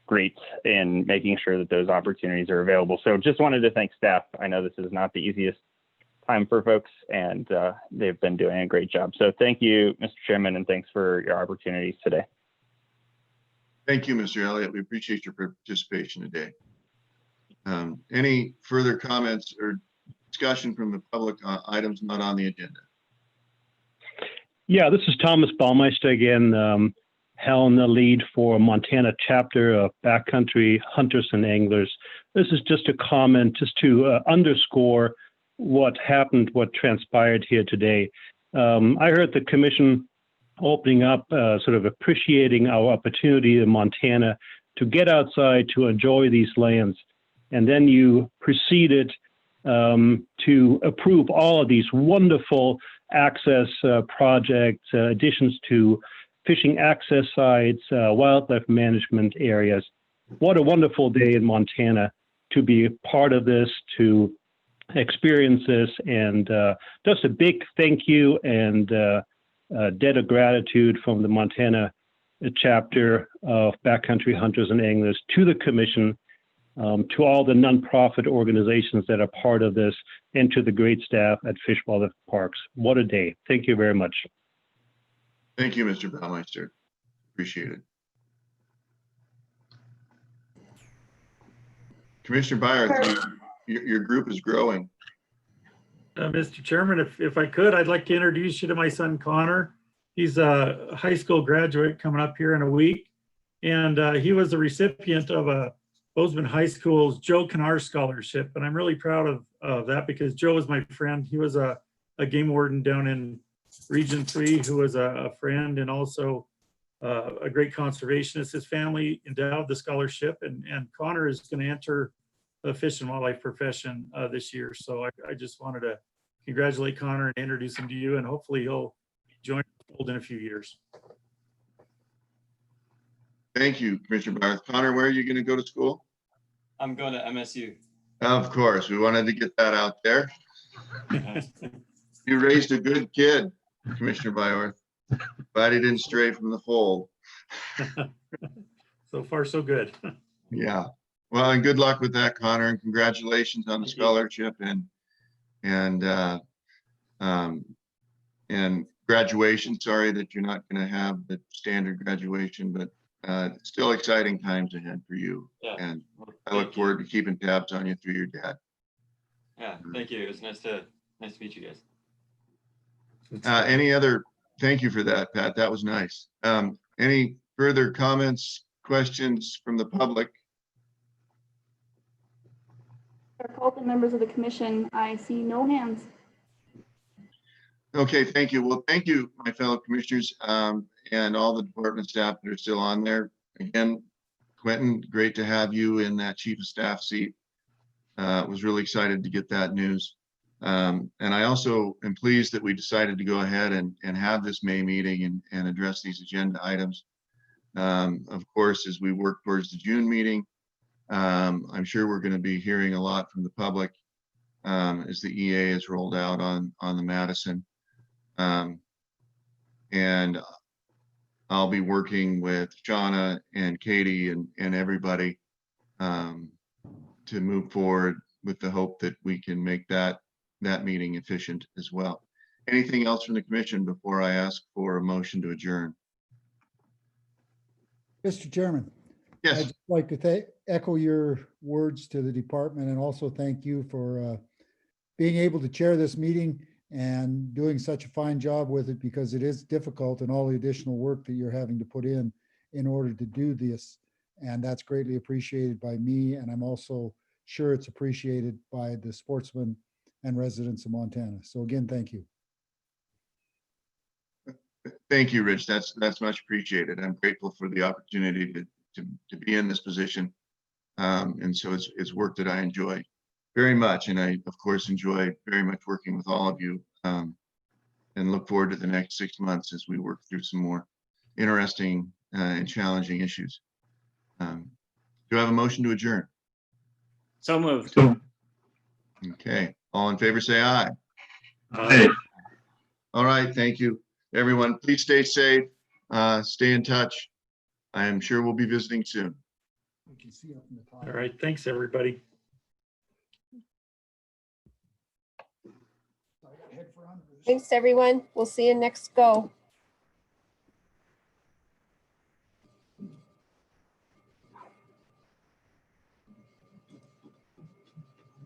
great in making sure that those opportunities are available. So just wanted to thank staff. I know this is not the easiest time for folks, and they've been doing a great job. So thank you, Mr. Chairman, and thanks for your opportunities today. Thank you, Mr. Elliott. We appreciate your participation today. Any further comments or discussion from the public on items not on the agenda? Yeah, this is Thomas Baumeister again, held the lead for Montana chapter of Backcountry Hunters and Anglers. This is just a comment just to underscore what happened, what transpired here today. I heard the commission opening up, sort of appreciating our opportunity in Montana to get outside, to enjoy these lands. And then you proceeded to approve all of these wonderful access projects, additions to fishing access sites, wildlife management areas. What a wonderful day in Montana to be a part of this, to experience this, and just a big thank you and debt of gratitude from the Montana chapter of Backcountry Hunters and Anglers to the commission, to all the nonprofit organizations that are part of this, and to the great staff at Fish Wildlife Parks. What a day. Thank you very much. Thank you, Mr. Baumeister. Appreciate it. Commissioner Byers, your group is growing. Mr. Chairman, if I could, I'd like to introduce you to my son, Connor. He's a high school graduate coming up here in a week. And he was a recipient of Bozeman High School's Joe Canar Scholarship. And I'm really proud of that because Joe was my friend. He was a game warden down in Region 3 who was a friend and also a great conservationist. His family endowed the scholarship, and Connor is going to enter the fish and wildlife profession this year. So I just wanted to congratulate Connor and introduce him to you, and hopefully he'll join the fold in a few years. Thank you, Commissioner Byers. Connor, where are you going to go to school? I'm going to MSU. Of course, we wanted to get that out there. You raised a good kid, Commissioner Byers. Glad he didn't stray from the fold. So far, so good. Yeah. Well, and good luck with that, Connor, and congratulations on the scholarship and graduation. Sorry that you're not going to have the standard graduation, but still exciting times ahead for you. Yeah. And I look forward to keeping tabs on you through your dad. Yeah, thank you. It was nice to meet you guys. Thank you for that, Pat. That was nice. Any further comments, questions from the public? Chair Colton, members of the commission, I see no hands. Okay, thank you. Well, thank you, my fellow commissioners, and all the department staff that are still on there. Again, Quentin, great to have you in that chief of staff seat. Was really excited to get that news. And I also am pleased that we decided to go ahead and have this May meeting and address these agenda items. Of course, as we work towards the June meeting, I'm sure we're going to be hearing a lot from the public as the EA is rolled out on the Madison. And I'll be working with Shauna and Kaedy and everybody to to move forward with the hope that we can make that meeting efficient as well. Anything else from the commission before I ask for a motion to adjourn? Mr. Chairman. Yes. I'd just like to echo your words to the department and also thank you for being able to chair this meeting and doing such a fine job with it, because it is difficult and all the additional work that you're having to put in order to do this. And that's greatly appreciated by me. And I'm also sure it's appreciated by the sportsmen and residents of Montana. So again, thank you. Thank you, Rich. That's much appreciated. I'm grateful for the opportunity to be in this position. And so it's work that I enjoy very much. And I, of course, enjoy very much working with all of you, and look forward to the next 6 months as we work through some more interesting and challenging issues. Do I have a motion to adjourn? So moved. Okay, all in favor, say aye. Aye. All right, thank you, everyone. Please stay safe, stay in touch. I am sure we'll be visiting soon. All right, thanks, everybody. Thanks, everyone. We'll see you next go.